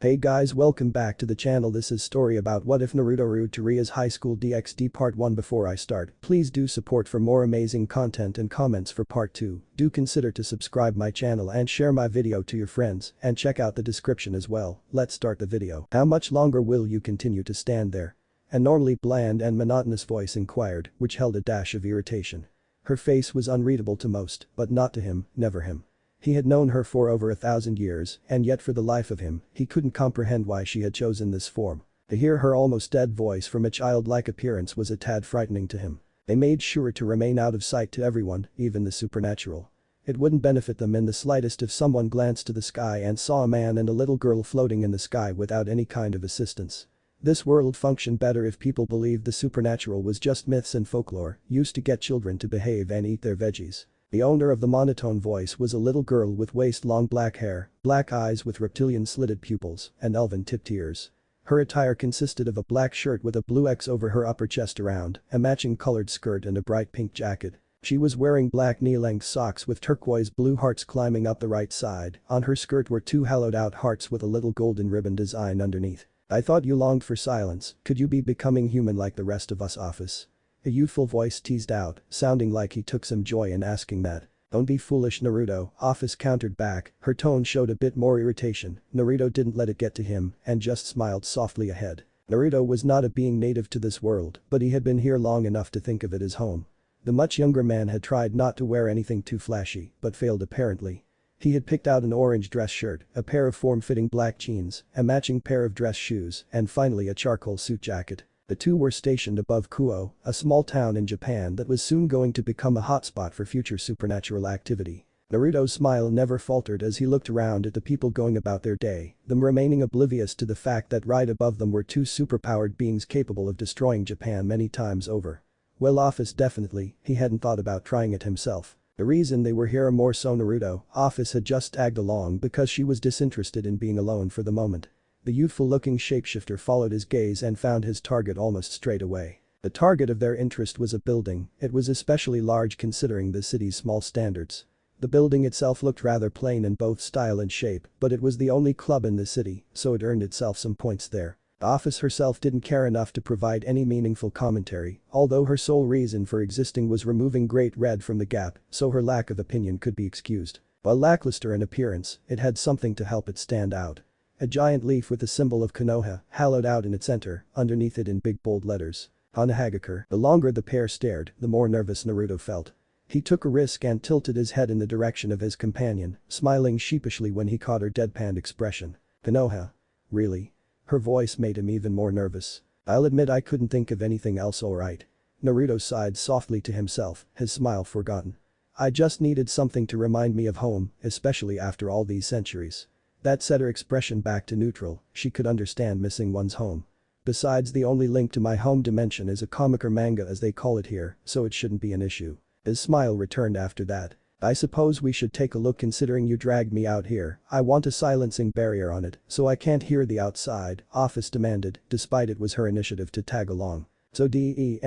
Hey guys, welcome back to the channel. This is story about what if Naruto rude to Rias Highschool DxD part 1. Before I start, please do support for more amazing content and comments for part 2. Do consider to subscribe my channel and share my video to your friends and check out the description as well. Let's start the video. How much longer will you continue to stand there? A normally bland and monotonous voice inquired, which held a dash of irritation. Her face was unreadable to most, but not to him, never him. He had known her for over 1,000 years, and yet for the life of him, he couldn't comprehend why she had chosen this form. To hear her almost dead voice from a childlike appearance was a tad frightening to him. They made sure to remain out of sight to everyone, even the supernatural. It wouldn't benefit them in the slightest if someone glanced to the sky and saw a man and a little girl floating in the sky without any kind of assistance. This world functioned better if people believed the supernatural was just myths and folklore, used to get children to behave and eat their veggies. The owner of the monotone voice was a little girl with waist-long black hair, black eyes with reptilian slitted pupils, and elven-tipped ears. Her attire consisted of a black shirt with a blue X over her upper chest around, a matching colored skirt and a bright pink jacket. She was wearing black knee-length socks with turquoise blue hearts climbing up the right side. On her skirt were two hollowed-out hearts with a little golden ribbon design underneath. "I thought you longed for silence, could you be becoming human like the rest of us, office?" A youthful voice teased out, sounding like he took some joy in asking that. "Don't be foolish, Naruto," Office countered back, her tone showed a bit more irritation. Naruto didn't let it get to him and just smiled softly ahead. Naruto was not a being native to this world, but he had been here long enough to think of it as home. The much younger man had tried not to wear anything too flashy, but failed apparently. He had picked out an orange dress shirt, a pair of form-fitting black jeans, a matching pair of dress shoes, and finally a charcoal suit jacket. The two were stationed above Kuo, a small town in Japan that was soon going to become a hotspot for future supernatural activity. Naruto's smile never faltered as he looked around at the people going about their day, them remaining oblivious to the fact that right above them were two superpowered beings capable of destroying Japan many times over. Well, Office definitely, he hadn't thought about trying it himself. The reason they were here, more so Naruto, Office had just tagged along because she was disinterested in being alone for the moment. The youthful-looking shapeshifter followed his gaze and found his target almost straight away. The target of their interest was a building. It was especially large considering the city's small standards. The building itself looked rather plain in both style and shape, but it was the only club in the city, so it earned itself some points there. The office herself didn't care enough to provide any meaningful commentary, although her sole reason for existing was removing Great Red from the gap, so her lack of opinion could be excused. While lackluster in appearance, it had something to help it stand out. A giant leaf with the symbol of Konoha, hollowed out in its center, underneath it in big bold letters. Hanahagakure. The longer the pair stared, the more nervous Naruto felt. He took a risk and tilted his head in the direction of his companion, smiling sheepishly when he caught her deadpan expression. "Konoha? Really?" Her voice made him even more nervous. "I'll admit I couldn't think of anything else, alright." Naruto sighed softly to himself, his smile forgotten. "I just needed something to remind me of home, especially after all these centuries." That set her expression back to neutral. She could understand missing one's home. Besides, the only link to my home dimension is a comic or manga as they call it here, so it shouldn't be an issue. His smile returned after that. "I suppose we should take a look considering you dragged me out here. I want a silencing barrier on it, so I can't hear the outside," Office demanded, despite it was her initiative to tag along. "So demanding,"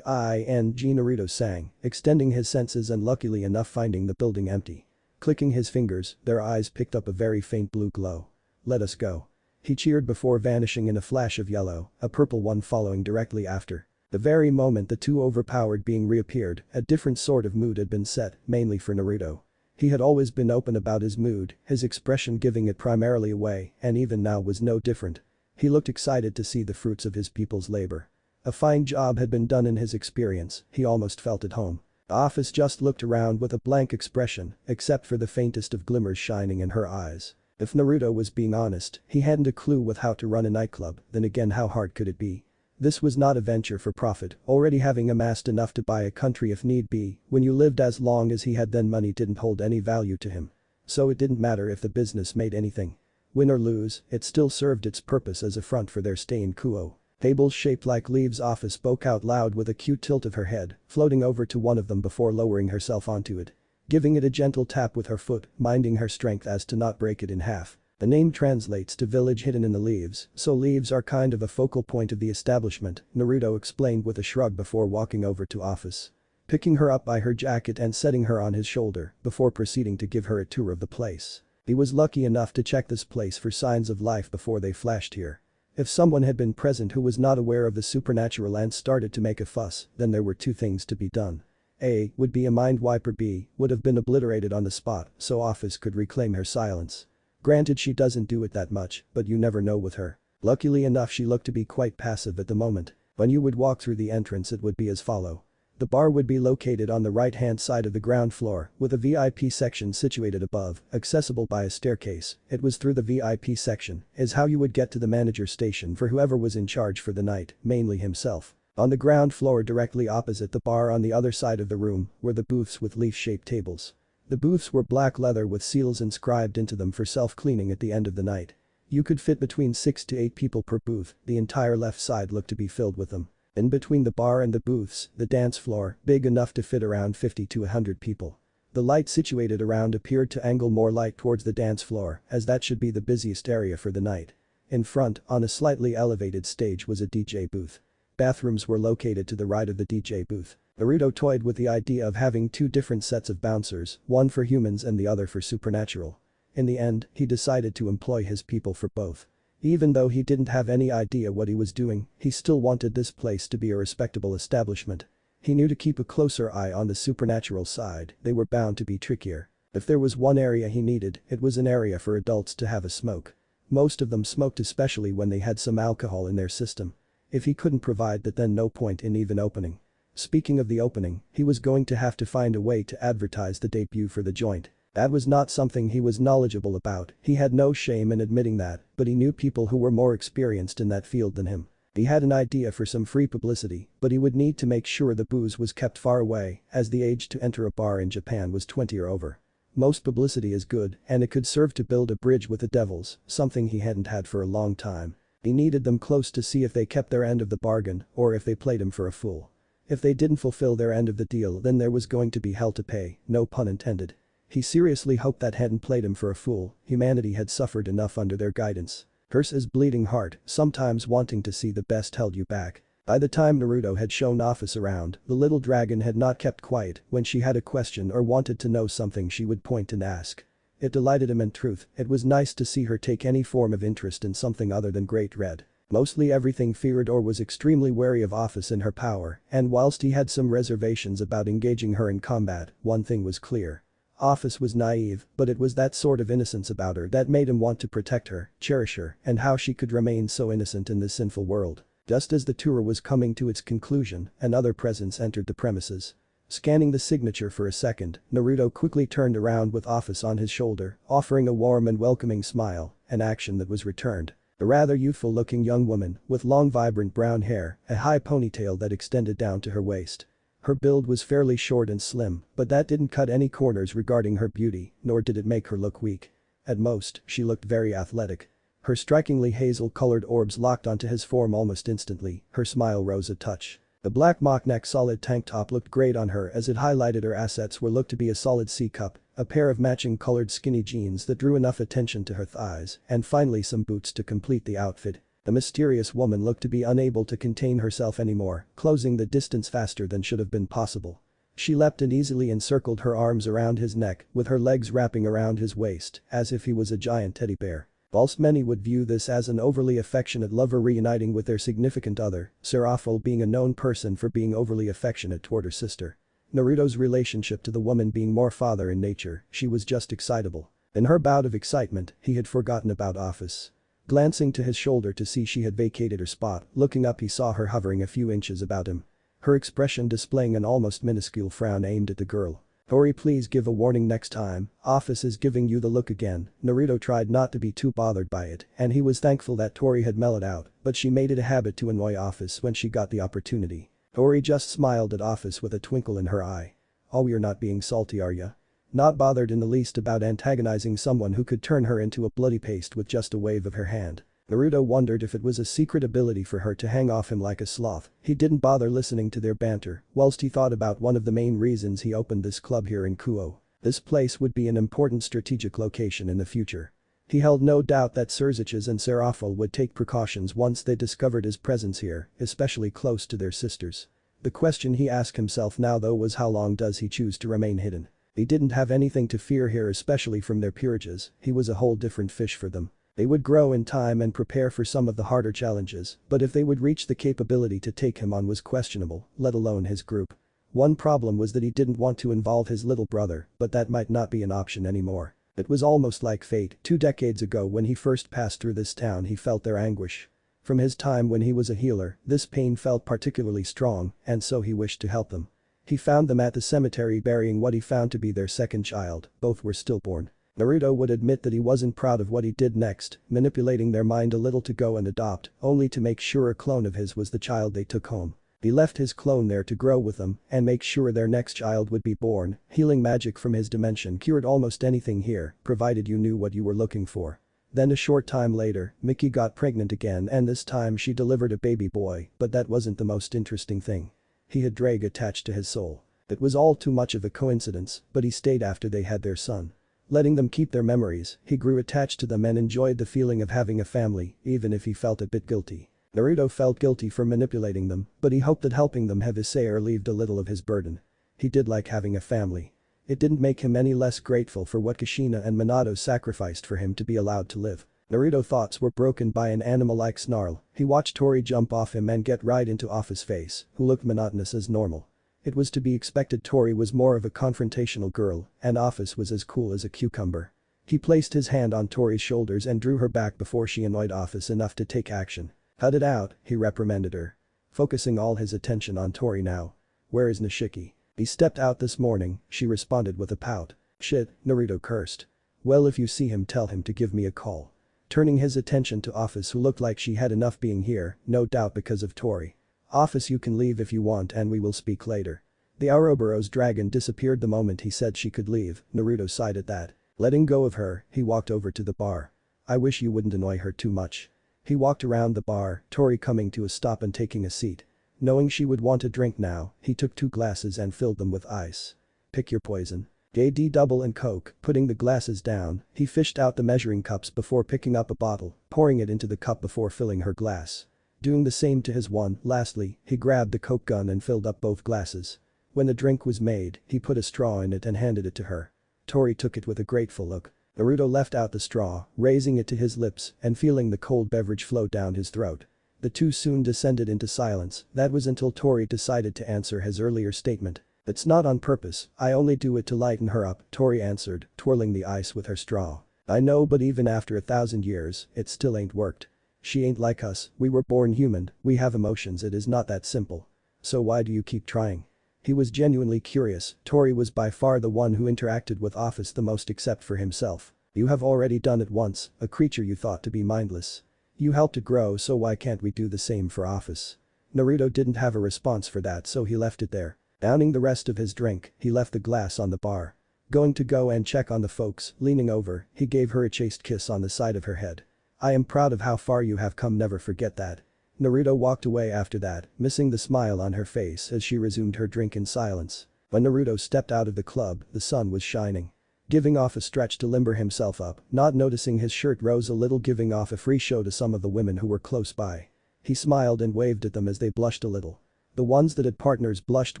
Naruto sang, extending his senses and luckily enough finding the building empty. Clicking his fingers, their eyes picked up a very faint blue glow. "Let us go." He cheered before vanishing in a flash of yellow, a purple one following directly after. The very moment the two overpowered being reappeared, a different sort of mood had been set, mainly for Naruto. He had always been open about his mood, his expression giving it primarily away, and even now was no different. He looked excited to see the fruits of his people's labor. A fine job had been done in his experience, he almost felt at home. The office just looked around with a blank expression, except for the faintest of glimmers shining in her eyes. If Naruto was being honest, he hadn't a clue with how to run a nightclub, then again how hard could it be? This was not a venture for profit, already having amassed enough to buy a country if need be, when you lived as long as he had then money didn't hold any value to him. So it didn't matter if the business made anything. Win or lose, it still served its purpose as a front for their stay in Kuo. "Tables shaped like leaves," Office spoke out loud with a cute tilt of her head, floating over to one of them before lowering herself onto it. Giving it a gentle tap with her foot, minding her strength as to not break it in half. The name translates to village hidden in the leaves, so leaves are kind of a focal point of the establishment, Naruto explained with a shrug before walking over to Office. Picking her up by her jacket and setting her on his shoulder, before proceeding to give her a tour of the place. He was lucky enough to check this place for signs of life before they flashed here. If someone had been present who was not aware of the supernatural and started to make a fuss, then there were two things to be done. A. Would be a mind wipe, or B. Would have been obliterated on the spot so Office could reclaim her silence. Granted, she doesn't do it that much, but you never know with her. Luckily enough, she looked to be quite passive at the moment. When you would walk through the entrance, it would be as follow. The bar would be located on the right-hand side of the ground floor, with a VIP section situated above, accessible by a staircase. It was through the VIP section is how you would get to the manager station for whoever was in charge for the night, mainly himself. On the ground floor directly opposite the bar on the other side of the room were the booths with leaf-shaped tables. The booths were black leather with seals inscribed into them for self-cleaning at the end of the night. You could fit between 6 to 8 people per booth, the entire left side looked to be filled with them. In between the bar and the booths, the dance floor, big enough to fit around 50 to 100 people. The light situated around appeared to angle more light towards the dance floor, as that should be the busiest area for the night. In front, on a slightly elevated stage, was a DJ booth. Bathrooms were located to the right of the DJ booth. Naruto toyed with the idea of having two different sets of bouncers, one for humans and the other for supernatural. In the end, he decided to employ his people for both. Even though he didn't have any idea what he was doing, he still wanted this place to be a respectable establishment. He knew to keep a closer eye on the supernatural side, they were bound to be trickier. If there was one area he needed, it was an area for adults to have a smoke. Most of them smoked, especially when they had some alcohol in their system. If he couldn't provide that, then no point in even opening. Speaking of the opening, he was going to have to find a way to advertise the debut for the joint. That was not something he was knowledgeable about, he had no shame in admitting that, but he knew people who were more experienced in that field than him. He had an idea for some free publicity, but he would need to make sure the booze was kept far away, as the age to enter a bar in Japan was 20 or over. Most publicity is good, and it could serve to build a bridge with the devils, something he hadn't had for a long time. He needed them close to see if they kept their end of the bargain, or if they played him for a fool. If they didn't fulfill their end of the deal, then there was going to be hell to pay, no pun intended. He seriously hoped that hadn't played him for a fool, humanity had suffered enough under their guidance. Curse his bleeding heart, sometimes wanting to see the best held you back. By the time Naruto had shown Office around, the little dragon had not kept quiet. When she had a question or wanted to know something, she would point and ask. It delighted him. In truth, it was nice to see her take any form of interest in something other than Great Red. Mostly everything feared or was extremely wary of Office and her power, and whilst he had some reservations about engaging her in combat, one thing was clear. Office was naive, but it was that sort of innocence about her that made him want to protect her, cherish her, and how she could remain so innocent in this sinful world. Just as the tour was coming to its conclusion, another presence entered the premises. Scanning the signature for a second, Naruto quickly turned around with Office on his shoulder, offering a warm and welcoming smile, an action that was returned. A rather youthful-looking young woman, with long vibrant brown hair, a high ponytail that extended down to her waist. Her build was fairly short and slim, but that didn't cut any corners regarding her beauty, nor did it make her look weak. At most, she looked very athletic. Her strikingly hazel-colored orbs locked onto his form almost instantly, her smile rose a touch. The black mock-neck solid tank top looked great on her as it highlighted her assets were looked to be a solid C-cup, a pair of matching colored skinny jeans that drew enough attention to her thighs, and finally some boots to complete the outfit. The mysterious woman looked to be unable to contain herself anymore, closing the distance faster than should have been possible. She leapt and easily encircled her arms around his neck, with her legs wrapping around his waist, as if he was a giant teddy bear. Whilst many would view this as an overly affectionate lover reuniting with their significant other, Seraful being a known person for being overly affectionate toward her sister. Naruto's relationship to the woman being more father in nature, she was just excitable. In her bout of excitement, he had forgotten about Office. Glancing to his shoulder to see she had vacated her spot, looking up he saw her hovering a few inches about him. Her expression displaying an almost minuscule frown aimed at the girl. "Tori, please give a warning next time, Office is giving you the look again." Naruto tried not to be too bothered by it, and he was thankful that Tori had mellowed out, but she made it a habit to annoy Office when she got the opportunity. Tori just smiled at Office with a twinkle in her eye. "Oh, you're not being salty, are ya?" Not bothered in the least about antagonizing someone who could turn her into a bloody paste with just a wave of her hand. Naruto wondered if it was a secret ability for her to hang off him like a sloth. He didn't bother listening to their banter, whilst he thought about one of the main reasons he opened this club here in Kuo. This place would be an important strategic location in the future. He held no doubt that Surziches and Seraful would take precautions once they discovered his presence here, especially close to their sisters. The question he asked himself now though was how long does he choose to remain hidden? He didn't have anything to fear here, especially from their peerages. He was a whole different fish for them. They would grow in time and prepare for some of the harder challenges, but if they would reach the capability to take him on was questionable, let alone his group. One problem was that he didn't want to involve his little brother, but that might not be an option anymore. It was almost like fate. 2 decades ago when he first passed through this town he felt their anguish. From his time when he was a healer, this pain felt particularly strong, and so he wished to help them. He found them at the cemetery burying what he found to be their second child, both were stillborn. Naruto would admit that he wasn't proud of what he did next, manipulating their mind a little to go and adopt, only to make sure a clone of his was the child they took home. He left his clone there to grow with them and make sure their next child would be born. Healing magic from his dimension cured almost anything here, provided you knew what you were looking for. Then a short time later, Mickey got pregnant again and this time she delivered a baby boy, but that wasn't the most interesting thing. He had Drake attached to his soul. It was all too much of a coincidence, but he stayed after they had their son. Letting them keep their memories, he grew attached to them and enjoyed the feeling of having a family, even if he felt a bit guilty. Naruto felt guilty for manipulating them, but he hoped that helping them have his say relieved a little of his burden. He did like having a family. It didn't make him any less grateful for what Kushina and Minato sacrificed for him to be allowed to live. Naruto's thoughts were broken by an animal-like snarl. He watched Tori jump off him and get right into Office's face, who looked monotonous as normal. It was to be expected. Tori was more of a confrontational girl, and Office was as cool as a cucumber. He placed his hand on Tori's shoulders and drew her back before she annoyed Office enough to take action. "Cut it out," he reprimanded her. Focusing all his attention on Tori now. "Where is Nishiki?" "He stepped out this morning," she responded with a pout. "Shit," Naruto cursed. "Well, if you see him tell him to give me a call." Turning his attention to Office, who looked like she had enough being here, no doubt because of Tori. "Office, you can leave if you want and we will speak later." The Ouroboros dragon disappeared the moment he said she could leave. Naruto sighed at that. Letting go of her, he walked over to the bar. "I wish you wouldn't annoy her too much." He walked around the bar, Tori coming to a stop and taking a seat. Knowing she would want a drink now, he took 2 glasses and filled them with ice. "Pick your poison." JD Double and Coke. Putting the glasses down, he fished out the measuring cups before picking up a bottle, pouring it into the cup before filling her glass. Doing the same to his one. Lastly, he grabbed the Coke gun and filled up both glasses. When the drink was made, he put a straw in it and handed it to her. Tori took it with a grateful look. Naruto left out the straw, raising it to his lips and feeling the cold beverage flow down his throat. The two soon descended into silence. That was until Tori decided to answer his earlier statement. "It's not on purpose, I only do it to lighten her up," Tori answered, twirling the ice with her straw. "I know, but even after 1,000 years, it still ain't worked. She ain't like us, we were born human, we have emotions, it is not that simple. So why do you keep trying?" He was genuinely curious. Tori was by far the one who interacted with Office the most except for himself. "You have already done it once, a creature you thought to be mindless. You helped it grow, so why can't we do the same for Office?" Naruto didn't have a response for that, so he left it there. Downing the rest of his drink, he left the glass on the bar. Going to go and check on the folks, leaning over, he gave her a chaste kiss on the side of her head. "I am proud of how far you have come, never forget that." Naruto walked away after that, missing the smile on her face as she resumed her drink in silence. When Naruto stepped out of the club, the sun was shining. Giving off a stretch to limber himself up, not noticing his shirt rose a little, giving off a free show to some of the women who were close by. He smiled and waved at them as they blushed a little. The ones that had partners blushed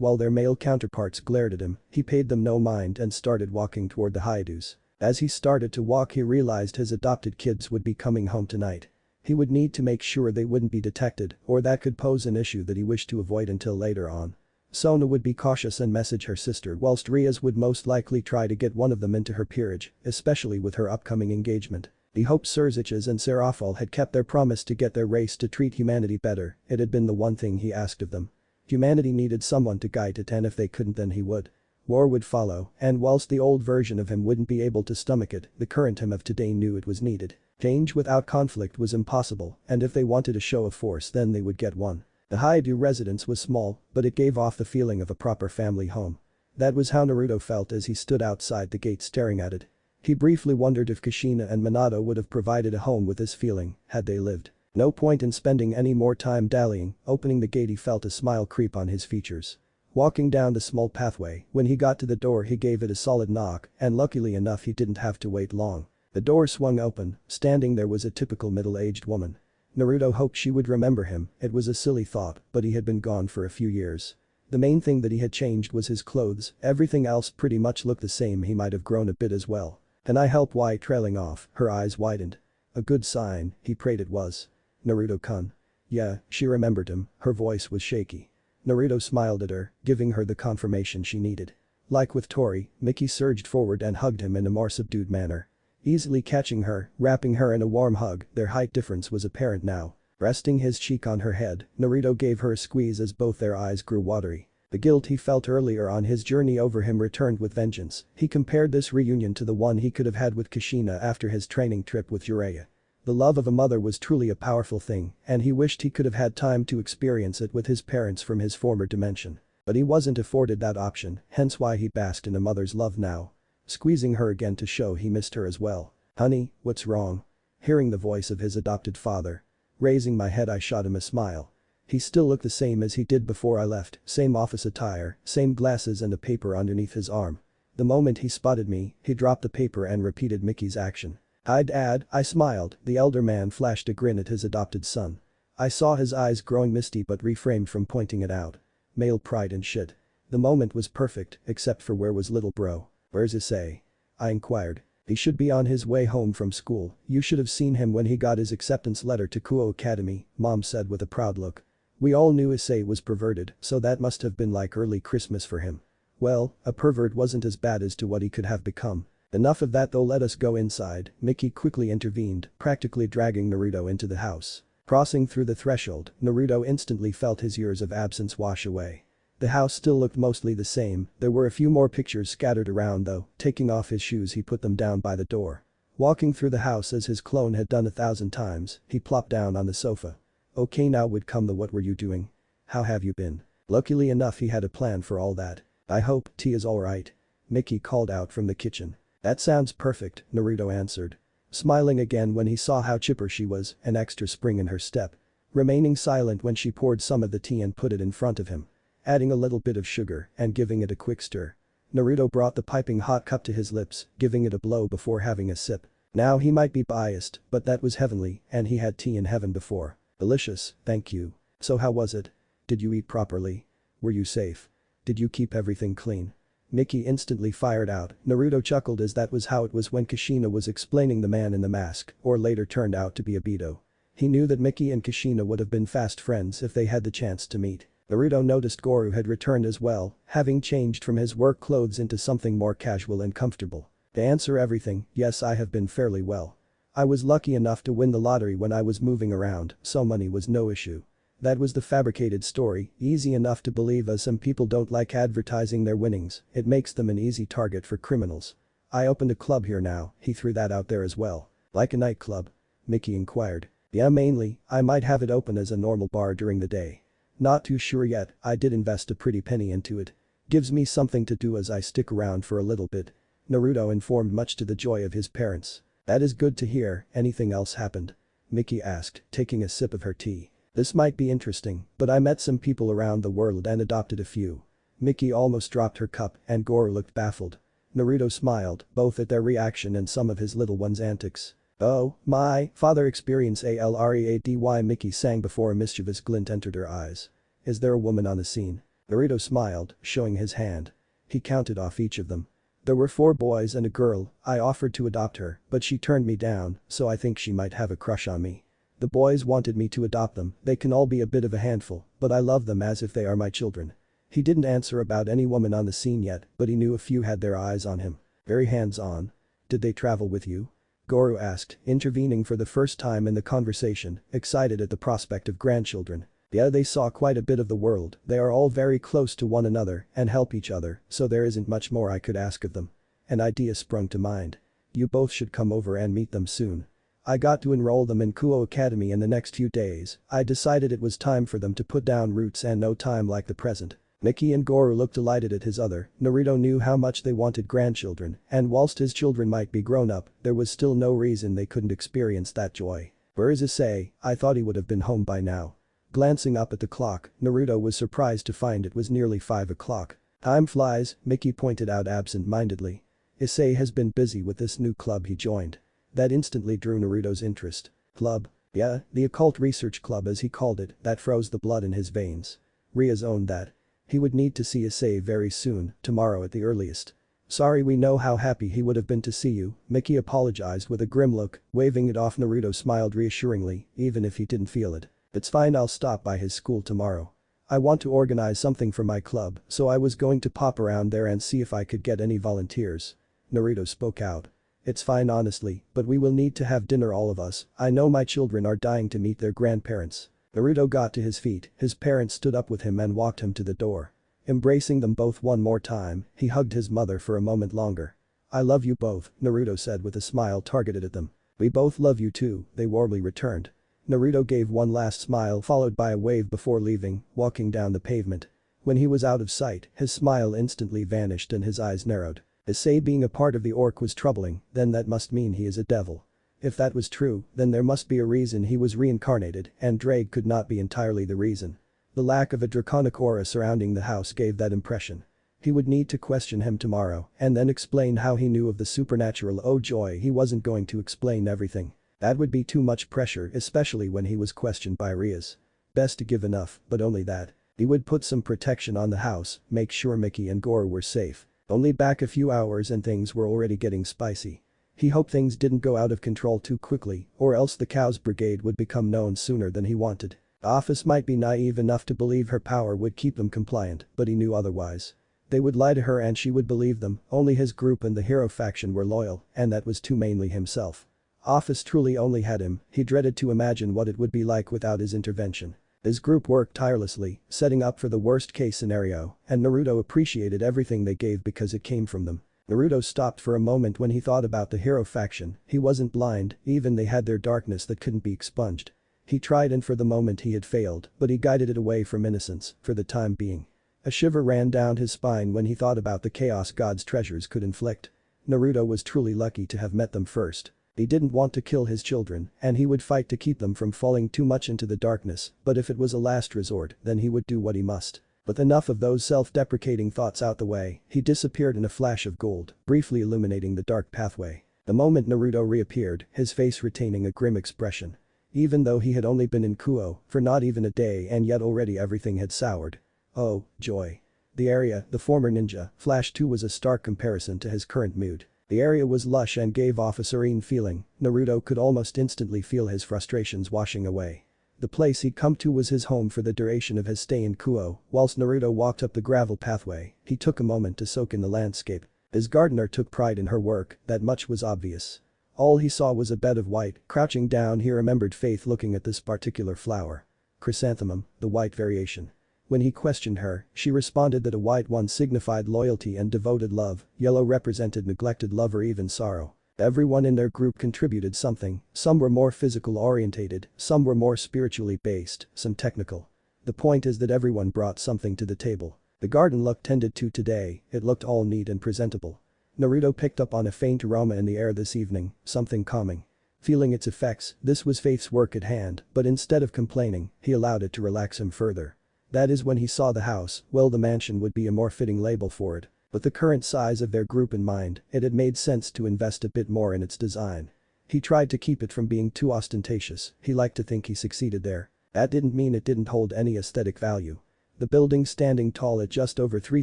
while their male counterparts glared at him. He paid them no mind and started walking toward the hideaus. As he started to walk, he realized his adopted kids would be coming home tonight. He would need to make sure they wouldn't be detected, or that could pose an issue that he wished to avoid until later on. Sona would be cautious and message her sister, whilst Rias would most likely try to get one of them into her peerage, especially with her upcoming engagement. He hoped Serziches and Serafal had kept their promise to get their race to treat humanity better. It had been the one thing he asked of them. Humanity needed someone to guide it, and if they couldn't, then he would. War would follow, and whilst the old version of him wouldn't be able to stomach it, the current him of today knew it was needed. Change without conflict was impossible, and if they wanted a show of force, then they would get one. The Haidu residence was small, but it gave off the feeling of a proper family home. That was how Naruto felt as he stood outside the gate staring at it. He briefly wondered if Kushina and Minato would have provided a home with this feeling had they lived. No point in spending any more time dallying. Opening the gate, he felt a smile creep on his features. Walking down the small pathway, when he got to the door he gave it a solid knock, and luckily enough he didn't have to wait long. The door swung open. Standing there was a typical middle-aged woman. Naruto hoped she would remember him. It was a silly thought, but he had been gone for a few years. The main thing that he had changed was his clothes, everything else pretty much looked the same. He might have grown a bit as well. "Can I help?" Why trailing off, her eyes widened. A good sign, he prayed it was. Naruto-kun. Yeah, she remembered him, her voice was shaky. Naruto smiled at her, giving her the confirmation she needed. Like with Tori, Mickey surged forward and hugged him in a more subdued manner. Easily catching her, wrapping her in a warm hug, their height difference was apparent now. Resting his cheek on her head, Naruto gave her a squeeze as both their eyes grew watery. The guilt he felt earlier on his journey over him returned with vengeance. He compared this reunion to the one he could have had with Kushina after his training trip with Jiraiya. The love of a mother was truly a powerful thing, and he wished he could have had time to experience it with his parents from his former dimension. But he wasn't afforded that option, hence why he basked in a mother's love now. Squeezing her again to show he missed her as well. "Honey, what's wrong?" Hearing the voice of his adopted father. Raising my head I shot him a smile. He still looked the same as he did before I left, same office attire, same glasses and a paper underneath his arm. The moment he spotted me, he dropped the paper and repeated Mickey's action. "Hi Dad," I smiled. The elder man flashed a grin at his adopted son. I saw his eyes growing misty but refrained from pointing it out. Male pride and shit. The moment was perfect, except for where was little bro? "Where's Issei?" I inquired. "He should be on his way home from school. You should have seen him when he got his acceptance letter to Kuo Academy," Mom said with a proud look. "We all knew Issei was perverted, so that must have been like early Christmas for him." Well, a pervert wasn't as bad as to what he could have become. "Enough of that though, let us go inside," Mickey quickly intervened, practically dragging Naruto into the house. Crossing through the threshold, Naruto instantly felt his years of absence wash away. The house still looked mostly the same, there were a few more pictures scattered around though. Taking off his shoes he put them down by the door. Walking through the house as his clone had done 1,000 times, he plopped down on the sofa. "Okay, now would come the what were you doing? How have you been?" Luckily enough he had a plan for all that. "I hope tea is alright," Mickey called out from the kitchen. "That sounds perfect," Naruto answered. Smiling again when he saw how chipper she was, an extra spring in her step. Remaining silent when she poured some of the tea and put it in front of him. Adding a little bit of sugar and giving it a quick stir. Naruto brought the piping hot cup to his lips, giving it a blow before having a sip. Now he might be biased, but that was heavenly and he had tea in heaven before. "Delicious, thank you. So how was it? Did you eat properly? Were you safe? Did you keep everything clean?" Mickey instantly fired out. Naruto chuckled as that was how it was when Kushina was explaining the man in the mask, or later turned out to be Obito. He knew that Mickey and Kushina would have been fast friends if they had the chance to meet. Naruto noticed Goru had returned as well, having changed from his work clothes into something more casual and comfortable. To answer everything, yes, I have been fairly well. I was lucky enough to win the lottery when I was moving around, so money was no issue. That was the fabricated story, easy enough to believe as some people don't like advertising their winnings, it makes them an easy target for criminals. "I opened a club here now," he threw that out there as well. "Like a nightclub?" Mickey inquired. "Yeah, mainly, I might have it open as a normal bar during the day. Not too sure yet, I did invest a pretty penny into it. Gives me something to do as I stick around for a little bit," Naruto informed much to the joy of his parents. "That is good to hear, anything else happened?" Mickey asked, taking a sip of her tea. "This might be interesting, but I met some people around the world and adopted a few." Mickey almost dropped her cup and Goru looked baffled. Naruto smiled, both at their reaction and some of his little one's antics. "Oh, my father experience ALREADY," Mickey sang before a mischievous glint entered her eyes. "Is there a woman on the scene?" Naruto smiled, showing his hand. He counted off each of them. "There were 4 boys and a girl. I offered to adopt her, but she turned me down, so I think she might have a crush on me. The boys wanted me to adopt them, they can all be a bit of a handful, but I love them as if they are my children." He didn't answer about any woman on the scene yet, but he knew a few had their eyes on him. "Very hands-on. Did they travel with you?" Goru asked, intervening for the first time in the conversation, excited at the prospect of grandchildren. "Yeah, they saw quite a bit of the world, they are all very close to one another and help each other, so there isn't much more I could ask of them." An idea sprung to mind. "You both should come over and meet them soon. I got to enroll them in Kuo Academy in the next few days. I decided it was time for them to put down roots and no time like the present." Mickey and Goru looked delighted at his other. Naruto knew how much they wanted grandchildren, and whilst his children might be grown up, there was still no reason they couldn't experience that joy. "Where is Issei? I thought he would have been home by now." Glancing up at the clock, Naruto was surprised to find it was nearly 5 o'clock. "Time flies," Mickey pointed out absent-mindedly. "Issei has been busy with this new club he joined." That instantly drew Naruto's interest. "Club?" "Yeah, the occult research club as he called it, that froze the blood in his veins." "Rias owned that." He would need to see Issei very soon, tomorrow at the earliest. Sorry, we know how happy he would have been to see you, Mickey apologized with a grim look, waving it off. Naruto smiled reassuringly, even if he didn't feel it. It's fine, I'll stop by his school tomorrow. I want to organize something for my club, so I was going to pop around there and see if I could get any volunteers. Naruto spoke out. It's fine honestly, but we will need to have dinner, all of us. I know my children are dying to meet their grandparents. Naruto got to his feet, his parents stood up with him and walked him to the door. Embracing them both one more time, he hugged his mother for a moment longer. I love you both, Naruto said with a smile targeted at them. We both love you too, they warmly returned. Naruto gave one last smile followed by a wave before leaving, walking down the pavement. When he was out of sight, his smile instantly vanished and his eyes narrowed. Issei being a part of the orc was troubling, then that must mean he is a devil. If that was true, then there must be a reason he was reincarnated, and Drake could not be entirely the reason. The lack of a draconic aura surrounding the house gave that impression. He would need to question him tomorrow and then explain how he knew of the supernatural. Oh joy, he wasn't going to explain everything. That would be too much pressure, especially when he was questioned by Rias. Best to give enough, but only that. He would put some protection on the house, make sure Mickey and Goro were safe. Only back a few hours and things were already getting spicy. He hoped things didn't go out of control too quickly, or else the Cows Brigade would become known sooner than he wanted. The office might be naive enough to believe her power would keep them compliant, but he knew otherwise. They would lie to her and she would believe them, only his group and the hero faction were loyal, and that was too mainly himself. Office truly only had him, he dreaded to imagine what it would be like without his intervention. His group worked tirelessly, setting up for the worst case scenario, and Naruto appreciated everything they gave because it came from them. Naruto stopped for a moment when he thought about the hero faction. He wasn't blind, even they had their darkness that couldn't be expunged. He tried and for the moment he had failed, but he guided it away from innocence, for the time being. A shiver ran down his spine when he thought about the chaos God's treasures could inflict. Naruto was truly lucky to have met them first. He didn't want to kill his children, and he would fight to keep them from falling too much into the darkness, but if it was a last resort, then he would do what he must. But enough of those self-deprecating thoughts out the way, he disappeared in a flash of gold, briefly illuminating the dark pathway. The moment Naruto reappeared, his face retaining a grim expression. Even though he had only been in Kuo for not even a day and yet already everything had soured. Oh, joy. The area, the former ninja, Flash 2 was a stark comparison to his current mood. The area was lush and gave off a serene feeling. Naruto could almost instantly feel his frustrations washing away. The place he'd come to was his home for the duration of his stay in Kuo. Whilst Naruto walked up the gravel pathway, he took a moment to soak in the landscape. His gardener took pride in her work, that much was obvious. All he saw was a bed of white. Crouching down, he remembered Faith looking at this particular flower. Chrysanthemum, the white variation. When he questioned her, she responded that a white one signified loyalty and devoted love, yellow represented neglected love or even sorrow. Everyone in their group contributed something, some were more physical orientated, some were more spiritually based, some technical. The point is that everyone brought something to the table. The garden looked tended to today, it looked all neat and presentable. Naruto picked up on a faint aroma in the air this evening, something calming. Feeling its effects, this was Faith's work at hand, but instead of complaining, he allowed it to relax him further. That is when he saw the house, well, the mansion would be a more fitting label for it. With the current size of their group in mind, it had made sense to invest a bit more in its design. He tried to keep it from being too ostentatious, he liked to think he succeeded there. That didn't mean it didn't hold any aesthetic value. The building standing tall at just over 3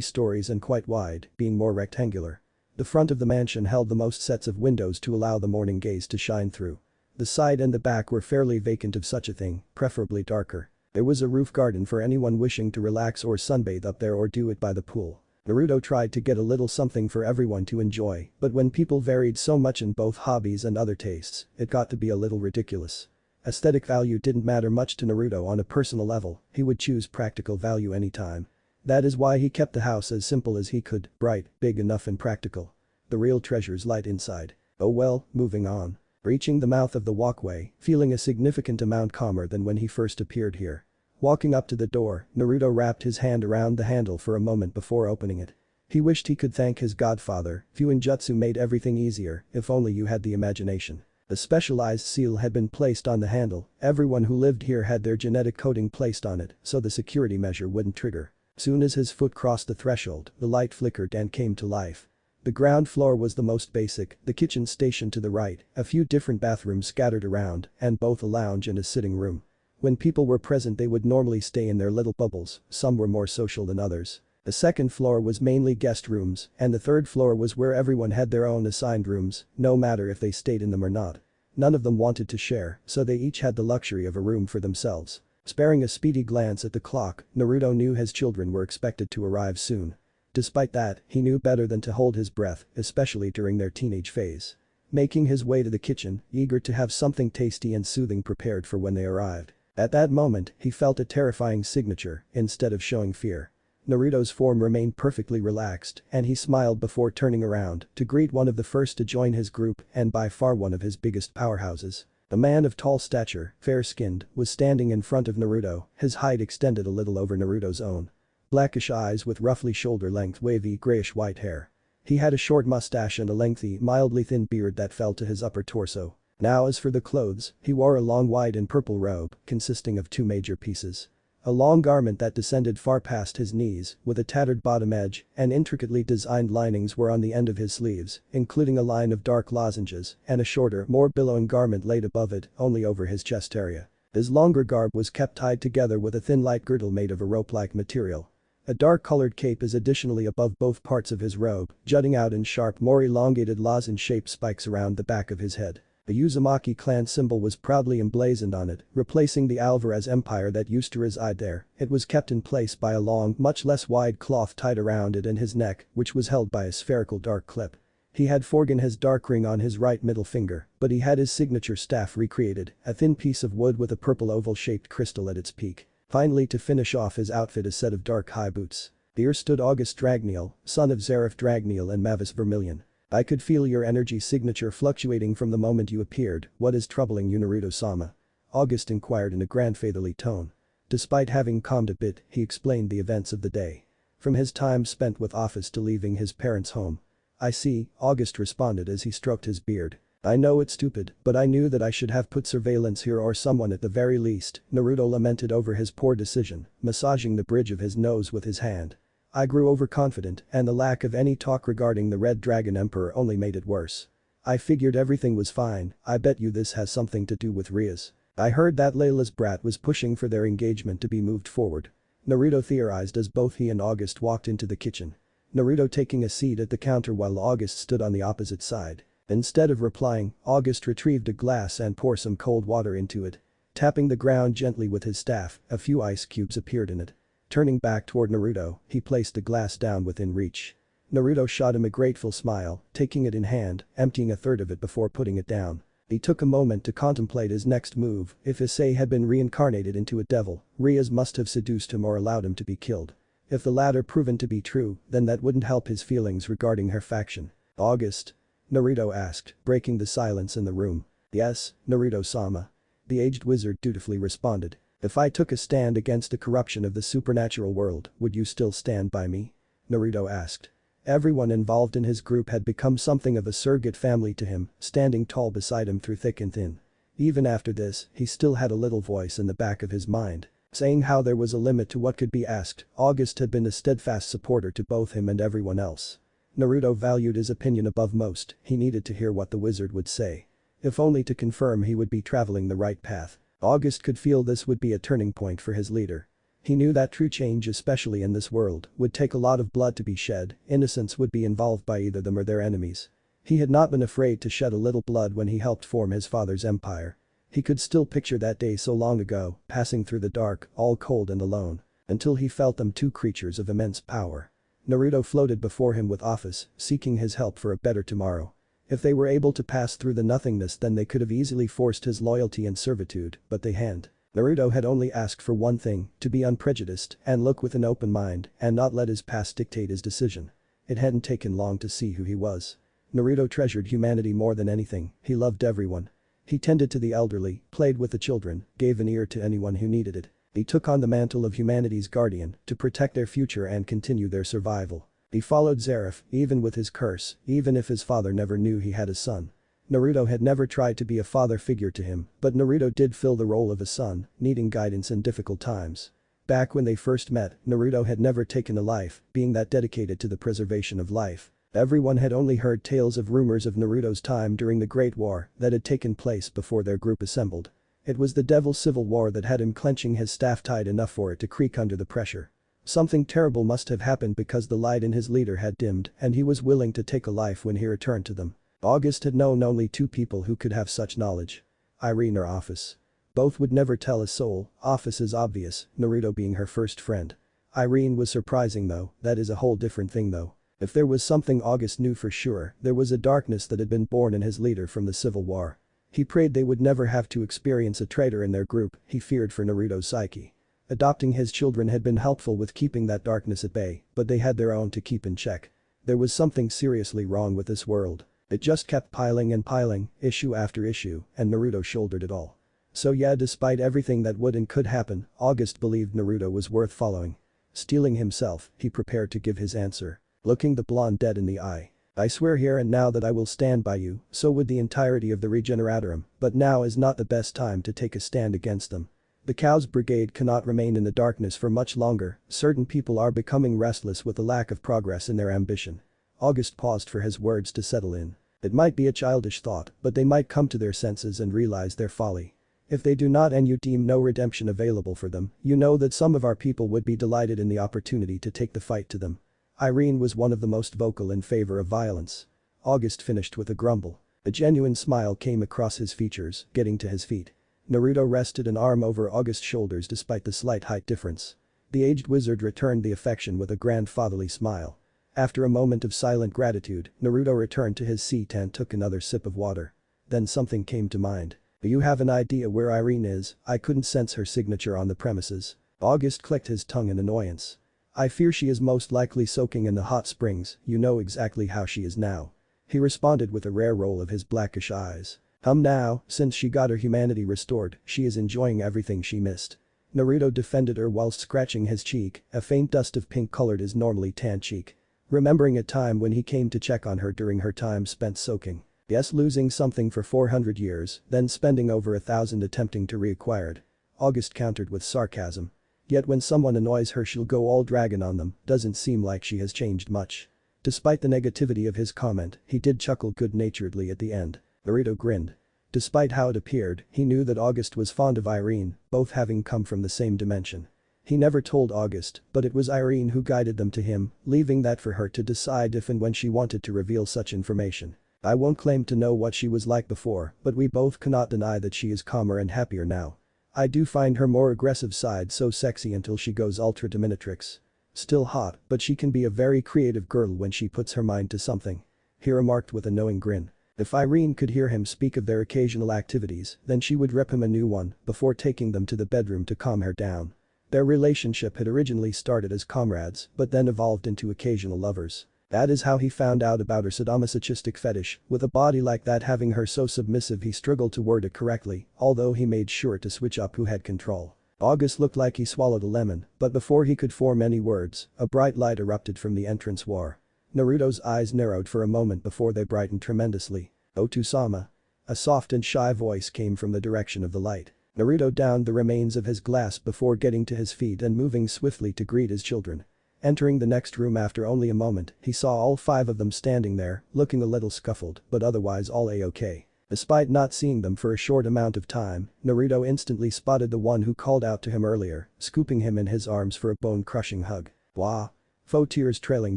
stories and quite wide, being more rectangular. The front of the mansion held the most sets of windows to allow the morning gaze to shine through. The side and the back were fairly vacant of such a thing, preferably darker. There was a roof garden for anyone wishing to relax or sunbathe up there or do it by the pool. Naruto tried to get a little something for everyone to enjoy, but when people varied so much in both hobbies and other tastes, it got to be a little ridiculous. Aesthetic value didn't matter much to Naruto on a personal level, he would choose practical value anytime. That is why he kept the house as simple as he could, bright, big enough and practical. The real treasures lied inside. Oh well, moving on. Reaching the mouth of the walkway, feeling a significant amount calmer than when he first appeared here. Walking up to the door, Naruto wrapped his hand around the handle for a moment before opening it. He wished he could thank his godfather, Fuinjutsu made everything easier, if only you had the imagination. A specialized seal had been placed on the handle, everyone who lived here had their genetic coding placed on it, so the security measure wouldn't trigger. Soon as his foot crossed the threshold, the light flickered and came to life. The ground floor was the most basic, the kitchen station to the right, a few different bathrooms scattered around, and both a lounge and a sitting room. When people were present they would normally stay in their little bubbles, some were more social than others. The second floor was mainly guest rooms, and the third floor was where everyone had their own assigned rooms, no matter if they stayed in them or not. None of them wanted to share, so they each had the luxury of a room for themselves. Sparing a speedy glance at the clock, Naruto knew his children were expected to arrive soon. Despite that, he knew better than to hold his breath, especially during their teenage phase. Making his way to the kitchen, eager to have something tasty and soothing prepared for when they arrived. At that moment, he felt a terrifying signature, instead of showing fear. Naruto's form remained perfectly relaxed, and he smiled before turning around to greet one of the first to join his group and by far one of his biggest powerhouses. A man of tall stature, fair-skinned, was standing in front of Naruto, his height extended a little over Naruto's own. Blackish eyes with roughly shoulder-length wavy grayish-white hair. He had a short mustache and a lengthy, mildly thin beard that fell to his upper torso. Now as for the clothes, he wore a long white and purple robe, consisting of two major pieces. A long garment that descended far past his knees, with a tattered bottom edge, and intricately designed linings were on the end of his sleeves, including a line of dark lozenges, and a shorter, more billowing garment laid above it, only over his chest area. His longer garb was kept tied together with a thin light girdle made of a rope-like material. A dark-colored cape is additionally above both parts of his robe, jutting out in sharp, more elongated lozenge-shaped spikes around the back of his head. The Uzumaki clan symbol was proudly emblazoned on it, replacing the Alvarez Empire that used to reside there. It was kept in place by a long, much less wide cloth tied around it and his neck, which was held by a spherical dark clip. He had forgotten his dark ring on his right middle finger, but he had his signature staff recreated, a thin piece of wood with a purple oval-shaped crystal at its peak. Finally, to finish off his outfit, a set of dark high boots. Here stood August Dragneel, son of Zareth Dragneel and Mavis Vermilion. I could feel your energy signature fluctuating from the moment you appeared. What is troubling you, Naruto-sama? August inquired in a grandfatherly tone. Despite having calmed a bit, he explained the events of the day. From his time spent with office to leaving his parents' home. I see, August responded as he stroked his beard. I know it's stupid, but I knew that I should have put surveillance here or someone at the very least. Naruto lamented over his poor decision, massaging the bridge of his nose with his hand. I grew overconfident, and the lack of any talk regarding the Red Dragon Emperor only made it worse. I figured everything was fine. I bet you this has something to do with Rias. I heard that Layla's brat was pushing for their engagement to be moved forward. Naruto theorized as both he and August walked into the kitchen. Naruto taking a seat at the counter while August stood on the opposite side. Instead of replying, August retrieved a glass and poured some cold water into it. Tapping the ground gently with his staff, a few ice cubes appeared in it. Turning back toward Naruto, he placed the glass down within reach. Naruto shot him a grateful smile, taking it in hand, emptying a third of it before putting it down. He took a moment to contemplate his next move. If Issei had been reincarnated into a devil, Rias must have seduced him or allowed him to be killed. If the latter proven to be true, then that wouldn't help his feelings regarding her faction. August? Naruto asked, breaking the silence in the room. Yes, Naruto-sama. The aged wizard dutifully responded. If I took a stand against the corruption of the supernatural world, would you still stand by me? Naruto asked. Everyone involved in his group had become something of a surrogate family to him, standing tall beside him through thick and thin. Even after this, he still had a little voice in the back of his mind, saying how there was a limit to what could be asked. August had been a steadfast supporter to both him and everyone else. Naruto valued his opinion above most. He needed to hear what the wizard would say. If only to confirm he would be traveling the right path. August could feel this would be a turning point for his leader. He knew that true change, especially in this world, would take a lot of blood to be shed. Innocents would be involved by either them or their enemies. He had not been afraid to shed a little blood when he helped form his father's empire. He could still picture that day so long ago, passing through the dark, all cold and alone, until he felt them, two creatures of immense power. Naruto floated before him with office, seeking his help for a better tomorrow. If they were able to pass through the nothingness, then they could have easily forced his loyalty and servitude, but they hadn't. Naruto had only asked for one thing, to be unprejudiced and look with an open mind and not let his past dictate his decision. It hadn't taken long to see who he was. Naruto treasured humanity more than anything. He loved everyone. He tended to the elderly, played with the children, gave an ear to anyone who needed it. He took on the mantle of humanity's guardian to protect their future and continue their survival. He followed Zareth, even with his curse, even if his father never knew he had a son. Naruto had never tried to be a father figure to him, but Naruto did fill the role of a son, needing guidance in difficult times. Back when they first met, Naruto had never taken a life, being that dedicated to the preservation of life. Everyone had only heard tales of rumors of Naruto's time during the Great War that had taken place before their group assembled. It was the devil's civil war that had him clenching his staff tight enough for it to creak under the pressure. Something terrible must have happened because the light in his leader had dimmed and he was willing to take a life when he returned to them. August had known only two people who could have such knowledge. Irene or Office. Both would never tell a soul, Office is obvious, Naruto being her first friend. Irene was surprising though, that is a whole different thing though. If there was something August knew for sure, there was a darkness that had been born in his leader from the Civil War. He prayed they would never have to experience a traitor in their group, he feared for Naruto's psyche. Adopting his children had been helpful with keeping that darkness at bay, but they had their own to keep in check. There was something seriously wrong with this world. It just kept piling and piling, issue after issue, and Naruto shouldered it all. So yeah, despite everything that would and could happen, August believed Naruto was worth following. Steeling himself, he prepared to give his answer. Looking the blonde dead in the eye. I swear here and now that I will stand by you, so would the entirety of the Regeneratorum, but now is not the best time to take a stand against them. The Cows Brigade cannot remain in the darkness for much longer, certain people are becoming restless with the lack of progress in their ambition. August paused for his words to settle in. It might be a childish thought, but they might come to their senses and realize their folly. If they do not and you deem no redemption available for them, you know that some of our people would be delighted in the opportunity to take the fight to them. Irene was one of the most vocal in favor of violence. August finished with a grumble. A genuine smile came across his features, getting to his feet. Naruto rested an arm over August's shoulders despite the slight height difference. The aged wizard returned the affection with a grandfatherly smile. After a moment of silent gratitude, Naruto returned to his seat and took another sip of water. Then something came to mind. Do you have an idea where Irene is? I couldn't sense her signature on the premises. August clicked his tongue in annoyance. I fear she is most likely soaking in the hot springs, you know exactly how she is now. He responded with a rare roll of his blackish eyes. Now, since she got her humanity restored, she is enjoying everything she missed. Naruto defended her whilst scratching his cheek, a faint dust of pink colored his normally tan cheek. Remembering a time when he came to check on her during her time spent soaking. Yes, losing something for 400 years, then spending over 1,000 attempting to reacquire it. August countered with sarcasm. Yet when someone annoys her she'll go all dragon on them, doesn't seem like she has changed much. Despite the negativity of his comment, he did chuckle good-naturedly at the end. Naruto grinned. Despite how it appeared, he knew that August was fond of Irene, both having come from the same dimension. He never told August, but it was Irene who guided them to him, leaving that for her to decide if and when she wanted to reveal such information. I won't claim to know what she was like before, but we both cannot deny that she is calmer and happier now. I do find her more aggressive side so sexy until she goes ultra dominatrix. Still hot, but she can be a very creative girl when she puts her mind to something. He remarked with a knowing grin. If Irene could hear him speak of their occasional activities, then she would rip him a new one before taking them to the bedroom to calm her down. Their relationship had originally started as comrades, but then evolved into occasional lovers. That is how he found out about her sadomasochistic fetish, with a body like that having her so submissive he struggled to word it correctly, although he made sure to switch up who had control. August looked like he swallowed a lemon, but before he could form any words, a bright light erupted from the entrance war. Naruto's eyes narrowed for a moment before they brightened tremendously. Otu-sama. A soft and shy voice came from the direction of the light. Naruto downed the remains of his glass before getting to his feet and moving swiftly to greet his children. Entering the next room after only a moment, he saw all 5 of them standing there, looking a little scuffled, but otherwise all a-okay. Despite not seeing them for a short amount of time, Naruto instantly spotted the one who called out to him earlier, scooping him in his arms for a bone-crushing hug. Wah! Faux tears trailing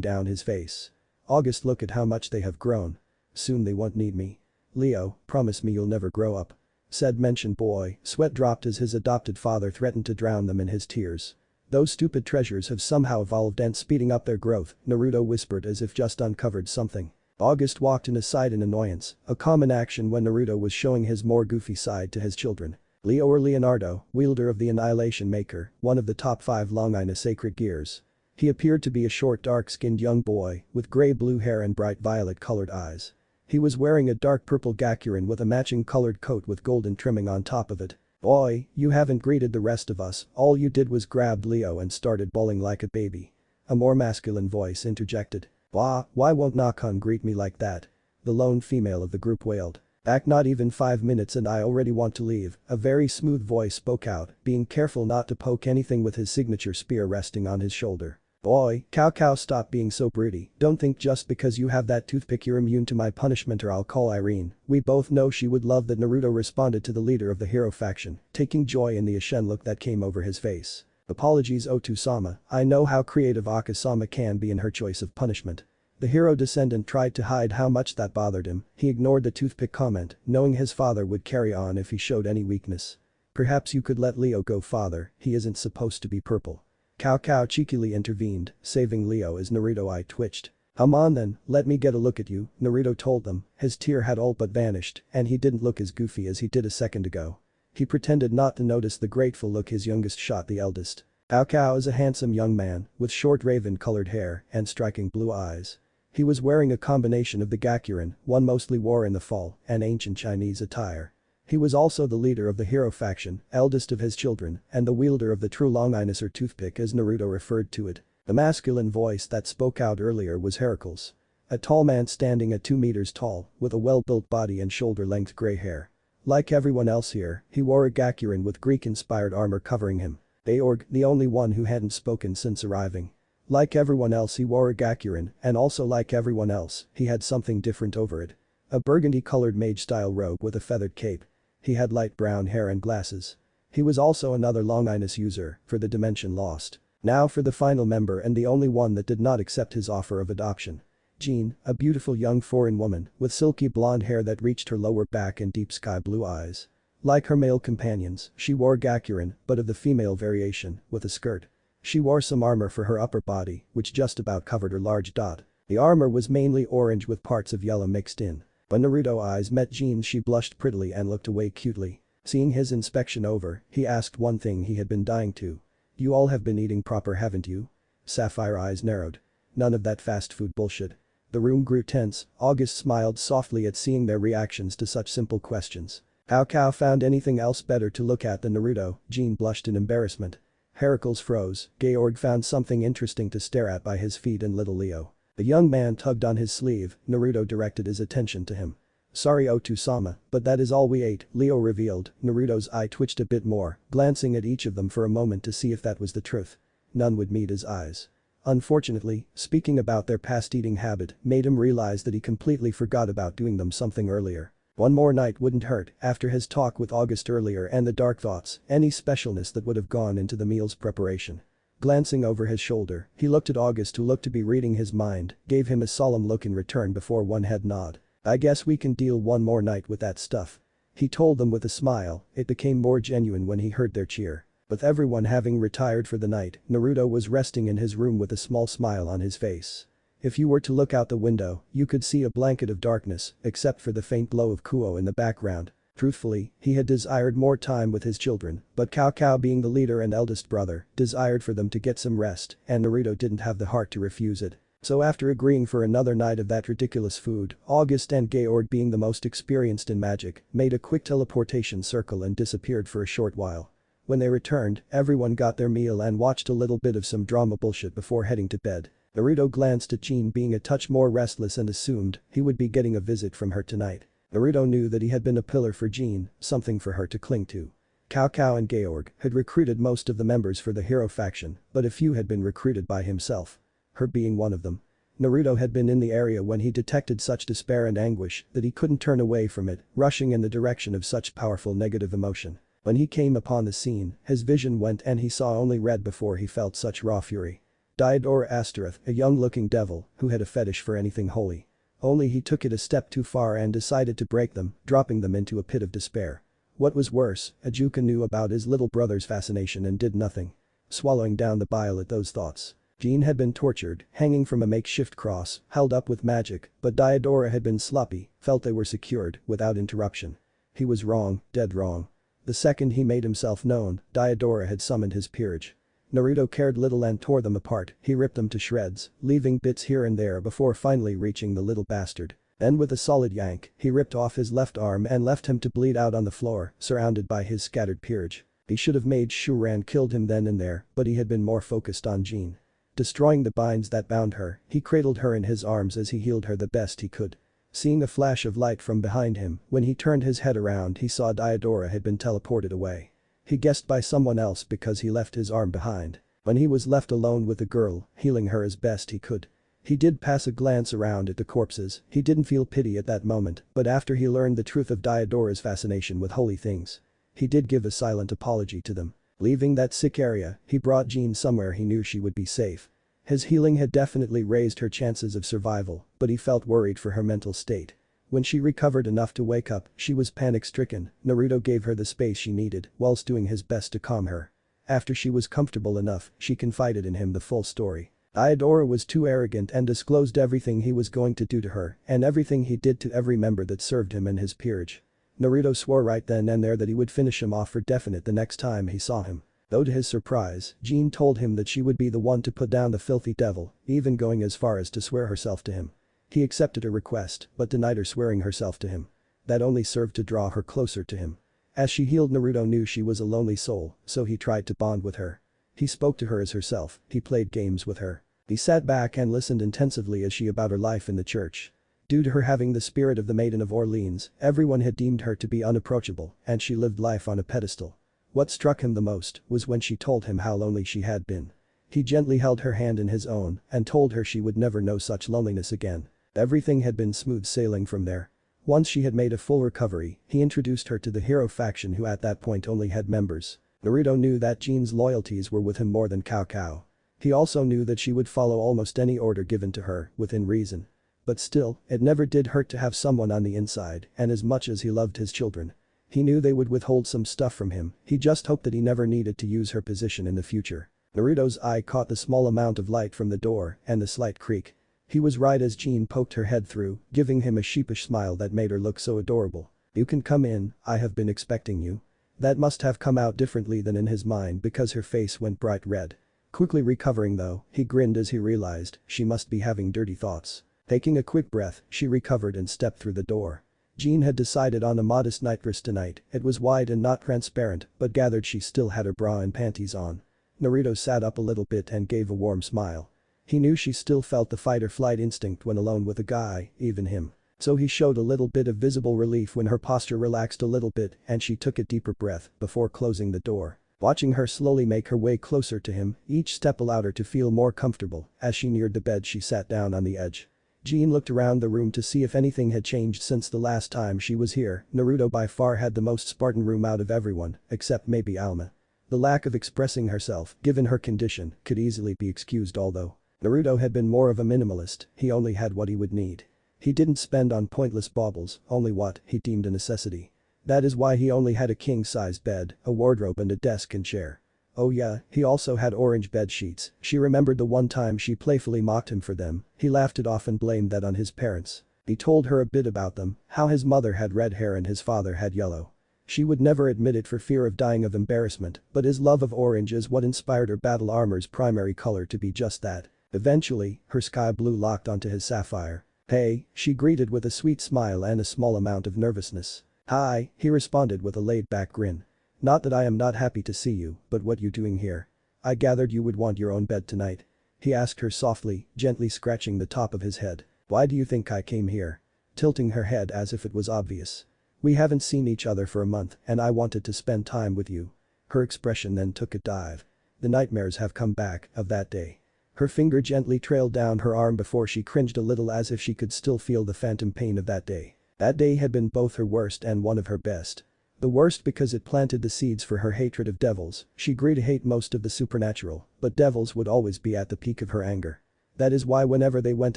down his face. August, look at how much they have grown. Soon they won't need me. Leo, promise me you'll never grow up. Said mentioned boy, sweat dropped as his adopted father threatened to drown them in his tears. Those stupid treasures have somehow evolved and speeding up their growth, Naruto whispered as if just uncovered something. August walked aside in annoyance, a common action when Naruto was showing his more goofy side to his children. Leo or Leonardo, wielder of the Annihilation Maker, one of the top 5 Longina sacred gears. He appeared to be a short dark-skinned young boy, with grey-blue hair and bright violet-colored eyes. He was wearing a dark purple gakurin with a matching colored coat with golden trimming on top of it. Boy, you haven't greeted the rest of us, all you did was grabbed Leo and started bawling like a baby. A more masculine voice interjected. Why won't Nakon greet me like that? The lone female of the group wailed. Back not even 5 minutes and I already want to leave, a very smooth voice spoke out, being careful not to poke anything with his signature spear resting on his shoulder. Boy, Cow stop being so broody, don't think just because you have that toothpick you're immune to my punishment or I'll call Irene. We both know she would love that Naruto responded to the leader of the hero faction, taking joy in the Ashen look that came over his face. Apologies Otu-sama, I know how creative Akasama can be in her choice of punishment. The hero descendant tried to hide how much that bothered him, he ignored the toothpick comment, knowing his father would carry on if he showed any weakness. Perhaps you could let Leo go father, he isn't supposed to be purple. Cow cheekily intervened, saving Leo as Naruto eye twitched. Come on then, let me get a look at you, Naruto told them, his tear had all but vanished and he didn't look as goofy as he did a second ago. He pretended not to notice the grateful look his youngest shot the eldest. Cow is a handsome young man, with short raven-colored hair and striking blue eyes. He was wearing a combination of the Gakurin, one mostly wore in the fall, and ancient Chinese attire. He was also the leader of the hero faction, eldest of his children, and the wielder of the true longinus or toothpick as Naruto referred to it. The masculine voice that spoke out earlier was Heracles. A tall man standing at 2 meters tall, with a well-built body and shoulder-length gray hair. Like everyone else here, he wore a Gakurin with Greek-inspired armor covering him. Georg, the only one who hadn't spoken since arriving. Like everyone else he wore a Gakurin, and also like everyone else, he had something different over it. A burgundy-colored mage-style robe with a feathered cape. He had light brown hair and glasses. He was also another longinus user, for the dimension lost. Now for the final member and the only one that did not accept his offer of adoption. Jean, a beautiful young foreign woman, with silky blonde hair that reached her lower back and deep sky blue eyes. Like her male companions, she wore Gakurin, but of the female variation, with a skirt. She wore some armor for her upper body, which just about covered her large dot. The armor was mainly orange with parts of yellow mixed in. When Naruto's eyes met Jean's she blushed prettily and looked away cutely. Seeing his inspection over, he asked one thing he had been dying to. You all have been eating proper haven't you? Sapphire eyes narrowed. None of that fast food bullshit. The room grew tense, August smiled softly at seeing their reactions to such simple questions. Cow found anything else better to look at than Naruto, Jean blushed in embarrassment. Heracles froze, Georg found something interesting to stare at by his feet and little Leo. The young man tugged on his sleeve, Naruto directed his attention to him. Sorry Otu-sama, but that is all we ate, Leo revealed, Naruto's eye twitched a bit more, glancing at each of them for a moment to see if that was the truth. None would meet his eyes. Unfortunately, speaking about their past eating habit made him realize that he completely forgot about doing them something earlier. One more night wouldn't hurt, after his talk with August earlier and the dark thoughts, any specialness that would have gone into the meal's preparation. Glancing over his shoulder, he looked at August who looked to be reading his mind, gave him a solemn look in return before one head nod. I guess we can deal one more night with that stuff. He told them with a smile, it became more genuine when he heard their cheer. With everyone having retired for the night, Naruto was resting in his room with a small smile on his face. If you were to look out the window, you could see a blanket of darkness, except for the faint glow of Kuo in the background. Truthfully, he had desired more time with his children, but Cow being the leader and eldest brother, desired for them to get some rest, and Naruto didn't have the heart to refuse it. So after agreeing for another night of that ridiculous food, August and Georg being the most experienced in magic, made a quick teleportation circle and disappeared for a short while. When they returned, everyone got their meal and watched a little bit of some drama bullshit before heading to bed. Naruto glanced at Jean being a touch more restless and assumed he would be getting a visit from her tonight. Naruto knew that he had been a pillar for Jean, something for her to cling to. Cow and Georg had recruited most of the members for the hero faction, but a few had been recruited by himself. Her being one of them. Naruto had been in the area when he detected such despair and anguish that he couldn't turn away from it, rushing in the direction of such powerful negative emotion. When he came upon the scene, his vision went and he saw only red before he felt such raw fury. Diodora Astaroth, a young-looking devil who had a fetish for anything holy. Only he took it a step too far and decided to break them, dropping them into a pit of despair. What was worse, Ajuka knew about his little brother's fascination and did nothing. Swallowing down the bile at those thoughts. Jean had been tortured, hanging from a makeshift cross, held up with magic, but Diodora had been sloppy, felt they were secured, without interruption. He was wrong, dead wrong. The second he made himself known, Diodora had summoned his peerage. Naruto cared little and tore them apart, he ripped them to shreds, leaving bits here and there before finally reaching the little bastard. Then with a solid yank, he ripped off his left arm and left him to bleed out on the floor, surrounded by his scattered peerage. He should have made sure and killed him then and there, but he had been more focused on Jean. Destroying the binds that bound her, he cradled her in his arms as he healed her the best he could. Seeing a flash of light from behind him, when he turned his head around he saw Diodora had been teleported away. He guessed by someone else because he left his arm behind. When he was left alone with the girl, healing her as best he could. He did pass a glance around at the corpses, he didn't feel pity at that moment, but after he learned the truth of Diodora's fascination with holy things. He did give a silent apology to them. Leaving that sick area, he brought Jean somewhere he knew she would be safe. His healing had definitely raised her chances of survival, but he felt worried for her mental state. When she recovered enough to wake up, she was panic-stricken. Naruto gave her the space she needed, whilst doing his best to calm her. After she was comfortable enough, she confided in him the full story. Diodora was too arrogant and disclosed everything he was going to do to her, and everything he did to every member that served him and his peerage. Naruto swore right then and there that he would finish him off for definite the next time he saw him. Though to his surprise, Jean told him that she would be the one to put down the filthy devil, even going as far as to swear herself to him. He accepted her request, but denied her swearing herself to him. That only served to draw her closer to him. As she healed, Naruto knew she was a lonely soul, so he tried to bond with her. He spoke to her as herself, he played games with her. He sat back and listened intensively as she about her life in the church. Due to her having the spirit of the Maiden of Orleans, everyone had deemed her to be unapproachable, and she lived life on a pedestal. What struck him the most was when she told him how lonely she had been. He gently held her hand in his own and told her she would never know such loneliness again. Everything had been smooth sailing from there. Once she had made a full recovery, he introduced her to the hero faction who at that point only had members. Naruto knew that Jean's loyalties were with him more than Cao. He also knew that she would follow almost any order given to her, within reason. But still, it never did hurt to have someone on the inside, and as much as he loved his children. He knew they would withhold some stuff from him, he just hoped that he never needed to use her position in the future. Naruto's eye caught the small amount of light from the door and the slight creak. He was right as Jean poked her head through, giving him a sheepish smile that made her look so adorable. "You can come in, I have been expecting you." That must have come out differently than in his mind because her face went bright red. Quickly recovering though, he grinned as he realized she must be having dirty thoughts. Taking a quick breath, she recovered and stepped through the door. Jean had decided on a modest nightdress tonight, it was wide and not transparent, but gathered she still had her bra and panties on. Naruto sat up a little bit and gave a warm smile. He knew she still felt the fight-or-flight instinct when alone with a guy, even him. So he showed a little bit of visible relief when her posture relaxed a little bit and she took a deeper breath before closing the door. Watching her slowly make her way closer to him, each step allowed her to feel more comfortable. As she neared the bed, she sat down on the edge. Jean looked around the room to see if anything had changed since the last time she was here. Naruto by far had the most Spartan room out of everyone, except maybe Alma. The lack of expressing herself, given her condition, could easily be excused, although Naruto had been more of a minimalist, he only had what he would need. He didn't spend on pointless baubles, only what he deemed a necessity. That is why he only had a king-sized bed, a wardrobe and a desk and chair. Oh yeah, he also had orange bed sheets. She remembered the one time she playfully mocked him for them. He laughed it off and blamed that on his parents. He told her a bit about them, how his mother had red hair and his father had yellow. She would never admit it for fear of dying of embarrassment, but his love of orange is what inspired her battle armor's primary color to be just that. Eventually, her sky blue locked onto his sapphire. "Hey," she greeted with a sweet smile and a small amount of nervousness. "Hi," he responded with a laid-back grin. "Not that I am not happy to see you, but what you doing here? I gathered you would want your own bed tonight." He asked her softly, gently scratching the top of his head. "Why do you think I came here?" Tilting her head as if it was obvious. "We haven't seen each other for a month and I wanted to spend time with you." Her expression then took a dive. "The nightmares have come back, of that day." Her finger gently trailed down her arm before she cringed a little as if she could still feel the phantom pain of that day. That day had been both her worst and one of her best. The worst because it planted the seeds for her hatred of devils. She grew to hate most of the supernatural, but devils would always be at the peak of her anger. That is why whenever they went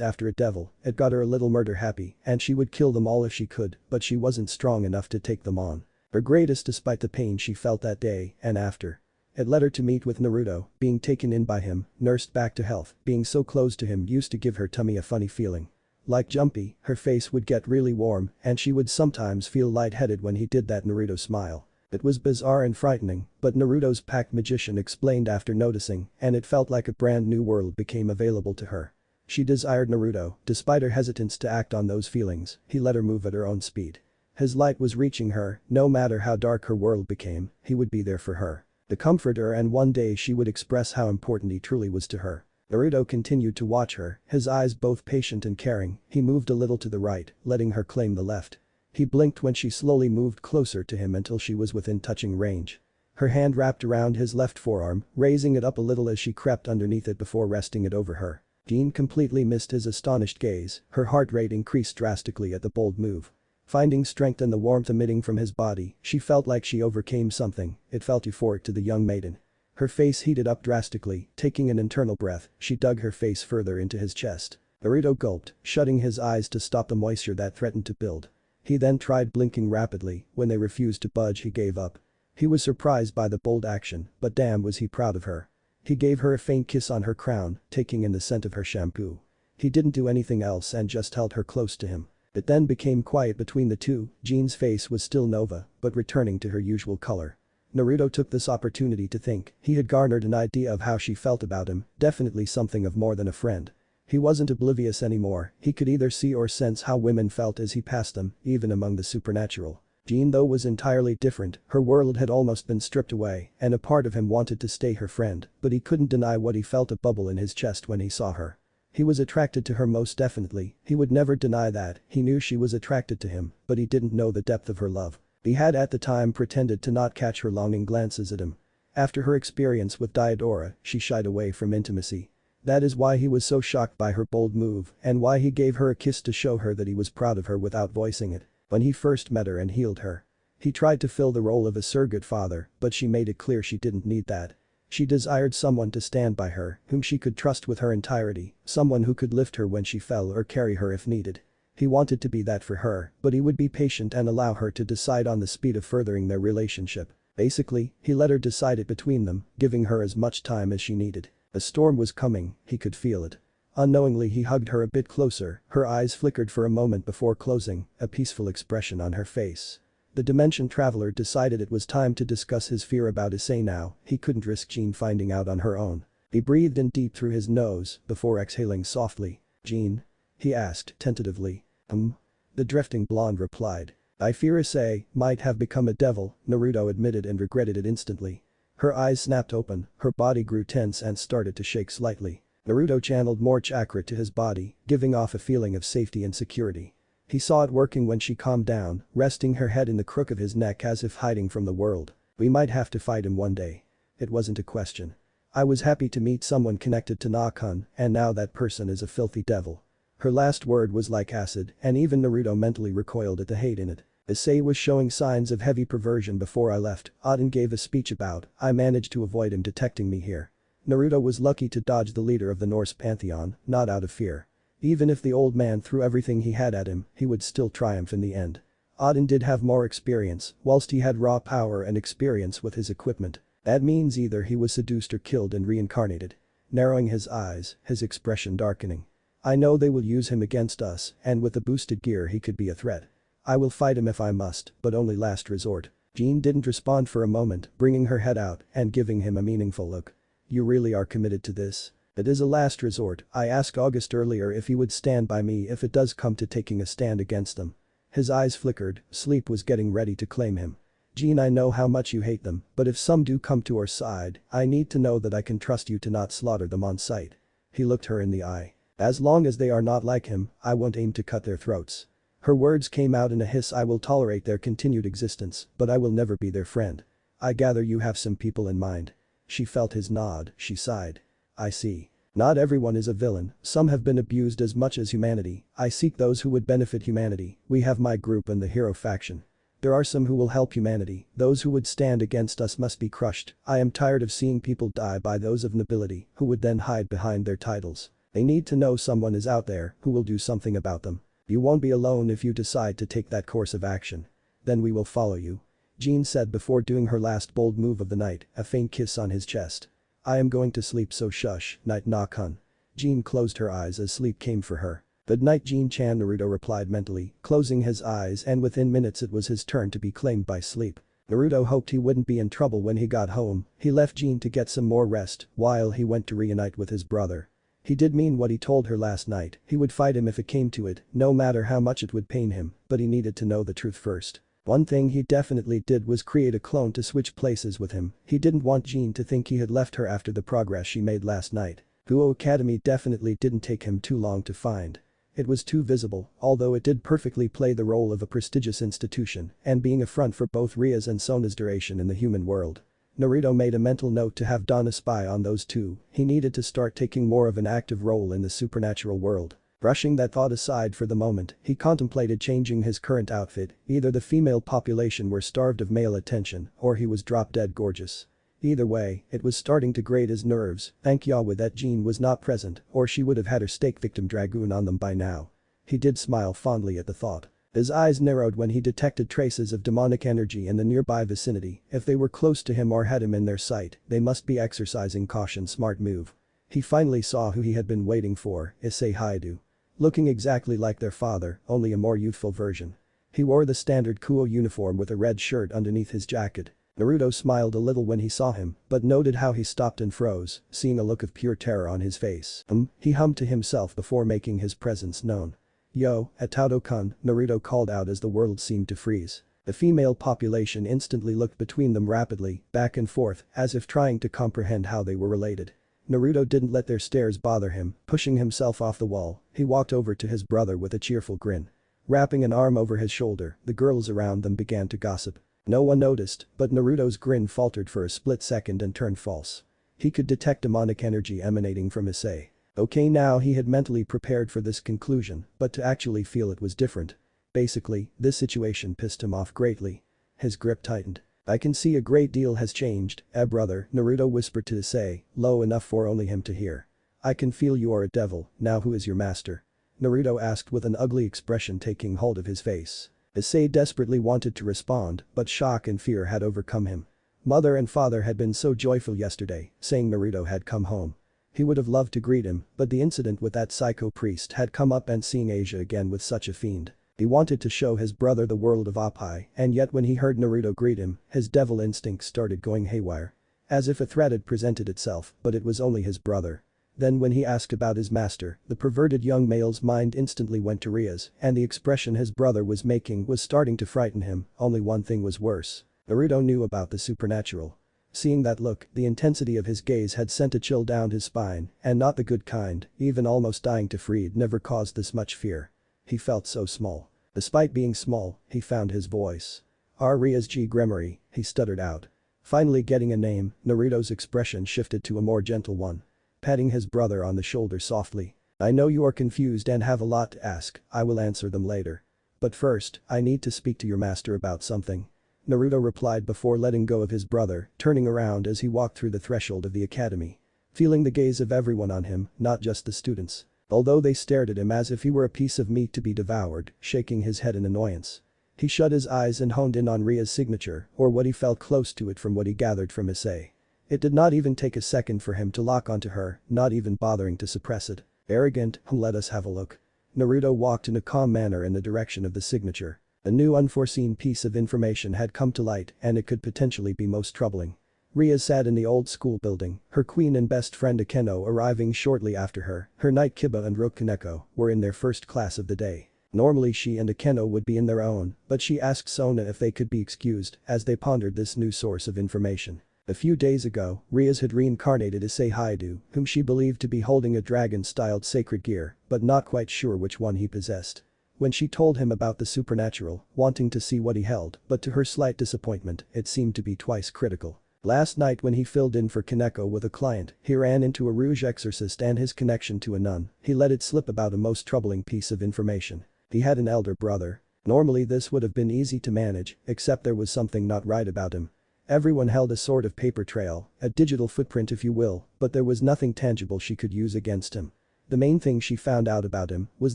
after a devil, it got her a little murder happy and she would kill them all if she could, but she wasn't strong enough to take them on. Her greatest despite the pain she felt that day and after. It led her to meet with Naruto, being taken in by him, nursed back to health, being so close to him used to give her tummy a funny feeling. Like Jumpy, her face would get really warm and she would sometimes feel lightheaded when he did that Naruto smile. It was bizarre and frightening, but Naruto's packed magician explained after noticing, and it felt like a brand new world became available to her. She desired Naruto, despite her hesitance to act on those feelings, he let her move at her own speed. His light was reaching her, no matter how dark her world became, he would be there for her. To comfort her, and one day she would express how important he truly was to her. Naruto continued to watch her, his eyes both patient and caring. He moved a little to the right, letting her claim the left. He blinked when she slowly moved closer to him until she was within touching range. Her hand wrapped around his left forearm, raising it up a little as she crept underneath it before resting it over her. Jean completely missed his astonished gaze, her heart rate increased drastically at the bold move. Finding strength in the warmth emitting from his body, she felt like she overcame something, it felt euphoric to the young maiden. Her face heated up drastically, taking an internal breath, she dug her face further into his chest. Naruto gulped, shutting his eyes to stop the moisture that threatened to build. He then tried blinking rapidly, when they refused to budge he gave up. He was surprised by the bold action, but damn was he proud of her. He gave her a faint kiss on her crown, taking in the scent of her shampoo. He didn't do anything else and just held her close to him. It then became quiet between the two, Jean's face was still Nova, but returning to her usual color. Naruto took this opportunity to think, he had garnered an idea of how she felt about him, definitely something of more than a friend. He wasn't oblivious anymore, he could either see or sense how women felt as he passed them, even among the supernatural. Jean though was entirely different, her world had almost been stripped away, and a part of him wanted to stay her friend, but he couldn't deny what he felt a bubble in his chest when he saw her. He was attracted to her most definitely, he would never deny that, he knew she was attracted to him, but he didn't know the depth of her love. He had at the time pretended to not catch her longing glances at him. After her experience with Diodora, she shied away from intimacy. That is why he was so shocked by her bold move and why he gave her a kiss to show her that he was proud of her without voicing it. When he first met her and healed her. He tried to fill the role of a surrogate father, but she made it clear she didn't need that. She desired someone to stand by her, whom she could trust with her entirety, someone who could lift her when she fell or carry her if needed. He wanted to be that for her, but he would be patient and allow her to decide on the speed of furthering their relationship. Basically, he let her decide it between them, giving her as much time as she needed. A storm was coming, he could feel it. Unknowingly he hugged her a bit closer, her eyes flickered for a moment before closing, a peaceful expression on her face. The dimension traveler decided it was time to discuss his fear about Issei now, he couldn't risk Jean finding out on her own. He breathed in deep through his nose, before exhaling softly. "Jean?" he asked tentatively. The drifting blonde replied. "I fear Issei might have become a devil," Naruto admitted and regretted it instantly. Her eyes snapped open, her body grew tense and started to shake slightly. Naruto channeled more chakra to his body, giving off a feeling of safety and security. He saw it working when she calmed down, resting her head in the crook of his neck as if hiding from the world. "We might have to fight him one day. It wasn't a question. I was happy to meet someone connected to Nakan, and now that person is a filthy devil." Her last word was like acid, and even Naruto mentally recoiled at the hate in it. Issei was showing signs of heavy perversion before I left, Oden gave a speech about, I managed to avoid him detecting me here. Naruto was lucky to dodge the leader of the Norse pantheon, not out of fear. Even if the old man threw everything he had at him, he would still triumph in the end. Oden did have more experience, whilst he had raw power and experience with his equipment. That means either he was seduced or killed and reincarnated. Narrowing his eyes, his expression darkening. "I know they will use him against us, and with the boosted gear he could be a threat. I will fight him if I must, but only last resort." Jean didn't respond for a moment, bringing her head out and giving him a meaningful look. "You really are committed to this? It is a last resort. I asked August earlier if he would stand by me if it does come to taking a stand against them." His eyes flickered, sleep was getting ready to claim him. "Jean, I know how much you hate them, but if some do come to our side, I need to know that I can trust you to not slaughter them on sight." He looked her in the eye. "As long as they are not like him, I won't aim to cut their throats." Her words came out in a hiss. "I will tolerate their continued existence, but I will never be their friend." "I gather you have some people in mind." She felt his nod, she sighed. "I see. Not everyone is a villain, some have been abused as much as humanity. I seek those who would benefit humanity. We have my group and the hero faction. There are some who will help humanity, those who would stand against us must be crushed. I am tired of seeing people die by those of nobility, who would then hide behind their titles. They need to know someone is out there who will do something about them. You won't be alone if you decide to take that course of action. Then we will follow you." Jean said before doing her last bold move of the night, a faint kiss on his chest. "I am going to sleep, so shush, night Nakan." Jean closed her eyes as sleep came for her. "Good night, Jean-chan," Naruto replied mentally, closing his eyes, and within minutes it was his turn to be claimed by sleep. Naruto hoped he wouldn't be in trouble when he got home. He left Jean to get some more rest while he went to reunite with his brother. He did mean what he told her last night, he would fight him if it came to it, no matter how much it would pain him, but he needed to know the truth first. One thing he definitely did was create a clone to switch places with him. He didn't want Jean to think he had left her after the progress she made last night. Guo Academy definitely didn't take him too long to find. It was too visible, although it did perfectly play the role of a prestigious institution and being a front for both Rias and Sona's duration in the human world. Naruto made a mental note to have Donna spy on those two. He needed to start taking more of an active role in the supernatural world. Brushing that thought aside for the moment, he contemplated changing his current outfit. Either the female population were starved of male attention, or he was drop-dead gorgeous. Either way, it was starting to grate his nerves. Thank Yahweh that Jean was not present, or she would have had her steak victim dragoon on them by now. He did smile fondly at the thought. His eyes narrowed when he detected traces of demonic energy in the nearby vicinity. If they were close to him or had him in their sight, they must be exercising caution. Smart move. He finally saw who he had been waiting for, Issei Haidu. Looking exactly like their father, only a more youthful version. He wore the standard Kuo uniform with a red shirt underneath his jacket. Naruto smiled a little when he saw him, but noted how he stopped and froze, seeing a look of pure terror on his face. He hummed to himself before making his presence known. Yo, Atato-kun, Naruto called out as the world seemed to freeze. The female population instantly looked between them rapidly, back and forth, as if trying to comprehend how they were related. Naruto didn't let their stares bother him, pushing himself off the wall, he walked over to his brother with a cheerful grin. Wrapping an arm over his shoulder, the girls around them began to gossip. No one noticed, but Naruto's grin faltered for a split second and turned false. He could detect demonic energy emanating from Issei. Okay, now he had mentally prepared for this conclusion, but to actually feel it was different. Basically, this situation pissed him off greatly. His grip tightened. I can see a great deal has changed, brother, Naruto whispered to Issei, low enough for only him to hear. I can feel you are a devil, now who is your master? Naruto asked with an ugly expression taking hold of his face. Issei desperately wanted to respond, but shock and fear had overcome him. Mother and father had been so joyful yesterday, saying Naruto had come home. He would have loved to greet him, but the incident with that psycho priest had come up and seeing Asia again with such a fiend. He wanted to show his brother the world of Oppai, and yet when he heard Naruto greet him, his devil instincts started going haywire. As if a threat had presented itself, but it was only his brother. Then when he asked about his master, the perverted young male's mind instantly went to Rias, and the expression his brother was making was starting to frighten him. Only one thing was worse. Naruto knew about the supernatural. Seeing that look, the intensity of his gaze had sent a chill down his spine, and not the good kind, even almost dying to Freed never caused this much fear. He felt so small. Despite being small, he found his voice. Rias G. Gremory, he stuttered out. Finally getting a name, Naruto's expression shifted to a more gentle one. Patting his brother on the shoulder softly. I know you are confused and have a lot to ask, I will answer them later. But first, I need to speak to your master about something. Naruto replied before letting go of his brother, turning around as he walked through the threshold of the academy. Feeling the gaze of everyone on him, not just the students. Although they stared at him as if he were a piece of meat to be devoured, shaking his head in annoyance. He shut his eyes and honed in on Ria's signature, or what he felt close to it from what he gathered from Issei. It did not even take a second for him to lock onto her, not even bothering to suppress it. Arrogant, let us have a look. Naruto walked in a calm manner in the direction of the signature. A new unforeseen piece of information had come to light and it could potentially be most troubling. Rias sat in the old school building, her queen and best friend Akeno arriving shortly after her, her knight Kiba and Rook Kaneko were in their first class of the day. Normally she and Akeno would be in their own, but she asked Sona if they could be excused as they pondered this new source of information. A few days ago, Rias had reincarnated Issei Haidu, whom she believed to be holding a dragon-styled sacred gear, but not quite sure which one he possessed. When she told him about the supernatural, wanting to see what he held, but to her slight disappointment, it seemed to be twice critical. Last night when he filled in for Kaneko with a client, he ran into a Rouge exorcist and his connection to a nun. He let it slip about a most troubling piece of information. He had an elder brother. Normally this would have been easy to manage, except there was something not right about him. Everyone held a sort of paper trail, a digital footprint if you will, but there was nothing tangible she could use against him. The main thing she found out about him was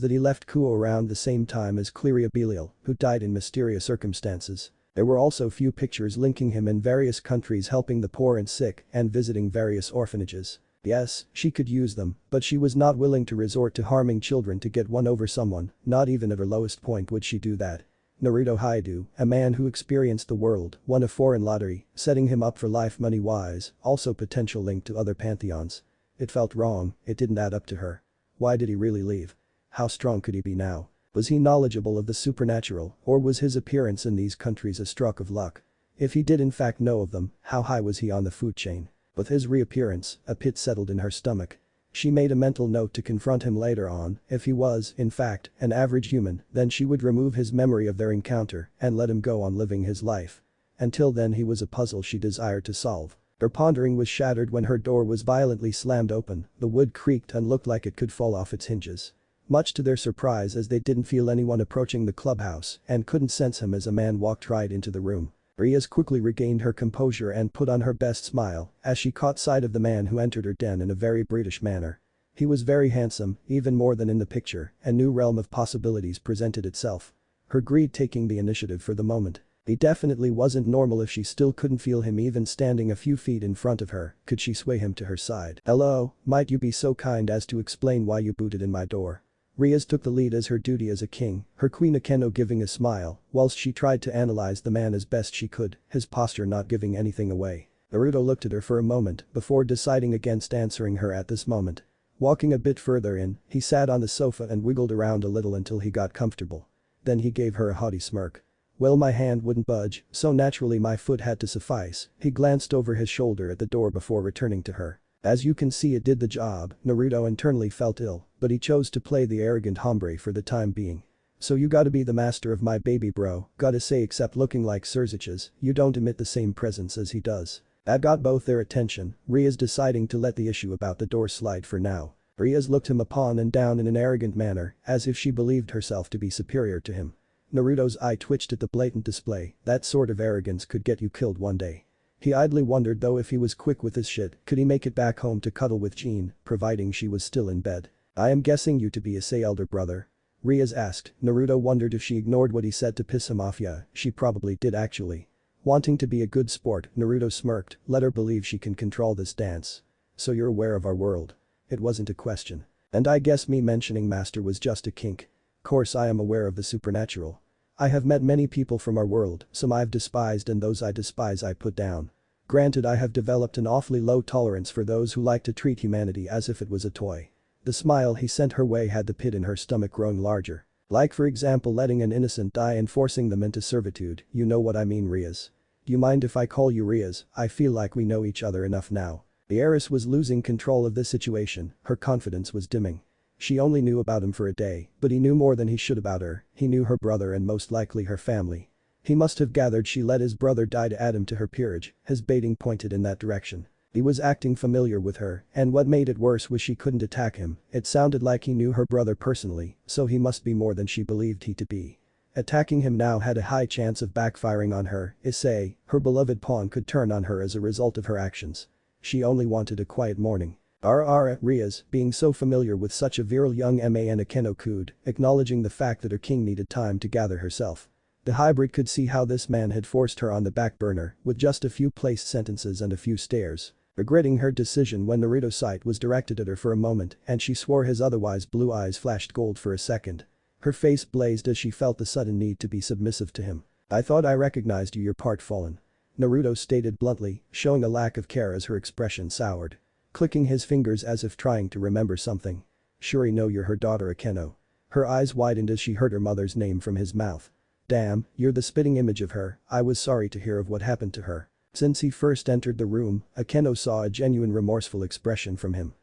that he left Kuo around the same time as Cleria Belial, who died in mysterious circumstances. There were also few pictures linking him in various countries helping the poor and sick and visiting various orphanages. Yes, she could use them, but she was not willing to resort to harming children to get one over someone, not even at her lowest point would she do that. Naruto Haidu, a man who experienced the world, won a foreign lottery, setting him up for life money-wise, also potential link to other pantheons. It felt wrong, it didn't add up to her. Why did he really leave? How strong could he be now? Was he knowledgeable of the supernatural, or was his appearance in these countries a stroke of luck? If he did in fact know of them, how high was he on the food chain? With his reappearance, a pit settled in her stomach. She made a mental note to confront him later on. If he was, in fact, an average human, then she would remove his memory of their encounter and let him go on living his life. Until then he was a puzzle she desired to solve. Her pondering was shattered when her door was violently slammed open, the wood creaked and looked like it could fall off its hinges. Much to their surprise, as they didn't feel anyone approaching the clubhouse and couldn't sense him as a man walked right into the room. Rias quickly regained her composure and put on her best smile as she caught sight of the man who entered her den in a very British manner. He was very handsome, even more than in the picture, a new realm of possibilities presented itself. Her greed taking the initiative for the moment. He definitely wasn't normal. If she still couldn't feel him even standing a few feet in front of her, could she sway him to her side? "Hello, might you be so kind as to explain why you booted in my door?" Rias took the lead as her duty as a king, her queen Akeno giving a smile, whilst she tried to analyze the man as best she could, his posture not giving anything away. Naruto looked at her for a moment before deciding against answering her at this moment. Walking a bit further in, he sat on the sofa and wiggled around a little until he got comfortable. Then he gave her a haughty smirk. "Well, my hand wouldn't budge, so naturally my foot had to suffice." He glanced over his shoulder at the door before returning to her. "As you can see, it did the job." Naruto internally felt ill, but he chose to play the arrogant hombre for the time being. "So you gotta be the master of my baby, bro. Gotta say, except looking like Surzich's, you don't emit the same presence as he does." That got both their attention, Rias deciding to let the issue about the door slide for now. Rias looked him upon and down in an arrogant manner, as if she believed herself to be superior to him. Naruto's eye twitched at the blatant display. That sort of arrogance could get you killed one day. He idly wondered though if he was quick with his shit, could he make it back home to cuddle with Jean, providing she was still in bed. "I am guessing you to be a elder brother?" Rias asked. Naruto wondered if she ignored what he said to piss him off. Yeah, she probably did actually. Wanting to be a good sport, Naruto smirked, let her believe she can control this dance. "So you're aware of our world?" It wasn't a question. "And I guess me mentioning master was just a kink. Course I am aware of the supernatural. I have met many people from our world, some I've despised and those I despise I put down. Granted, I have developed an awfully low tolerance for those who like to treat humanity as if it was a toy." The smile he sent her way had the pit in her stomach growing larger. "Like for example letting an innocent die and forcing them into servitude, you know what I mean, Rias. Do you mind if I call you Rias? I feel like we know each other enough now." The heiress was losing control of this situation, her confidence was dimming. She only knew about him for a day, but he knew more than he should about her. He knew her brother and most likely her family. He must have gathered she let his brother die to add him to her peerage, his baiting pointed in that direction. He was acting familiar with her, and what made it worse was she couldn't attack him. It sounded like he knew her brother personally, so he must be more than she believed he to be. Attacking him now had a high chance of backfiring on her. Issei, her beloved pawn, could turn on her as a result of her actions. She only wanted a quiet morning. Rias, being so familiar with such a virile young man Akeno could, acknowledging the fact that her king needed time to gather herself. The hybrid could see how this man had forced her on the back burner with just a few placed sentences and a few stares. Regretting her decision when Naruto's sight was directed at her for a moment and she swore his otherwise blue eyes flashed gold for a second. Her face blazed as she felt the sudden need to be submissive to him. "I thought I recognized you, your part fallen," Naruto stated bluntly, showing a lack of care as her expression soured. Clicking his fingers as if trying to remember something. "Sure, know you're her daughter Akeno." Her eyes widened as she heard her mother's name from his mouth. "Damn, you're the spitting image of her. I was sorry to hear of what happened to her." Since he first entered the room, Akeno saw a genuine remorseful expression from him.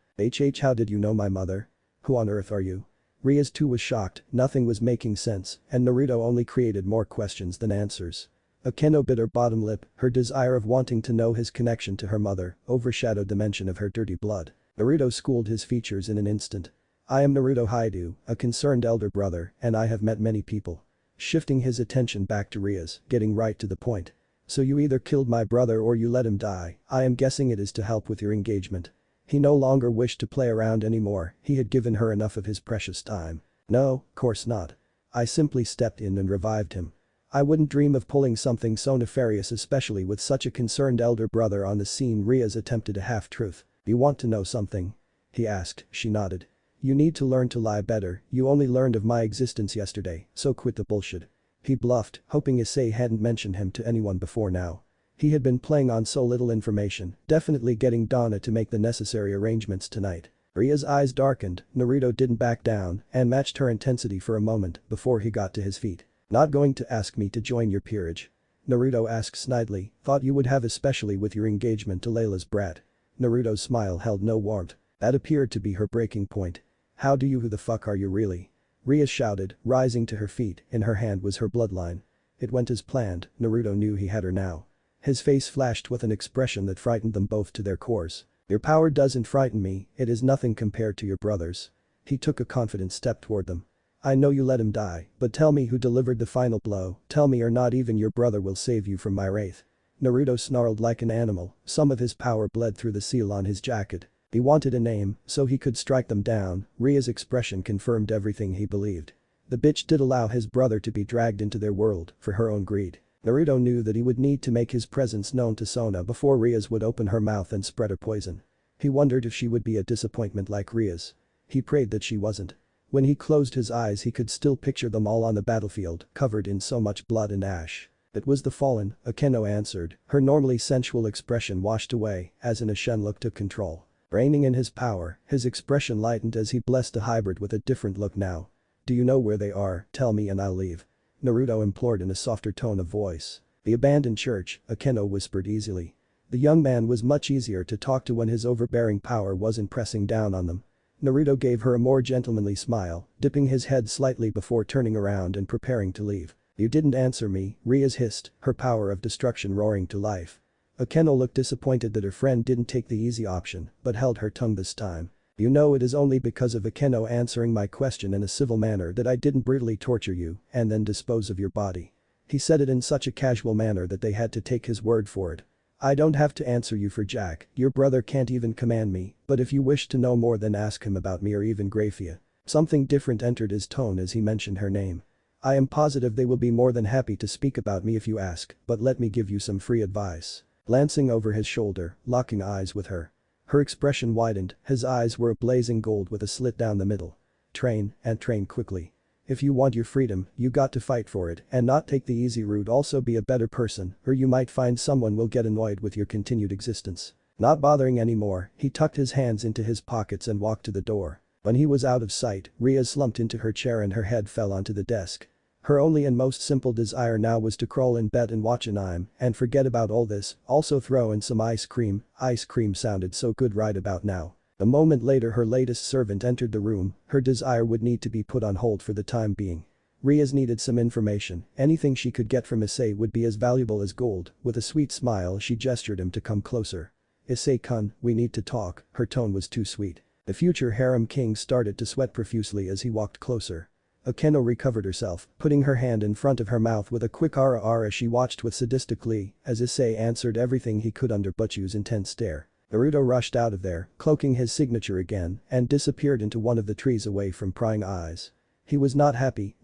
How did you know my mother? Who on earth are you?" Rias too was shocked, nothing was making sense, and Naruto only created more questions than answers. Akeno bit her bottom lip, her desire of wanting to know his connection to her mother overshadowed the mention of her dirty blood. Naruto schooled his features in an instant. "I am Naruto Haidu, a concerned elder brother, and I have met many people." Shifting his attention back to Rias, getting right to the point. "So you either killed my brother or you let him die. I am guessing it is to help with your engagement." He no longer wished to play around anymore, he had given her enough of his precious time. "No, course not. I simply stepped in and revived him. I wouldn't dream of pulling something so nefarious, especially with such a concerned elder brother on the scene." Rias attempted a half-truth. "You want to know something?" he asked. She nodded. "You need to learn to lie better. You only learned of my existence yesterday, so quit the bullshit." He bluffed, hoping Issei hadn't mentioned him to anyone before now. He had been playing on so little information, definitely getting Donna to make the necessary arrangements tonight. Ria's eyes darkened, Naruto didn't back down and matched her intensity for a moment before he got to his feet. "Not going to ask me to join your peerage?" Naruto asked snidely. "Thought you would have, especially with your engagement to Layla's brat." Naruto's smile held no warmth. That appeared to be her breaking point. "How do you, who the fuck are you really?" Rias shouted, rising to her feet, in her hand was her bloodline. It went as planned, Naruto knew he had her now. His face flashed with an expression that frightened them both to their cores. Your power doesn't frighten me, it is nothing compared to your brother's. He took a confident step toward them. I know you let him die, but tell me who delivered the final blow, tell me or not even your brother will save you from my wrath. Naruto snarled like an animal, some of his power bled through the seal on his jacket. He wanted a name, so he could strike them down. Ria's expression confirmed everything he believed. The bitch did allow his brother to be dragged into their world, for her own greed. Naruto knew that he would need to make his presence known to Sona before Rias would open her mouth and spread her poison. He wondered if she would be a disappointment like Rias. He prayed that she wasn't. When he closed his eyes he could still picture them all on the battlefield, covered in so much blood and ash. It was the fallen, Akeno answered, her normally sensual expression washed away as Ina Shenlook took control. Reigning in his power, his expression lightened as he blessed the hybrid with a different look now. Do you know where they are? Tell me and I'll leave. Naruto implored in a softer tone of voice. The abandoned church, Akeno whispered easily. The young man was much easier to talk to when his overbearing power wasn't pressing down on them. Naruto gave her a more gentlemanly smile, dipping his head slightly before turning around and preparing to leave. You didn't answer me, Rias hissed, her power of destruction roaring to life. Akeno looked disappointed that her friend didn't take the easy option, but held her tongue this time. You know it is only because of Akeno answering my question in a civil manner that I didn't brutally torture you and then dispose of your body. He said it in such a casual manner that they had to take his word for it. I don't have to answer you for Jack, your brother can't even command me, but if you wish to know more then ask him about me or even Graphia. Something different entered his tone as he mentioned her name. I am positive they will be more than happy to speak about me if you ask, but let me give you some free advice. Glancing over his shoulder, locking eyes with her. Her expression widened, his eyes were a blazing gold with a slit down the middle. Train, and train quickly. If you want your freedom, you got to fight for it and not take the easy route, also be a better person or you might find someone will get annoyed with your continued existence. Not bothering anymore, he tucked his hands into his pockets and walked to the door. When he was out of sight, Rias slumped into her chair and her head fell onto the desk. Her only and most simple desire now was to crawl in bed and watch anime and forget about all this, also throw in some ice cream sounded so good right about now. A moment later her latest servant entered the room, her desire would need to be put on hold for the time being. Rias needed some information, anything she could get from Issei would be as valuable as gold, with a sweet smile she gestured him to come closer. Issei-kun, we need to talk, her tone was too sweet. The future harem king started to sweat profusely as he walked closer. Akeno recovered herself, putting her hand in front of her mouth with a quick ara she watched with sadistic glee as Issei answered everything he could under Butchu's intense stare. Naruto rushed out of there, cloaking his signature again, and disappeared into one of the trees away from prying eyes. He was not happy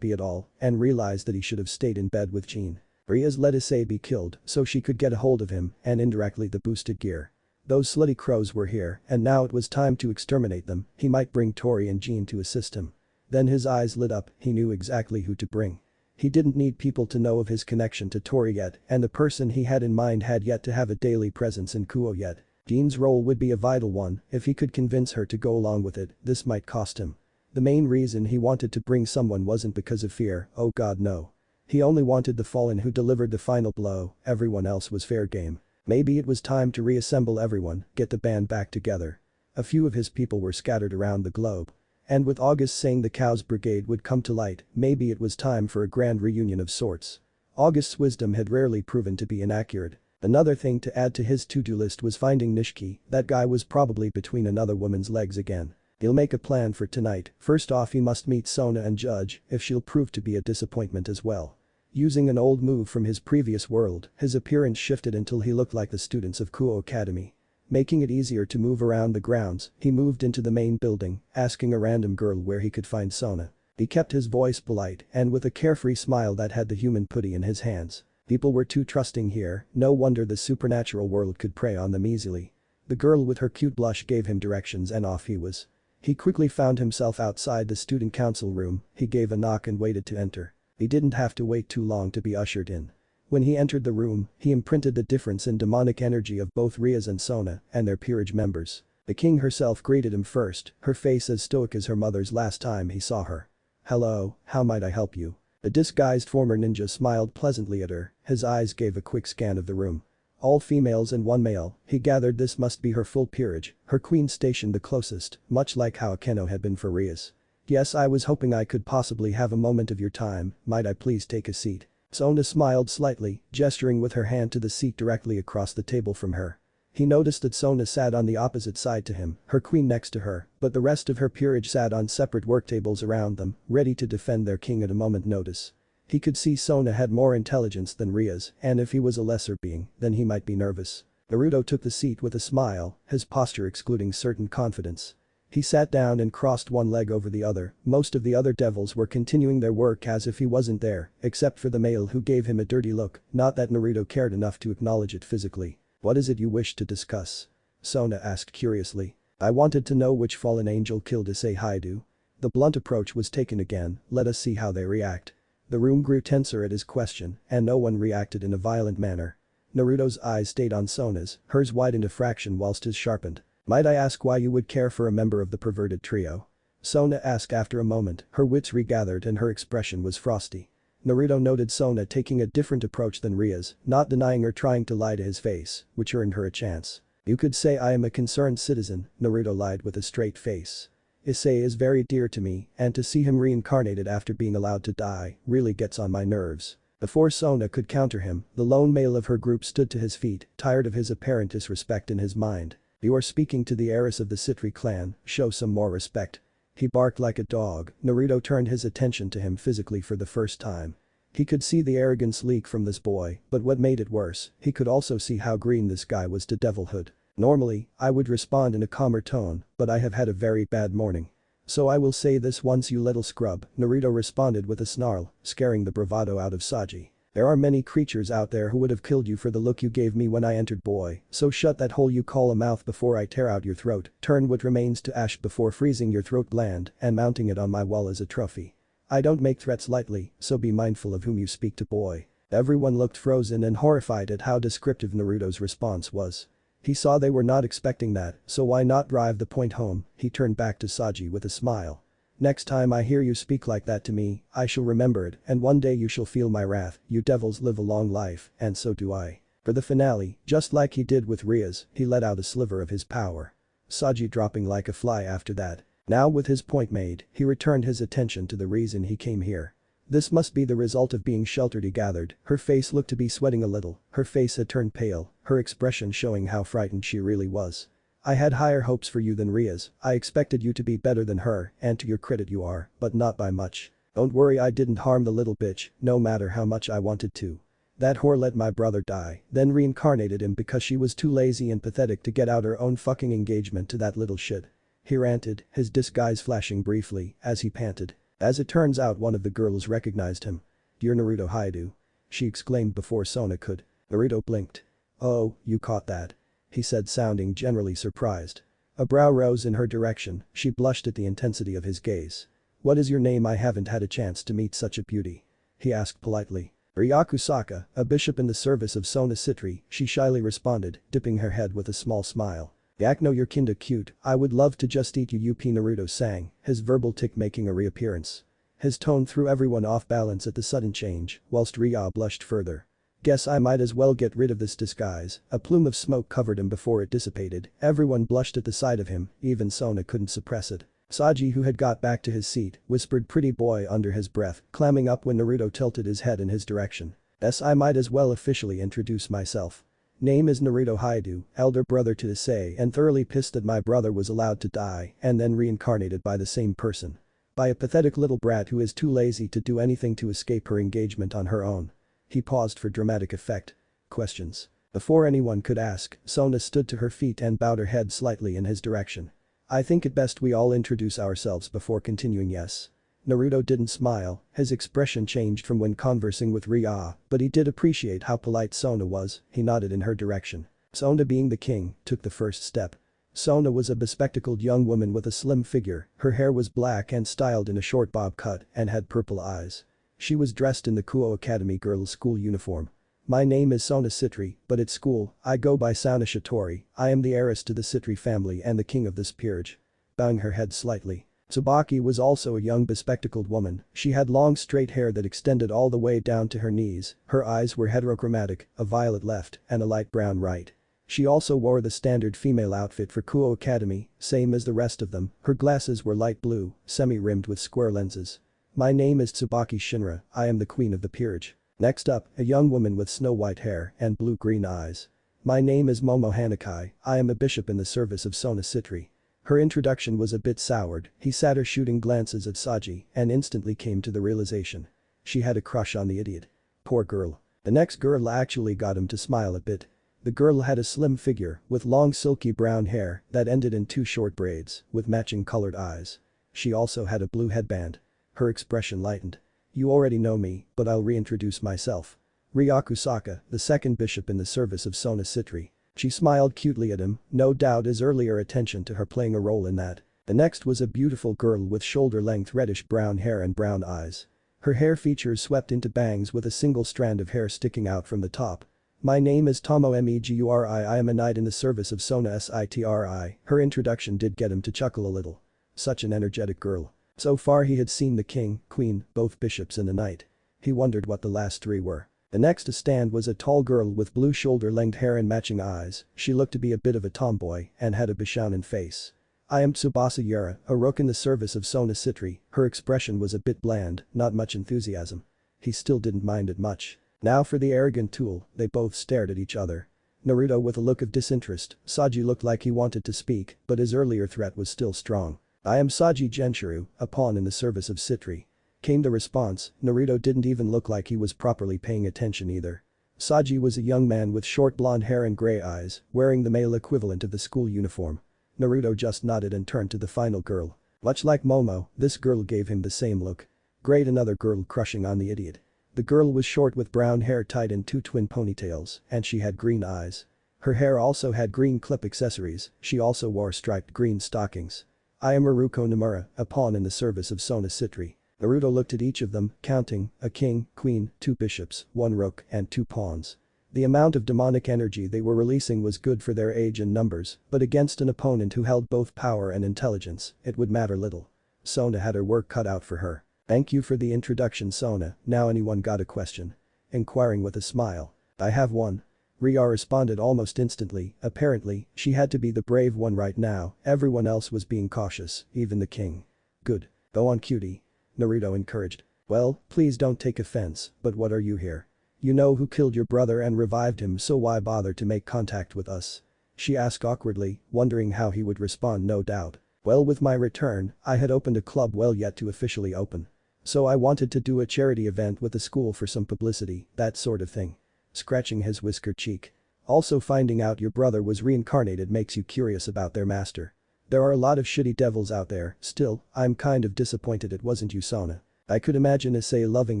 at all, and realized that he should have stayed in bed with Jean. Rias let Issei be killed so she could get a hold of him and indirectly the boosted gear. Those slutty crows were here and now it was time to exterminate them, he might bring Tori and Jean to assist him. Then his eyes lit up, he knew exactly who to bring. He didn't need people to know of his connection to Tori yet and the person he had in mind had yet to have a daily presence in Kuo yet. Jean's role would be a vital one, if he could convince her to go along with it, this might cost him. The main reason he wanted to bring someone wasn't because of fear, oh god no. He only wanted the fallen who delivered the final blow, everyone else was fair game. Maybe it was time to reassemble everyone, get the band back together. A few of his people were scattered around the globe. And with August saying the Cows Brigade would come to light, maybe it was time for a grand reunion of sorts. August's wisdom had rarely proven to be inaccurate. Another thing to add to his to-do list was finding Nishiki, that guy was probably between another woman's legs again. He'll make a plan for tonight, first off he must meet Sona and judge if she'll prove to be a disappointment as well. Using an old move from his previous world, his appearance shifted until he looked like the students of Kuo Academy. Making it easier to move around the grounds, he moved into the main building, asking a random girl where he could find Sona. He kept his voice polite and with a carefree smile that had the human putty in his hands. People were too trusting here, no wonder the supernatural world could prey on them easily. The girl with her cute blush gave him directions and off he was. He quickly found himself outside the student council room, he gave a knock and waited to enter. He didn't have to wait too long to be ushered in. When he entered the room, he imprinted the difference in demonic energy of both Rias and Sona and their peerage members. The king herself greeted him first, her face as stoic as her mother's last time he saw her. Hello, how might I help you? The disguised former ninja smiled pleasantly at her, his eyes gave a quick scan of the room. All females and one male, he gathered this must be her full peerage, her queen stationed the closest, much like how Akeno had been for Rias. Yes, I was hoping I could possibly have a moment of your time, might I please take a seat? Sona smiled slightly, gesturing with her hand to the seat directly across the table from her. He noticed that Sona sat on the opposite side to him, her queen next to her, but the rest of her peerage sat on separate work tables around them, ready to defend their king at a moment's notice. He could see Sona had more intelligence than Rias, and if he was a lesser being, then he might be nervous. Naruto took the seat with a smile, his posture excluding certain confidence. He sat down and crossed one leg over the other. Most of the other devils were continuing their work as if he wasn't there, except for the male who gave him a dirty look, not that Naruto cared enough to acknowledge it physically. "What is it you wish to discuss?" Sona asked curiously. "I wanted to know which fallen angel killed Issei Haidu." The blunt approach was taken again, let us see how they react. The room grew tenser at his question, and no one reacted in a violent manner. Naruto's eyes stayed on Sona's, hers widened a fraction whilst his sharpened. "Might I ask why you would care for a member of the perverted trio?" Sona asked after a moment, her wits regathered and her expression was frosty. Naruto noted Sona taking a different approach than Rias, not denying or trying to lie to his face, which earned her a chance. "You could say I am a concerned citizen," Naruto lied with a straight face. "Issei is very dear to me, and to see him reincarnated after being allowed to die really gets on my nerves." Before Sona could counter him, the lone male of her group stood to his feet, tired of his apparent disrespect in his mind. "You are speaking to the heiress of the Citri clan, show some more respect." He barked like a dog. Naruto turned his attention to him physically for the first time. He could see the arrogance leak from this boy, but what made it worse, he could also see how green this guy was to devilhood. "Normally, I would respond in a calmer tone, but I have had a very bad morning. So I will say this once, you little scrub," Naruto responded with a snarl, scaring the bravado out of Saji. "There are many creatures out there who would have killed you for the look you gave me when I entered, boy, so shut that hole you call a mouth before I tear out your throat, turn what remains to ash before freezing your throat bland and mounting it on my wall as a trophy. I don't make threats lightly, so be mindful of whom you speak to, boy." Everyone looked frozen and horrified at how descriptive Naruto's response was. He saw they were not expecting that, so why not drive the point home? He turned back to Saji with a smile. "Next time I hear you speak like that to me, I shall remember it, and one day you shall feel my wrath. You devils live a long life, and so do I." For the finale, just like he did with Rias, he let out a sliver of his power. Saji dropping like a fly after that. Now with his point made, he returned his attention to the reason he came here. This must be the result of being sheltered, he gathered. Her face looked to be sweating a little, her face had turned pale, her expression showing how frightened she really was. "I had higher hopes for you than Rias, I expected you to be better than her, and to your credit you are, but not by much. Don't worry, I didn't harm the little bitch, no matter how much I wanted to. That whore let my brother die, then reincarnated him because she was too lazy and pathetic to get out her own fucking engagement to that little shit." He ranted, his disguise flashing briefly, as he panted. As it turns out, one of the girls recognized him. "You're Naruto Haidu," she exclaimed before Sona could. Naruto blinked. "Oh, you caught that," he said, sounding generally surprised. A brow rose in her direction, she blushed at the intensity of his gaze. "What is your name? I haven't had a chance to meet such a beauty," he asked politely. "Ryakusaka, a bishop in the service of Sona Citri," she shyly responded, dipping her head with a small smile. "Yak no, you're kinda cute, I would love to just eat you," Naruto sang, his verbal tick making a reappearance. His tone threw everyone off balance at the sudden change, whilst Rya blushed further. "Guess I might as well get rid of this disguise." A plume of smoke covered him before it dissipated, everyone blushed at the sight of him, even Sona couldn't suppress it. Saji, who had got back to his seat, whispered "pretty boy" under his breath, clamming up when Naruto tilted his head in his direction. "Yes, I might as well officially introduce myself. Name is Naruto Haidu, elder brother to Issei, and thoroughly pissed that my brother was allowed to die and then reincarnated by the same person. By a pathetic little brat who is too lazy to do anything to escape her engagement on her own." He paused for dramatic effect. "Questions?" Before anyone could ask, Sona stood to her feet and bowed her head slightly in his direction. "I think it best we all introduce ourselves before continuing, yes?" Naruto didn't smile, his expression changed from when conversing with Rya, but he did appreciate how polite Sona was, he nodded in her direction. Sona, being the king, took the first step. Sona was a bespectacled young woman with a slim figure, her hair was black and styled in a short bob cut and had purple eyes. She was dressed in the Kuo Academy girls' school uniform. "My name is Sona Citri, but at school, I go by Sona Shitori. I am the heiress to the Citri family and the king of this peerage." Bowing her head slightly. Tsubaki was also a young bespectacled woman, she had long straight hair that extended all the way down to her knees, her eyes were heterochromatic, a violet left and a light brown right. She also wore the standard female outfit for Kuo Academy, same as the rest of them, her glasses were light blue, semi-rimmed with square lenses. "My name is Tsubaki Shinra, I am the queen of the peerage." Next up, a young woman with snow-white hair and blue-green eyes. My name is Momo Hanakai, I am a bishop in the service of Sona Sitri. Her introduction was a bit soured, he sat her shooting glances at Saji and instantly came to the realization. She had a crush on the idiot. Poor girl. The next girl actually got him to smile a bit. The girl had a slim figure with long silky brown hair that ended in two short braids with matching colored eyes. She also had a blue headband. Her expression lightened. You already know me, but I'll reintroduce myself. Ryakusaka, the second bishop in the service of Sona Sitri. She smiled cutely at him, no doubt his earlier attention to her playing a role in that. The next was a beautiful girl with shoulder-length reddish-brown hair and brown eyes. Her hair features swept into bangs with a single strand of hair sticking out from the top. My name is Tomo Meguri, I am a knight in the service of Sona Sitri. Her introduction did get him to chuckle a little. Such an energetic girl. So far he had seen the king, queen, both bishops and a knight. He wondered what the last three were. The next to stand was a tall girl with blue shoulder-length hair and matching eyes. She looked to be a bit of a tomboy and had a Bishounen face. I am Tsubasa Yura, a rook in the service of Sona Sitri. Her expression was a bit bland, not much enthusiasm. He still didn't mind it much. Now for the arrogant tool, they both stared at each other. Naruto with a look of disinterest, Saji looked like he wanted to speak, but his earlier threat was still strong. I am Saji Genshiro, a pawn in the service of Sitri. Came the response, Naruto didn't even look like he was properly paying attention either. Saji was a young man with short blonde hair and gray eyes, wearing the male equivalent of the school uniform. Naruto just nodded and turned to the final girl. Much like Momo, this girl gave him the same look. Great, another girl crushing on the idiot. The girl was short with brown hair tied in two twin ponytails, and she had green eyes. Her hair also had green clip accessories, she also wore striped green stockings. I am Haruko Nomura, a pawn in the service of Sona Sitri. Naruto looked at each of them, counting, a king, queen, two bishops, one rook, and two pawns. The amount of demonic energy they were releasing was good for their age and numbers, but against an opponent who held both power and intelligence, it would matter little. Sona had her work cut out for her. Thank you for the introduction, Sona, now anyone got a question? Inquiring with a smile. I have one. Ria responded almost instantly, apparently, she had to be the brave one right now, everyone else was being cautious, even the king. Good. Go on, cutie. Naruto encouraged. Well, please don't take offense, but what are you here? You know who killed your brother and revived him, so why bother to make contact with us? She asked awkwardly, wondering how he would respond, no doubt. Well, with my return, I had opened a club well yet to officially open. So I wanted to do a charity event with the school for some publicity, that sort of thing. Scratching his whiskered cheek. Also, finding out your brother was reincarnated makes you curious about their master. There are a lot of shitty devils out there, still, I'm kind of disappointed it wasn't you, Sona. I could imagine Issei loving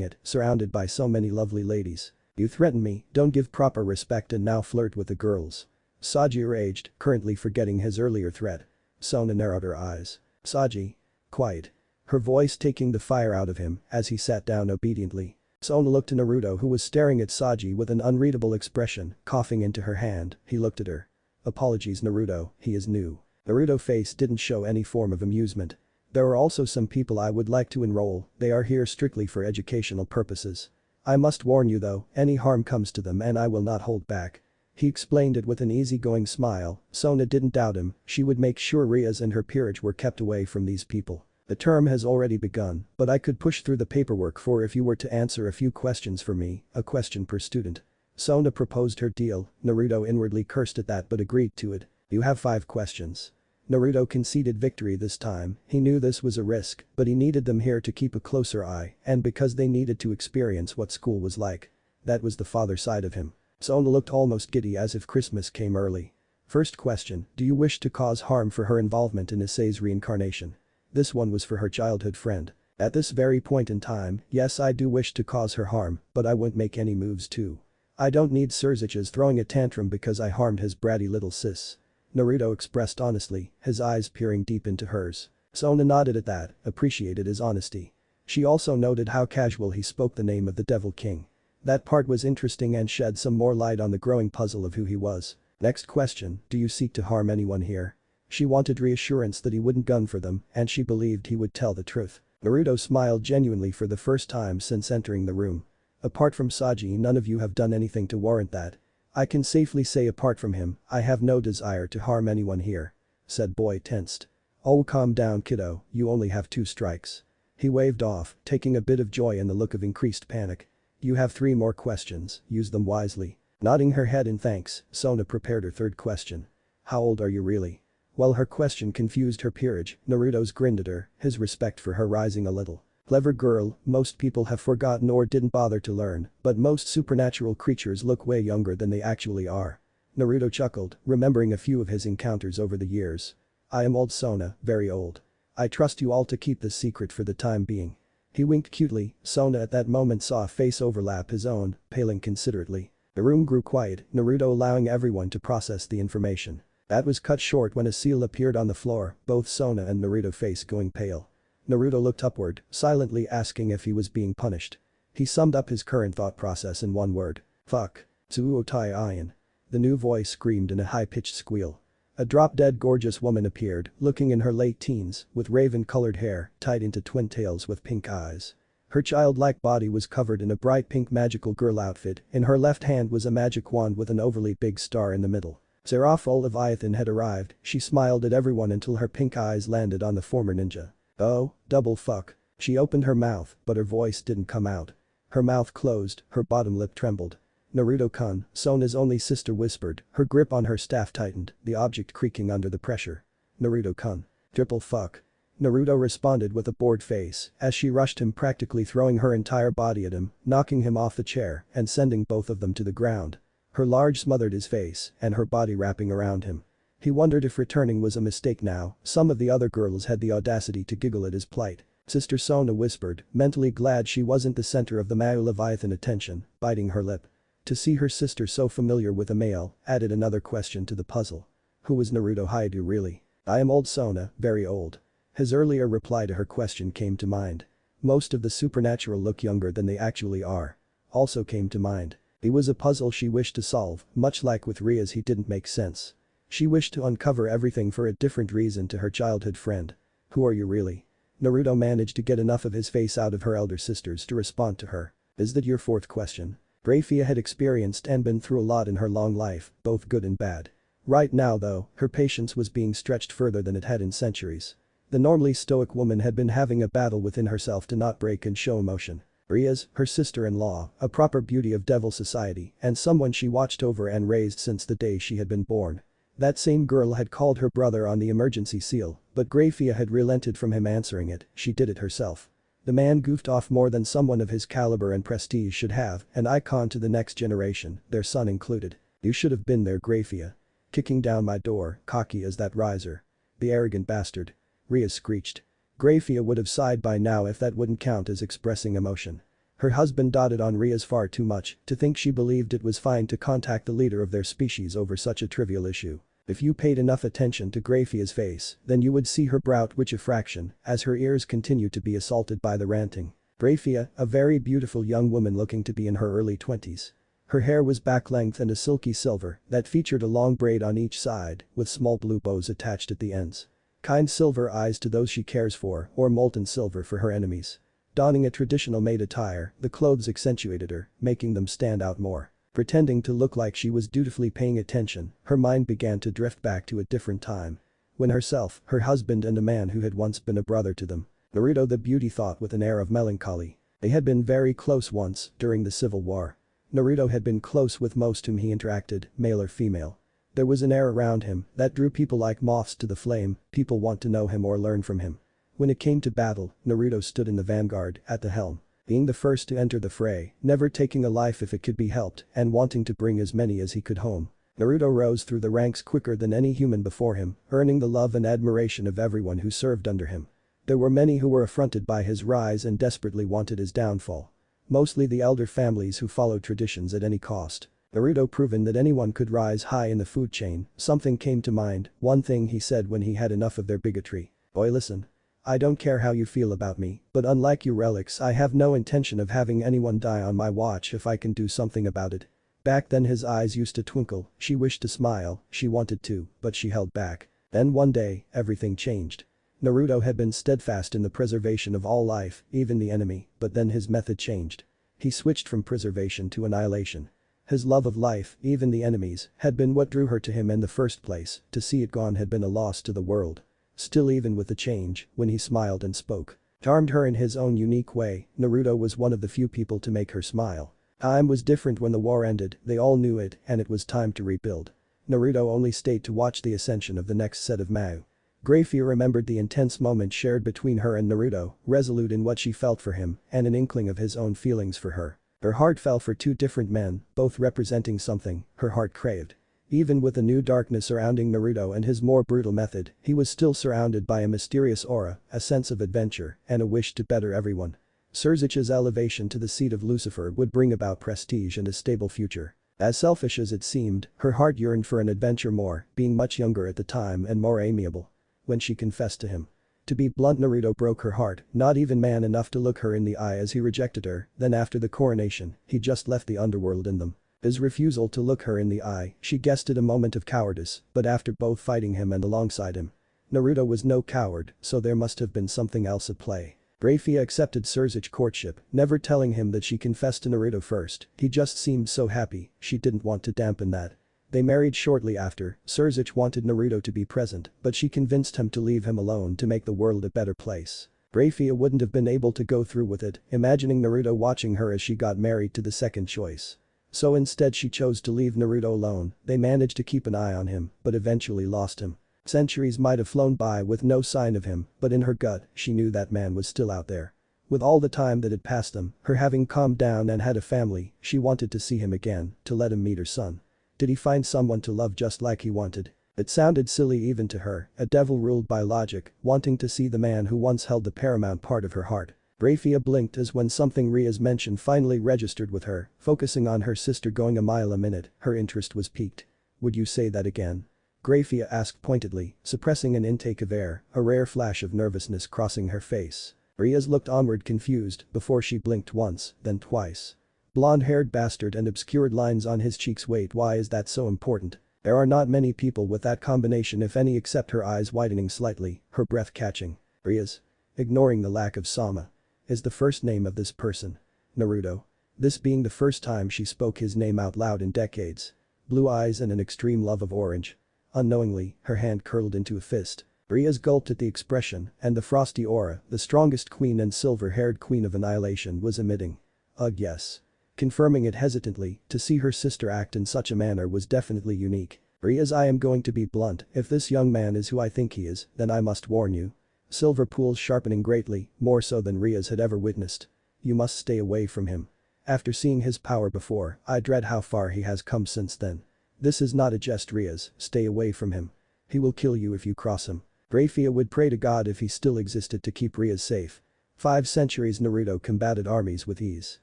it, surrounded by so many lovely ladies. You threaten me, don't give proper respect and now flirt with the girls. Saji raged, currently forgetting his earlier threat. Sona narrowed her eyes. Saji. Quiet. Her voice taking the fire out of him as he sat down obediently. Sona looked to Naruto, who was staring at Saji with an unreadable expression, coughing into her hand. He looked at her. Apologies, Naruto, he is new. Naruto's face didn't show any form of amusement. There are also some people I would like to enroll, they are here strictly for educational purposes. I must warn you though, any harm comes to them and I will not hold back. He explained it with an easygoing smile. Sona didn't doubt him, she would make sure Rias and her peerage were kept away from these people. The term has already begun, but I could push through the paperwork for if you were to answer a few questions for me, a question per student. Sona proposed her deal, Naruto inwardly cursed at that but agreed to it. You have 5 questions. Naruto conceded victory this time, he knew this was a risk, but he needed them here to keep a closer eye and because they needed to experience what school was like. That was the father side of him. Sona looked almost giddy as if Christmas came early. First question, do you wish to cause harm for her involvement in Issei's reincarnation? This one was for her childhood friend. At this very point in time, yes, I do wish to cause her harm, but I won't make any moves too. I don't need Surzich's throwing a tantrum because I harmed his bratty little sis. Naruto expressed honestly, his eyes peering deep into hers. Sona nodded at that, appreciated his honesty. She also noted how casual he spoke the name of the Devil King. That part was interesting and shed some more light on the growing puzzle of who he was. Next question, do you seek to harm anyone here? She wanted reassurance that he wouldn't gun for them and she believed he would tell the truth. Naruto smiled genuinely for the first time since entering the room. Apart from Saji, none of you have done anything to warrant that. I can safely say apart from him, I have no desire to harm anyone here. Said boy tensed. Oh, calm down, kiddo, you only have 2 strikes. He waved off, taking a bit of joy in the look of increased panic. You have 3 more questions, use them wisely. Nodding her head in thanks, Sona prepared her third question. How old are you really? While her question confused her peerage, Naruto's grinned at her, his respect for her rising a little. Clever girl, most people have forgotten or didn't bother to learn, but most supernatural creatures look way younger than they actually are. Naruto chuckled, remembering a few of his encounters over the years. I am old Sona, very old. I trust you all to keep this secret for the time being. He winked cutely, Sona at that moment saw a face overlap his own, paling considerately. The room grew quiet, Naruto allowing everyone to process the information. That was cut short when a seal appeared on the floor, both Sona and Naruto face going pale. Naruto looked upward, silently asking if he was being punished. He summed up his current thought process in one word. Fuck. Tsuuotai Ian. The new voice screamed in a high-pitched squeal. A drop-dead gorgeous woman appeared, looking in her late teens, with raven-colored hair, tied into twin tails with pink eyes. Her childlike body was covered in a bright pink magical girl outfit, in her left hand was a magic wand with an overly big star in the middle. Seraph Leviathan had arrived, she smiled at everyone until her pink eyes landed on the former ninja. Oh, double fuck. She opened her mouth, but her voice didn't come out. Her mouth closed, her bottom lip trembled. Naruto-kun, Sona's only sister whispered, her grip on her staff tightened, the object creaking under the pressure. Naruto-kun. Triple fuck. Naruto responded with a bored face as she rushed him, practically throwing her entire body at him, knocking him off the chair and sending both of them to the ground. Her large smothered his face and her body wrapping around him. He wondered if returning was a mistake now, some of the other girls had the audacity to giggle at his plight. Sister Sona whispered, mentally glad she wasn't the center of the male Leviathan attention, biting her lip. To see her sister so familiar with a male added another question to the puzzle. Who was Naruto Haidu really? I am old Sona, very old. His earlier reply to her question came to mind. Most of the supernatural look younger than they actually are. Also came to mind. It was a puzzle she wished to solve, much like with Rias he didn't make sense. She wished to uncover everything for a different reason to her childhood friend. Who are you really? Naruto managed to get enough of his face out of her elder sisters to respond to her. Is that your fourth question? Grafia had experienced and been through a lot in her long life, both good and bad. Right now though, her patience was being stretched further than it had in centuries. The normally stoic woman had been having a battle within herself to not break and show emotion. Rias, her sister-in-law, a proper beauty of devil society and someone she watched over and raised since the day she had been born. That same girl had called her brother on the emergency seal, but Grafia had relented from him answering it, she did it herself. The man goofed off more than someone of his caliber and prestige should have, an icon to the next generation, their son included. You should have been there, Grafia. Kicking down my door, cocky as that riser. The arrogant bastard. Rias screeched. Grafia would have sighed by now if that wouldn't count as expressing emotion. Her husband dotted on Rias far too much to think she believed it was fine to contact the leader of their species over such a trivial issue. If you paid enough attention to Grafia's face, then you would see her brow twitch a fraction as her ears continued to be assaulted by the ranting. Grafia, a very beautiful young woman looking to be in her early 20s. Her hair was back-length and a silky silver that featured a long braid on each side with small blue bows attached at the ends. Kind silver eyes to those she cares for or molten silver for her enemies. Donning a traditional maid attire, the clothes accentuated her, making them stand out more. Pretending to look like she was dutifully paying attention, her mind began to drift back to a different time. When herself, her husband and a man who had once been a brother to them. Naruto the beauty thought with an air of melancholy. They had been very close once, during the Civil War. Naruto had been close with most whom he interacted, male or female. There was an air around him that drew people like moths to the flame, people want to know him or learn from him. When it came to battle, Naruto stood in the vanguard, at the helm. Being the first to enter the fray, never taking a life if it could be helped, and wanting to bring as many as he could home. Naruto rose through the ranks quicker than any human before him, earning the love and admiration of everyone who served under him. There were many who were affronted by his rise and desperately wanted his downfall. Mostly the elder families who followed traditions at any cost. Naruto proven that anyone could rise high in the food chain, something came to mind, one thing he said when he had enough of their bigotry. Boy listen. I don't care how you feel about me, but unlike you relics I have no intention of having anyone die on my watch if I can do something about it. Back then his eyes used to twinkle, she wished to smile, she wanted to, but she held back. Then one day, everything changed. Naruto had been steadfast in the preservation of all life, even the enemy, but then his method changed. He switched from preservation to annihilation. His love of life, even the enemies, had been what drew her to him in the first place, to see it gone had been a loss to the world. Still even with the change, when he smiled and spoke, charmed her in his own unique way, Naruto was one of the few people to make her smile. Time was different when the war ended, they all knew it, and it was time to rebuild. Naruto only stayed to watch the ascension of the next set of Mao. Grafia remembered the intense moment shared between her and Naruto, resolute in what she felt for him, and an inkling of his own feelings for her. Her heart fell for two different men, both representing something her heart craved. Even with the new darkness surrounding Naruto and his more brutal method, he was still surrounded by a mysterious aura, a sense of adventure, and a wish to better everyone. Surzich's elevation to the seat of Lucifer would bring about prestige and a stable future. As selfish as it seemed, her heart yearned for an adventure more, being much younger at the time and more amiable. When she confessed to him. To be blunt, Naruto broke her heart, not even man enough to look her in the eye as he rejected her, then after the coronation, he just left the underworld in them. His refusal to look her in the eye, she guessed it a moment of cowardice, but after both fighting him and alongside him. Naruto was no coward, so there must have been something else at play. Grafia accepted Surzich courtship, never telling him that she confessed to Naruto first, he just seemed so happy, she didn't want to dampen that. They married shortly after, Surzich wanted Naruto to be present, but she convinced him to leave him alone to make the world a better place. Grafia wouldn't have been able to go through with it, imagining Naruto watching her as she got married to the second choice. So instead she chose to leave Naruto alone, they managed to keep an eye on him, but eventually lost him. Centuries might have flown by with no sign of him, but in her gut, she knew that man was still out there. With all the time that had passed them, her having calmed down and had a family, she wanted to see him again, to let him meet her son. Did he find someone to love just like he wanted? It sounded silly even to her, a devil ruled by logic, wanting to see the man who once held the paramount part of her heart. Grafia blinked as when something Rias mentioned finally registered with her, focusing on her sister going a mile a minute, her interest was piqued. Would you say that again? Grafia asked pointedly, suppressing an intake of air, a rare flash of nervousness crossing her face. Rias looked onward confused before she blinked once, then twice. Blonde-haired bastard and obscured lines on his cheeks. Wait, why is that so important? There are not many people with that combination if any, except her eyes widening slightly, her breath catching. Rias. Ignoring the lack of Sama. Is the first name of this person. Naruto. This being the first time she spoke his name out loud in decades. Blue eyes and an extreme love of orange. Unknowingly, her hand curled into a fist. Rias gulped at the expression, and the frosty aura, the strongest queen and silver-haired queen of annihilation was emitting. Ugh, yes. Confirming it hesitantly, to see her sister act in such a manner was definitely unique. Rias, I am going to be blunt, if this young man is who I think he is, then I must warn you. Silver pools sharpening greatly, more so than Rias had ever witnessed. You must stay away from him. After seeing his power before, I dread how far he has come since then. This is not a jest, Rias, stay away from him. He will kill you if you cross him. Grafia would pray to God if he still existed to keep Rias safe. 5 centuries Naruto combated armies with ease.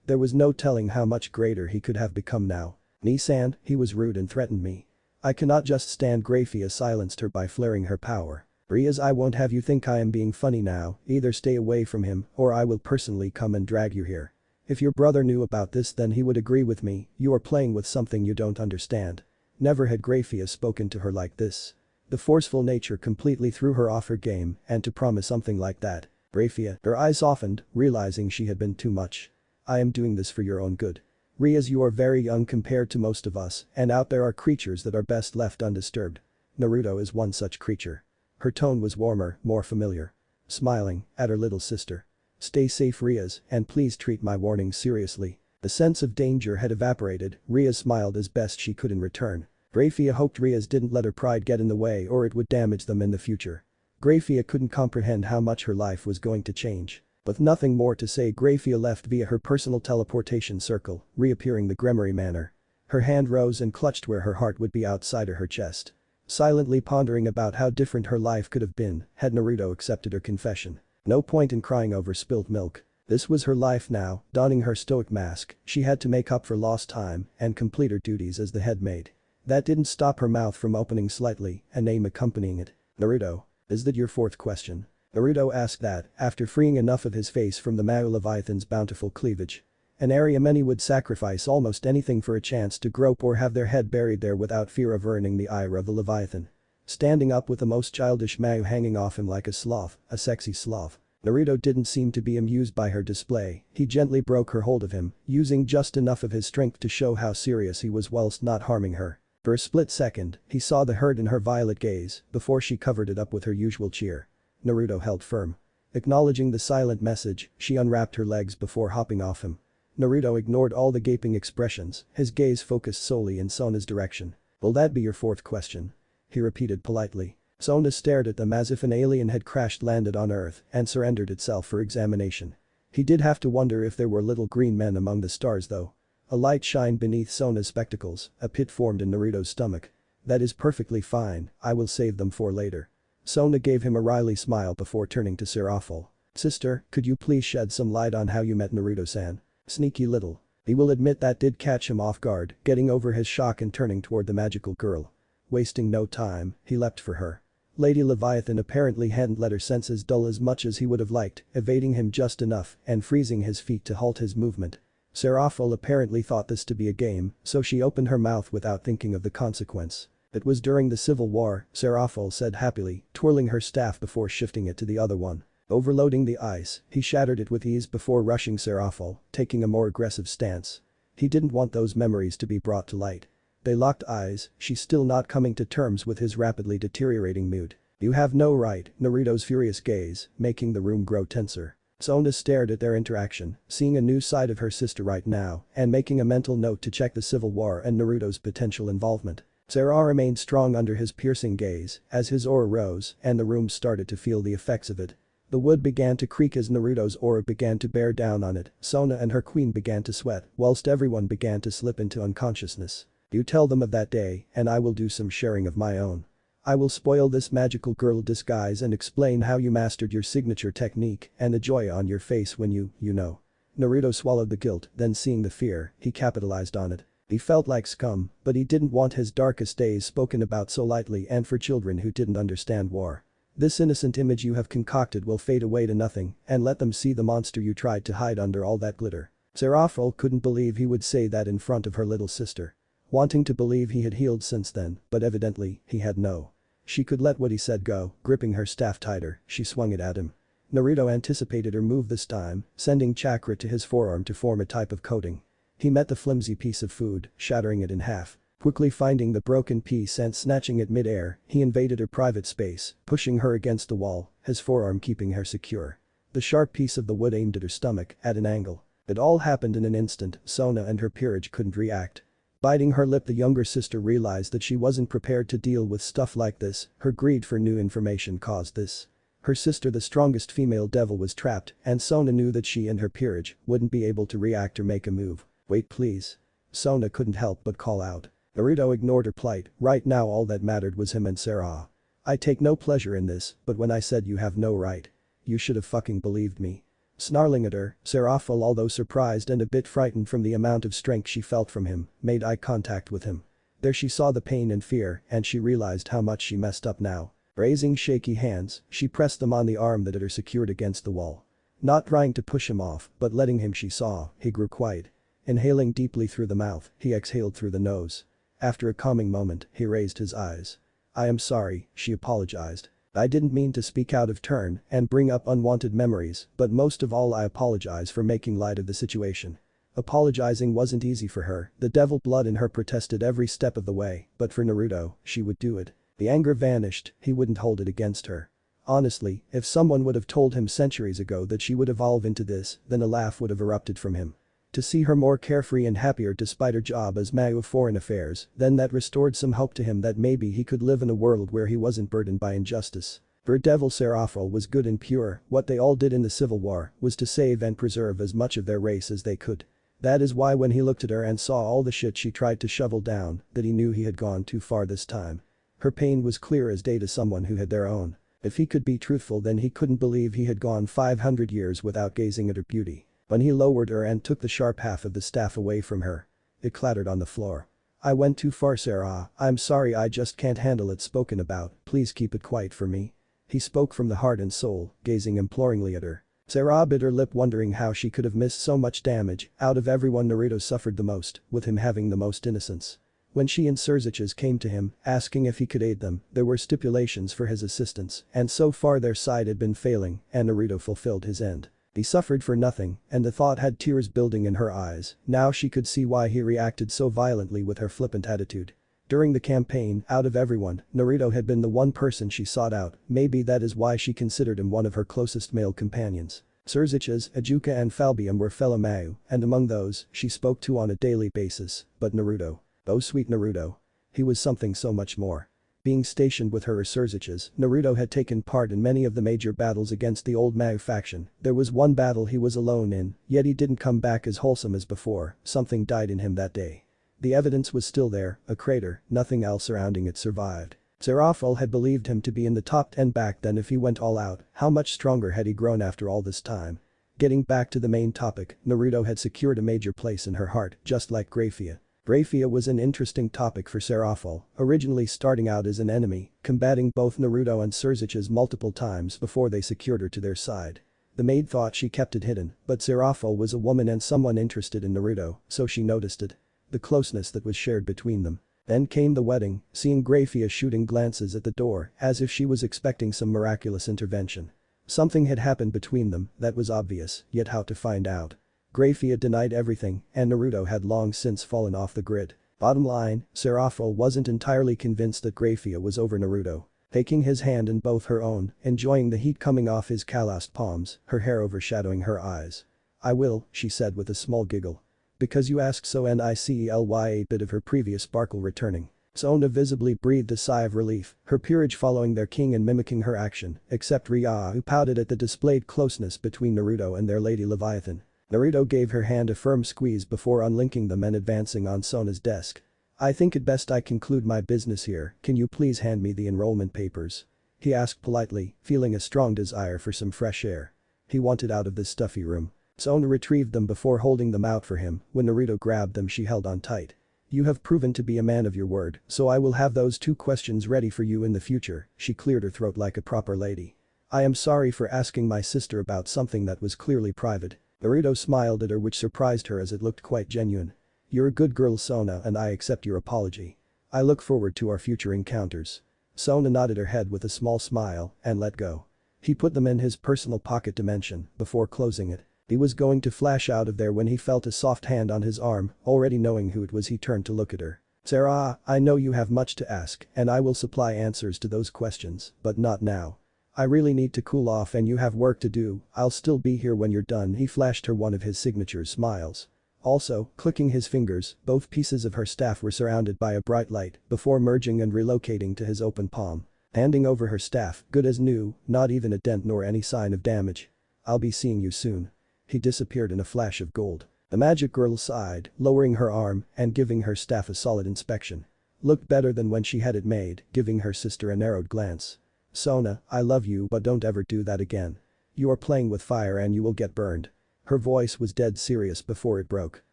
There was no telling how much greater he could have become now. Nissan, he was rude and threatened me. I cannot just stand. Grafia silenced her by flaring her power. Rias, I won't have you think I am being funny now, either stay away from him or I will personally come and drag you here. If your brother knew about this then he would agree with me, you are playing with something you don't understand. Never had Grafia spoken to her like this. The forceful nature completely threw her off her game, and to promise something like that. Grafia, her eyes softened, realizing she had been too much. I am doing this for your own good. Rias, you are very young compared to most of us, and out there are creatures that are best left undisturbed. Naruto is one such creature. Her tone was warmer, more familiar. Smiling at her little sister. Stay safe, Rias, and please treat my warning seriously. The sense of danger had evaporated, Rias smiled as best she could in return. Grafia hoped Rias didn't let her pride get in the way or it would damage them in the future. Grafia couldn't comprehend how much her life was going to change. With nothing more to say, Grafia left via her personal teleportation circle, reappearing the Gremory Manor. Her hand rose and clutched where her heart would be, outside her chest. Silently pondering about how different her life could have been had Naruto accepted her confession. No point in crying over spilt milk. This was her life now, donning her stoic mask, she had to make up for lost time and complete her duties as the head maid. That didn't stop her mouth from opening slightly, a name accompanying it. Naruto. Is that your fourth question? Naruto asked that, after freeing enough of his face from the Mao Leviathan's bountiful cleavage. An area many would sacrifice almost anything for a chance to grope or have their head buried there without fear of earning the ire of the Leviathan. Standing up with the most childish Mao hanging off him like a sloth, a sexy sloth. Naruto didn't seem to be amused by her display, he gently broke her hold of him, using just enough of his strength to show how serious he was whilst not harming her. For a split second, he saw the hurt in her violet gaze before she covered it up with her usual cheer. Naruto held firm. Acknowledging the silent message, she unwrapped her legs before hopping off him. Naruto ignored all the gaping expressions, his gaze focused solely in Sona's direction. "Will that be your fourth question?" he repeated politely. Sona stared at them as if an alien had crash-landed on Earth and surrendered itself for examination. He did have to wonder if there were little green men among the stars though. A light shined beneath Sona's spectacles, a pit formed in Naruto's stomach. "That is perfectly fine, I will save them for later." Sona gave him a wry smile before turning to Seraphil. "Sister, could you please shed some light on how you met Naruto-san?" Sneaky little. He will admit that did catch him off guard, getting over his shock and turning toward the magical girl. Wasting no time, he leapt for her. Lady Leviathan apparently hadn't let her senses dull as much as he would have liked, evading him just enough and freezing his feet to halt his movement. Seraphil apparently thought this to be a game, so she opened her mouth without thinking of the consequence. "It was during the Civil War," Seraphil said happily, twirling her staff before shifting it to the other one. Overloading the ice, he shattered it with ease before rushing Seraphil, taking a more aggressive stance. He didn't want those memories to be brought to light. They locked eyes, she still not coming to terms with his rapidly deteriorating mood. "You have no right," Naruto's furious gaze, making the room grow tenser. Sona stared at their interaction, seeing a new side of her sister right now and making a mental note to check the Civil War and Naruto's potential involvement. Sarah remained strong under his piercing gaze as his aura rose and the room started to feel the effects of it. The wood began to creak as Naruto's aura began to bear down on it, Sona and her queen began to sweat whilst everyone began to slip into unconsciousness. "You tell them of that day and I will do some sharing of my own. I will spoil this magical girl disguise and explain how you mastered your signature technique and the joy on your face when you know." Naruto swallowed the guilt, then seeing the fear, he capitalized on it. He felt like scum, but he didn't want his darkest days spoken about so lightly and for children who didn't understand war. "This innocent image you have concocted will fade away to nothing and let them see the monster you tried to hide under all that glitter." Seraphil couldn't believe he would say that in front of her little sister. Wanting to believe he had healed since then, but evidently, he had no. She could let what he said go, gripping her staff tighter, she swung it at him. Naruto anticipated her move this time, sending chakra to his forearm to form a type of coating. He met the flimsy piece of food, shattering it in half. Quickly finding the broken piece and snatching it mid-air, he invaded her private space, pushing her against the wall, his forearm keeping her secure. The sharp piece of the wood aimed at her stomach, at an angle. It all happened in an instant, Sona and her peerage couldn't react. Biting her lip, the younger sister realized that she wasn't prepared to deal with stuff like this, her greed for new information caused this. Her sister, the strongest female devil, was trapped and Sona knew that she and her peerage wouldn't be able to react or make a move. "Wait please." Sona couldn't help but call out. Naruto ignored her plight, right now all that mattered was him and Sarah. "I take no pleasure in this, but when I said you have no right. You should have fucking believed me." Snarling at her, Seraphil, although surprised and a bit frightened from the amount of strength she felt from him, made eye contact with him. There she saw the pain and fear and she realized how much she messed up now. Raising shaky hands, she pressed them on the arm that had her secured against the wall. Not trying to push him off, but letting him, she saw, he grew quiet. Inhaling deeply through the mouth, he exhaled through the nose. After a calming moment, he raised his eyes. "I am sorry," she apologized. "I didn't mean to speak out of turn and bring up unwanted memories, but most of all I apologize for making light of the situation." Apologizing wasn't easy for her, the devil blood in her protested every step of the way, but for Naruto, she would do it. The anger vanished, he wouldn't hold it against her. Honestly, if someone would have told him centuries ago that she would evolve into this, then a laugh would have erupted from him. To see her more carefree and happier despite her job as Mayor of Foreign Affairs, then that restored some hope to him that maybe he could live in a world where he wasn't burdened by injustice. For Devil Seraphil was good and pure, what they all did in the Civil War was to save and preserve as much of their race as they could. That is why when he looked at her and saw all the shit she tried to shovel down, that he knew he had gone too far this time. Her pain was clear as day to someone who had their own. If he could be truthful, then he couldn't believe he had gone 500 years without gazing at her beauty. When he lowered her and took the sharp half of the staff away from her, it clattered on the floor. "I went too far, Sarah, I'm sorry, I just can't handle it spoken about, please keep it quiet for me." He spoke from the heart and soul, gazing imploringly at her. Sarah bit her lip, wondering how she could have missed so much damage. Out of everyone, Naruto suffered the most, with him having the most innocence. When she and Surziches came to him, asking if he could aid them, there were stipulations for his assistance, and so far their side had been failing, and Naruto fulfilled his end. He suffered for nothing, and the thought had tears building in her eyes. Now she could see why he reacted so violently with her flippant attitude. During the campaign, out of everyone, Naruto had been the one person she sought out, maybe that is why she considered him one of her closest male companions. Surziches, Ajuka and Falbium were fellow Mau, and among those, she spoke to on a daily basis, but Naruto. Oh sweet Naruto. He was something so much more. Being stationed with her Surziches, Naruto had taken part in many of the major battles against the old Mau faction. There was one battle he was alone in, yet he didn't come back as wholesome as before, something died in him that day. The evidence was still there, a crater, nothing else surrounding it survived. Seraphil had believed him to be in the top 10 back then if he went all out, how much stronger had he grown after all this time? Getting back to the main topic, Naruto had secured a major place in her heart, just like Graphia. Graphia was an interesting topic for Seraphil, originally starting out as an enemy, combating both Naruto and Surziches multiple times before they secured her to their side. The maid thought she kept it hidden, but Seraphil was a woman and someone interested in Naruto, so she noticed it. The closeness that was shared between them. Then came the wedding, seeing Graphia shooting glances at the door as if she was expecting some miraculous intervention. Something had happened between them that was obvious, yet how to find out? Graphia denied everything and Naruto had long since fallen off the grid. Bottom line, Seraphil wasn't entirely convinced that Graphia was over Naruto. Taking his hand in both her own, enjoying the heat coming off his calloused palms, her hair overshadowing her eyes. "I will," she said with a small giggle. "Because you asked so." Nicely, a bit of her previous sparkle returning. Sona visibly breathed a sigh of relief, her peerage following their king and mimicking her action, except Rias who pouted at the displayed closeness between Naruto and their lady Leviathan. Naruto gave her hand a firm squeeze before unlinking them and advancing on Sona's desk. "I think it best I conclude my business here, can you please hand me the enrollment papers?" he asked politely, feeling a strong desire for some fresh air. He wanted out of this stuffy room. Sona retrieved them before holding them out for him. When Naruto grabbed them she held on tight. "You have proven to be a man of your word, so I will have those 2 questions ready for you in the future." She cleared her throat like a proper lady. "I am sorry for asking my sister about something that was clearly private." Naruto smiled at her, which surprised her as it looked quite genuine. "You're a good girl, Sona, and I accept your apology. I look forward to our future encounters." Sona nodded her head with a small smile and let go. He put them in his personal pocket dimension before closing it. He was going to flash out of there when he felt a soft hand on his arm, already knowing who it was he turned to look at her. "Sarah, I know you have much to ask and I will supply answers to those questions, but not now. I really need to cool off and you have work to do. I'll still be here when you're done." He flashed her one of his signature smiles. Also, clicking his fingers, both pieces of her staff were surrounded by a bright light before merging and relocating to his open palm. Handing over her staff, good as new, not even a dent nor any sign of damage. "I'll be seeing you soon." He disappeared in a flash of gold. The magic girl sighed, lowering her arm and giving her staff a solid inspection. Looked better than when she had it made, giving her sister a narrowed glance. "Sona, I love you but don't ever do that again. You are playing with fire and you will get burned." Her voice was dead serious before it broke.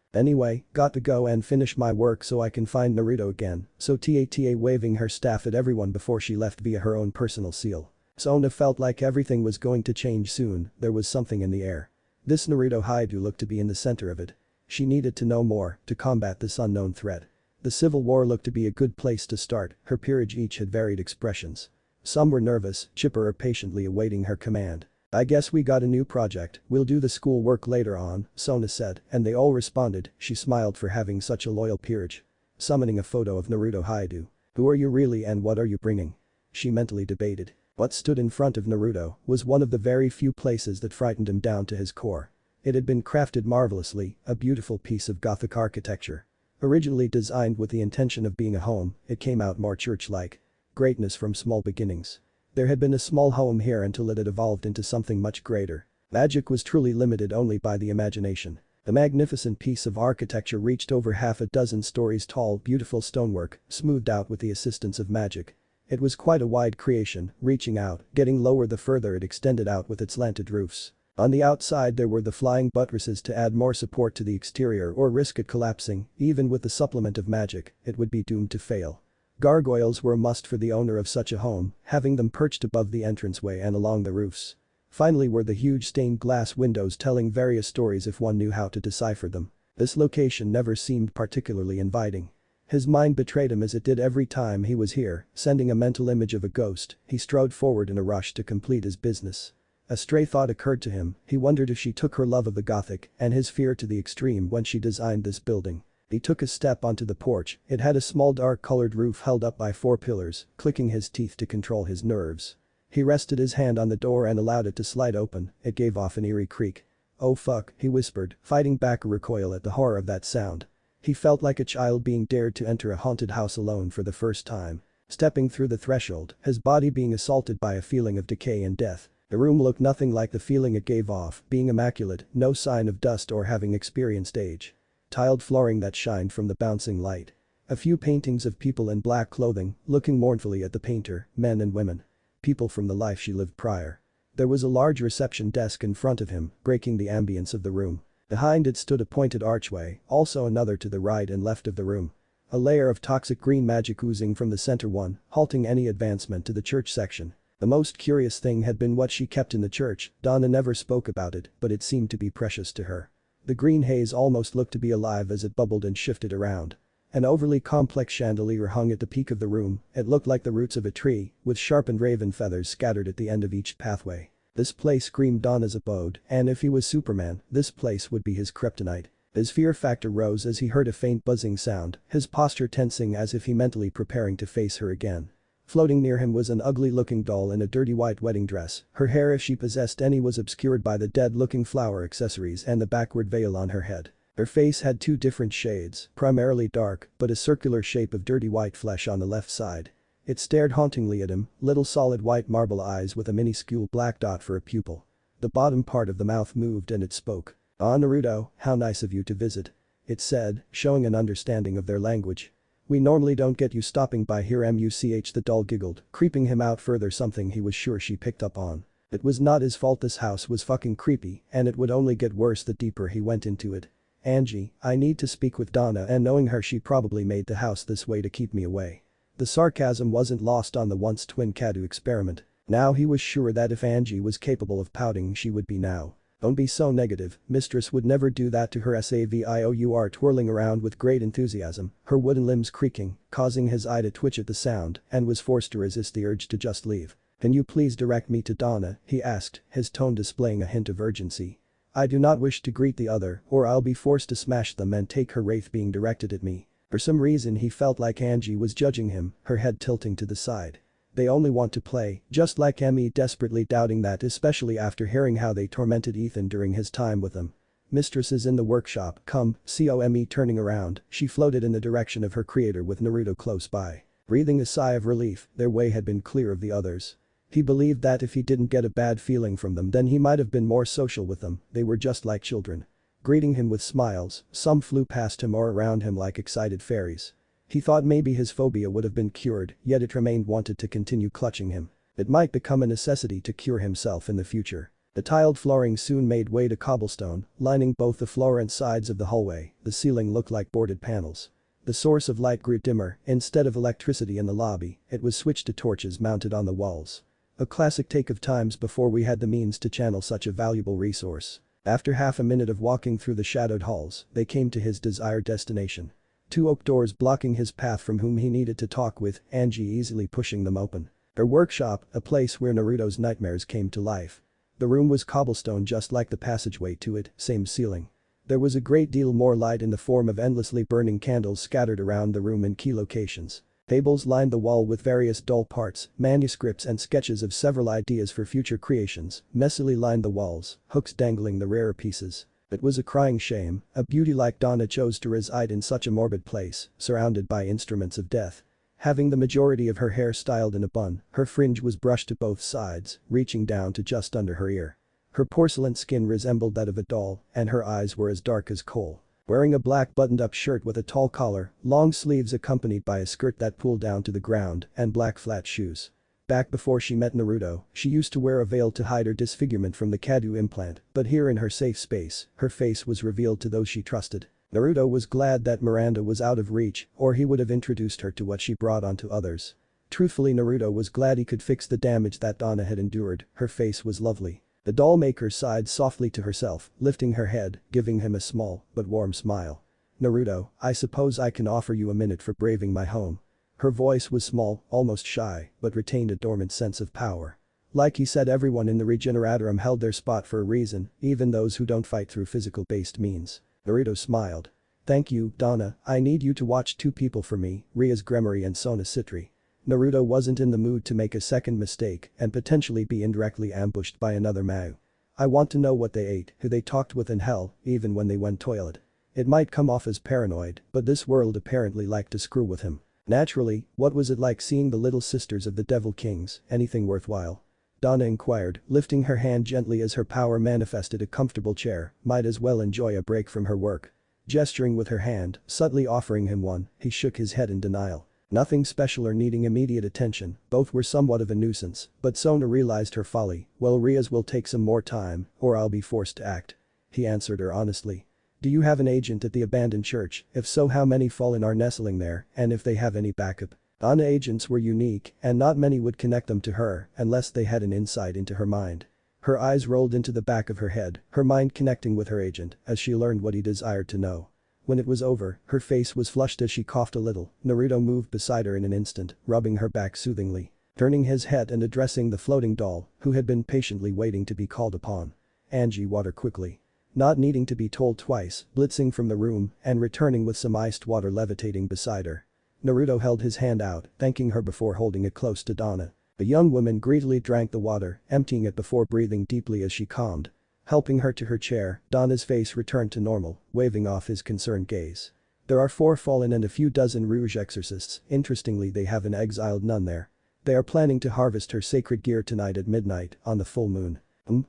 "Anyway, got to go and finish my work so I can find Naruto again." So Tata waving her staff at everyone before she left via her own personal seal. Sona felt like everything was going to change soon, there was something in the air. This Naruto Haidu looked to be in the center of it. She needed to know more to combat this unknown threat. The civil war looked to be a good place to start, her peerage each had varied expressions. Some were nervous, chipper or patiently awaiting her command. "I guess we got a new project, we'll do the school work later on," Sona said, and they all responded. She smiled for having such a loyal peerage. Summoning a photo of Naruto Haidu. "Who are you really and what are you bringing?" she mentally debated. What stood in front of Naruto was one of the very few places that frightened him down to his core. It had been crafted marvelously, a beautiful piece of Gothic architecture. Originally designed with the intention of being a home, it came out more church-like. Greatness from small beginnings. There had been a small home here until it had evolved into something much greater. Magic was truly limited only by the imagination. The magnificent piece of architecture reached over half a dozen stories tall, beautiful stonework, smoothed out with the assistance of magic. It was quite a wide creation, reaching out, getting lower the further it extended out with its slanted roofs. On the outside there were the flying buttresses to add more support to the exterior or risk it collapsing. Even with the supplement of magic, it would be doomed to fail. Gargoyles were a must for the owner of such a home, having them perched above the entranceway and along the roofs. Finally were the huge stained glass windows telling various stories if one knew how to decipher them. This location never seemed particularly inviting. His mind betrayed him as it did every time he was here, sending a mental image of a ghost. He strode forward in a rush to complete his business. A stray thought occurred to him, he wondered if she took her love of the Gothic and his fear to the extreme when she designed this building. He took a step onto the porch, it had a small dark-colored roof held up by 4 pillars, clicking his teeth to control his nerves. He rested his hand on the door and allowed it to slide open. It gave off an eerie creak. "Oh fuck," he whispered, fighting back a recoil at the horror of that sound. He felt like a child being dared to enter a haunted house alone for the first time. Stepping through the threshold, his body being assaulted by a feeling of decay and death. The room looked nothing like the feeling it gave off, being immaculate, no sign of dust or having experienced age. Tiled flooring that shined from the bouncing light. A few paintings of people in black clothing, looking mournfully at the painter, men and women. People from the life she lived prior. There was a large reception desk in front of him, breaking the ambience of the room. Behind it stood a pointed archway, also another to the right and left of the room. A layer of toxic green magic oozing from the center one, halting any advancement to the church section. The most curious thing had been what she kept in the church. Donna never spoke about it, but it seemed to be precious to her. The green haze almost looked to be alive as it bubbled and shifted around. An overly complex chandelier hung at the peak of the room. It looked like the roots of a tree, with sharpened raven feathers scattered at the end of each pathway. This place screamed Donna's abode, and if he was Superman, this place would be his kryptonite. His fear factor rose as he heard a faint buzzing sound, his posture tensing as if he mentally preparing to face her again. Floating near him was an ugly-looking doll in a dirty white wedding dress. Her hair, if she possessed any, was obscured by the dead-looking flower accessories and the backward veil on her head. Her face had two different shades, primarily dark, but a circular shape of dirty white flesh on the left side. It stared hauntingly at him, little solid white marble eyes with a minuscule black dot for a pupil. The bottom part of the mouth moved and it spoke. "Ah, Naruto, how nice of you to visit," it said, showing an understanding of their language. "We normally don't get you stopping by here, much," the doll giggled, creeping him out further, something he was sure she picked up on. It was not his fault this house was fucking creepy, and it would only get worse the deeper he went into it. "Angie, I need to speak with Donna," and knowing her, she probably made the house this way to keep me away. The sarcasm wasn't lost on the once twin Kadu experiment. Now he was sure that if Angie was capable of pouting, she would be now. "Don't be so negative, mistress would never do that to her," Savour twirling around with great enthusiasm, her wooden limbs creaking, causing his eye to twitch at the sound, and was forced to resist the urge to just leave. "Can you please direct me to Donna?" he asked, his tone displaying a hint of urgency. "I do not wish to greet the other, or I'll be forced to smash them and take her wraith," being directed at me. For some reason he felt like Angie was judging him, her head tilting to the side. "They only want to play," just like Emmy, desperately doubting that, especially after hearing how they tormented Ethan during his time with them. "Mistress is in the workshop, come." Emmy turning around, she floated in the direction of her creator with Naruto close by. Breathing a sigh of relief, their way had been clear of the others. He believed that if he didn't get a bad feeling from them, then he might have been more social with them. They were just like children. Greeting him with smiles, some flew past him or around him like excited fairies. He thought maybe his phobia would have been cured, yet it remained, wanted to continue clutching him. It might become a necessity to cure himself in the future. The tiled flooring soon made way to cobblestone, lining both the floor and sides of the hallway. The ceiling looked like boarded panels. The source of light grew dimmer. Instead of electricity in the lobby, it was switched to torches mounted on the walls. A classic take of times before we had the means to channel such a valuable resource. After half a minute of walking through the shadowed halls, they came to his desired destination. Two oak doors blocking his path, from whom he needed to talk with, Angie easily pushing them open. Her workshop, a place where Naruto's nightmares came to life. The room was cobblestone just like the passageway to it, same ceiling. There was a great deal more light in the form of endlessly burning candles scattered around the room in key locations. Tables lined the wall with various doll parts, manuscripts and sketches of several ideas for future creations, messily lined the walls, hooks dangling the rarer pieces. It was a crying shame, a beauty like Donna chose to reside in such a morbid place, surrounded by instruments of death. Having the majority of her hair styled in a bun, her fringe was brushed to both sides, reaching down to just under her ear. Her porcelain skin resembled that of a doll, and her eyes were as dark as coal. Wearing a black buttoned-up shirt with a tall collar, long sleeves accompanied by a skirt that pulled down to the ground, and black flat shoes. Back before she met Naruto, she used to wear a veil to hide her disfigurement from the Kadu implant, but here in her safe space, her face was revealed to those she trusted. Naruto was glad that Miranda was out of reach, or he would have introduced her to what she brought onto others. Truthfully, Naruto was glad he could fix the damage that Donna had endured. Her face was lovely. The doll maker sighed softly to herself, lifting her head, giving him a small but warm smile. "Naruto, I suppose I can offer you a minute for braving my home." Her voice was small, almost shy, but retained a dormant sense of power. Like he said, everyone in the Regeneratorum held their spot for a reason, even those who don't fight through physical-based means. Naruto smiled. "Thank you, Donna, I need you to watch two people for me, Rias Gremory and Sona Citri." Naruto wasn't in the mood to make a second mistake and potentially be indirectly ambushed by another Mao. I want to know what they ate, who they talked with, and hell, even when they went toilet. It might come off as paranoid, but this world apparently liked to screw with him. Naturally, what was it like seeing the little sisters of the Devil Kings, anything worthwhile? Donna inquired, lifting her hand gently as her power manifested a comfortable chair, might as well enjoy a break from her work. Gesturing with her hand, subtly offering him one, he shook his head in denial. Nothing special or needing immediate attention, both were somewhat of a nuisance, but Sona realized her folly. Well, Rias will take some more time, or I'll be forced to act. He answered her honestly. Do you have an agent at the abandoned church? If so, how many fallen are nestling there, and if they have any backup? Donna agents were unique, and not many would connect them to her unless they had an insight into her mind. Her eyes rolled into the back of her head, her mind connecting with her agent as she learned what he desired to know. When it was over, her face was flushed as she coughed a little. Naruto moved beside her in an instant, rubbing her back soothingly. Turning his head and addressing the floating doll, who had been patiently waiting to be called upon. Angie, water quickly. Not needing to be told twice, blitzing from the room and returning with some iced water levitating beside her. Naruto held his hand out, thanking her before holding it close to Donna. The young woman greedily drank the water, emptying it before breathing deeply as she calmed. Helping her to her chair, Donna's face returned to normal, waving off his concerned gaze. There are 4 fallen and a few dozen Rouge exorcists. Interestingly, they have an exiled nun there. They are planning to harvest her sacred gear tonight at midnight on the full moon.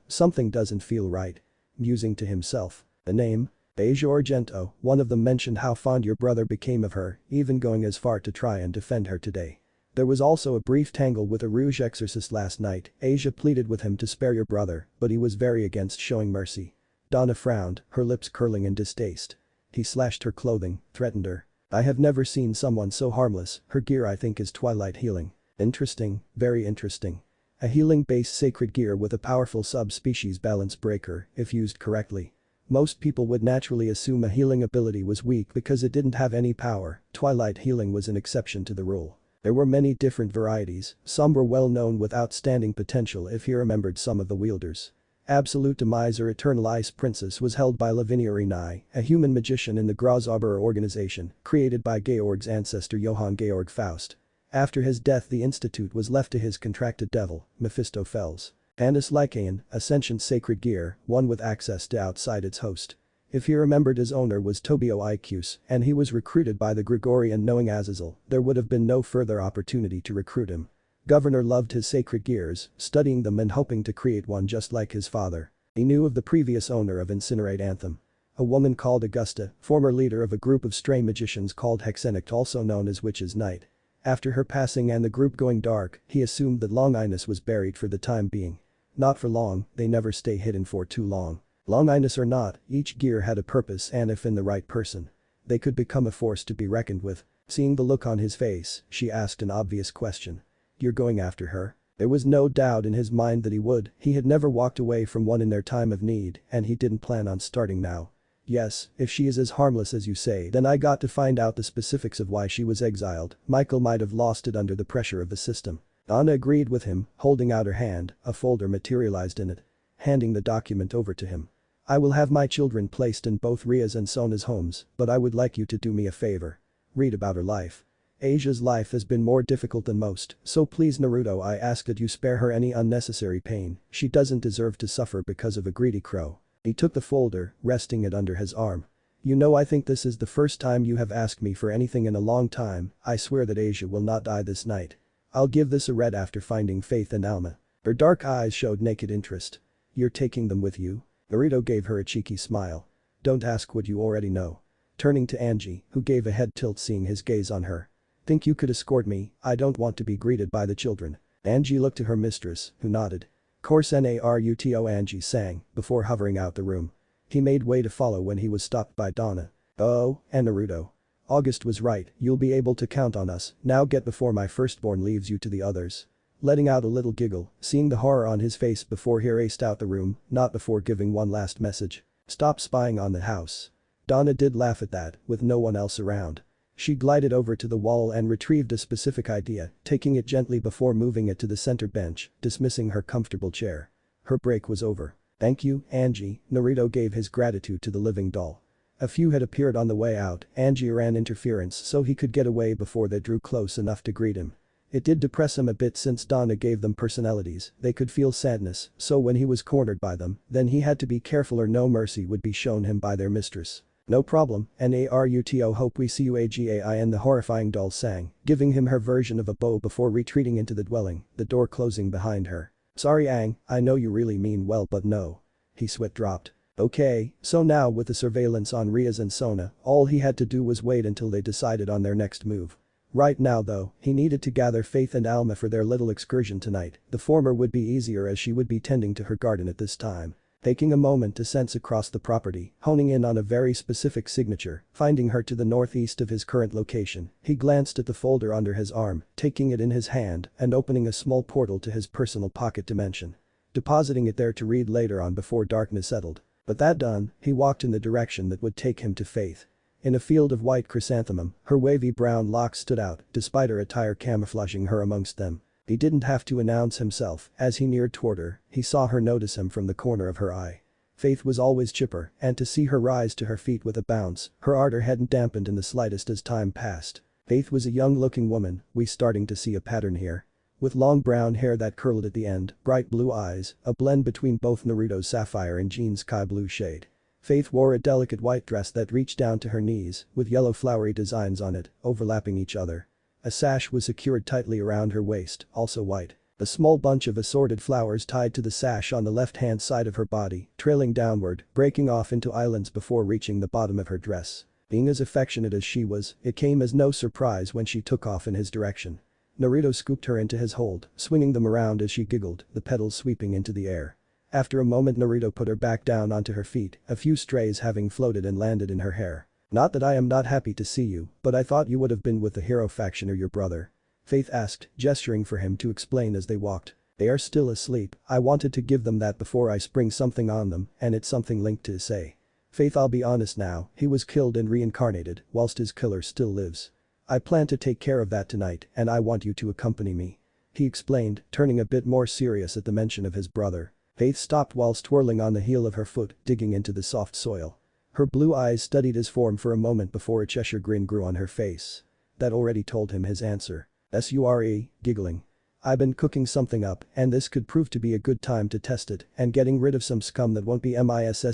Something doesn't feel right. Musing to himself. The name? Asia Argento. One of them mentioned how fond your brother became of her, even going as far to try and defend her today. There was also a brief tangle with a Rouge exorcist last night. Asia pleaded with him to spare your brother, but he was very against showing mercy. Donna frowned, her lips curling in distaste. He slashed her clothing, threatened her. I have never seen someone so harmless. Her gear I think is Twilight healing. Interesting, very interesting. A healing-based sacred gear with a powerful subspecies balance breaker, if used correctly. Most people would naturally assume a healing ability was weak because it didn't have any power. Twilight healing was an exception to the rule. There were many different varieties, some were well known with outstanding potential if he remembered some of the wielders. Absolute Demise or Eternal Ice Princess was held by Lavinia Renai, a human magician in the Grasshopper organization, created by Georg's ancestor Johann Georg Faust. After his death the institute was left to his contracted devil, Mephistopheles. Annus Lycaon, a sentient sacred gear, one with access to outside its host. If he remembered his owner was Tobio Icus and he was recruited by the Gregorian knowing Azazel, there would have been no further opportunity to recruit him. Governor loved his sacred gears, studying them and hoping to create one just like his father. He knew of the previous owner of Incinerate Anthem. A woman called Augusta, former leader of a group of stray magicians called Hexenict, also known as Witch's Night. After her passing and the group going dark, he assumed that Longinus was buried for the time being. Not for long, they never stay hidden for too long. Longinus or not, each gear had a purpose and if in the right person, they could become a force to be reckoned with. Seeing the look on his face, she asked an obvious question. You're going after her? There was no doubt in his mind that he would, he had never walked away from one in their time of need and he didn't plan on starting now. Yes, if she is as harmless as you say then I got to find out the specifics of why she was exiled. Michael might have lost it under the pressure of the system. Anna agreed with him, holding out her hand, a folder materialized in it. Handing the document over to him. I will have my children placed in both Ria's and Sona's homes, but I would like you to do me a favor. Read about her life. Asia's life has been more difficult than most, so please Naruto I ask that you spare her any unnecessary pain, she doesn't deserve to suffer because of a greedy crow. He took the folder, resting it under his arm. You know I think this is the first time you have asked me for anything in a long time, I swear that Asia will not die this night. I'll give this a read after finding Faith and Alma. Her dark eyes showed naked interest. You're taking them with you? Naruto gave her a cheeky smile. Don't ask what you already know. Turning to Angie, who gave a head tilt seeing his gaze on her. Think you could escort me? I don't want to be greeted by the children. Angie looked to her mistress, who nodded. Course Naruto Angie sang, before hovering out the room. He made way to follow when he was stopped by Donna. Oh, and Naruto. August was right, you'll be able to count on us, now get before my firstborn leaves you to the others. Letting out a little giggle, seeing the horror on his face before he raced out the room, not before giving one last message. Stop spying on the house. Donna did laugh at that, with no one else around. She glided over to the wall and retrieved a specific idea, taking it gently before moving it to the center bench, dismissing her comfortable chair. Her break was over. Thank you, Angie, Naruto gave his gratitude to the living doll. A few had appeared on the way out, Angie ran interference so he could get away before they drew close enough to greet him. It did depress him a bit since Donna gave them personalities, they could feel sadness, so when he was cornered by them, then he had to be careful or no mercy would be shown him by their mistress. No problem, Naruto, hope we see you again, the horrifying doll sang, giving him her version of a bow before retreating into the dwelling, the door closing behind her. Sorry Aang, I know you really mean well but no. His sweat dropped. Okay, so now with the surveillance on Rias and Sona, all he had to do was wait until they decided on their next move. Right now though, he needed to gather Faith and Alma for their little excursion tonight, the former would be easier as she would be tending to her garden at this time. Taking a moment to sense across the property, honing in on a very specific signature, finding her to the northeast of his current location, he glanced at the folder under his arm, taking it in his hand and opening a small portal to his personal pocket dimension. Depositing it there to read later on before darkness settled. But that done, he walked in the direction that would take him to Faith. In a field of white chrysanthemum, her wavy brown locks stood out, despite her attire camouflaging her amongst them. He didn't have to announce himself, as he neared toward her, he saw her notice him from the corner of her eye. Faith was always chipper, and to see her rise to her feet with a bounce, her ardor hadn't dampened in the slightest as time passed. Faith was a young-looking woman, we starting to see a pattern here. With long brown hair that curled at the end, bright blue eyes, a blend between both Naruto's sapphire and Jean's sky blue shade. Faith wore a delicate white dress that reached down to her knees, with yellow flowery designs on it, overlapping each other. A sash was secured tightly around her waist, also white. A small bunch of assorted flowers tied to the sash on the left-hand side of her body, trailing downward, breaking off into islands before reaching the bottom of her dress. Being as affectionate as she was, it came as no surprise when she took off in his direction. Naruto scooped her into his hold, swinging them around as she giggled, the petals sweeping into the air. After a moment Naruto put her back down onto her feet, a few strays having floated and landed in her hair. Not that I am not happy to see you, but I thought you would have been with the hero faction or your brother. Faith asked, gesturing for him to explain as they walked. They are still asleep, I wanted to give them that before I spring something on them, and it's something linked to Issei. Faith, I'll be honest now, he was killed and reincarnated, whilst his killer still lives. I plan to take care of that tonight, and I want you to accompany me. He explained, turning a bit more serious at the mention of his brother. Faith stopped whilst twirling on the heel of her foot, digging into the soft soil. Her blue eyes studied his form for a moment before a Cheshire grin grew on her face. That already told him his answer. Sure, giggling. I've been cooking something up, and this could prove to be a good time to test it, and getting rid of some scum that won't be missed.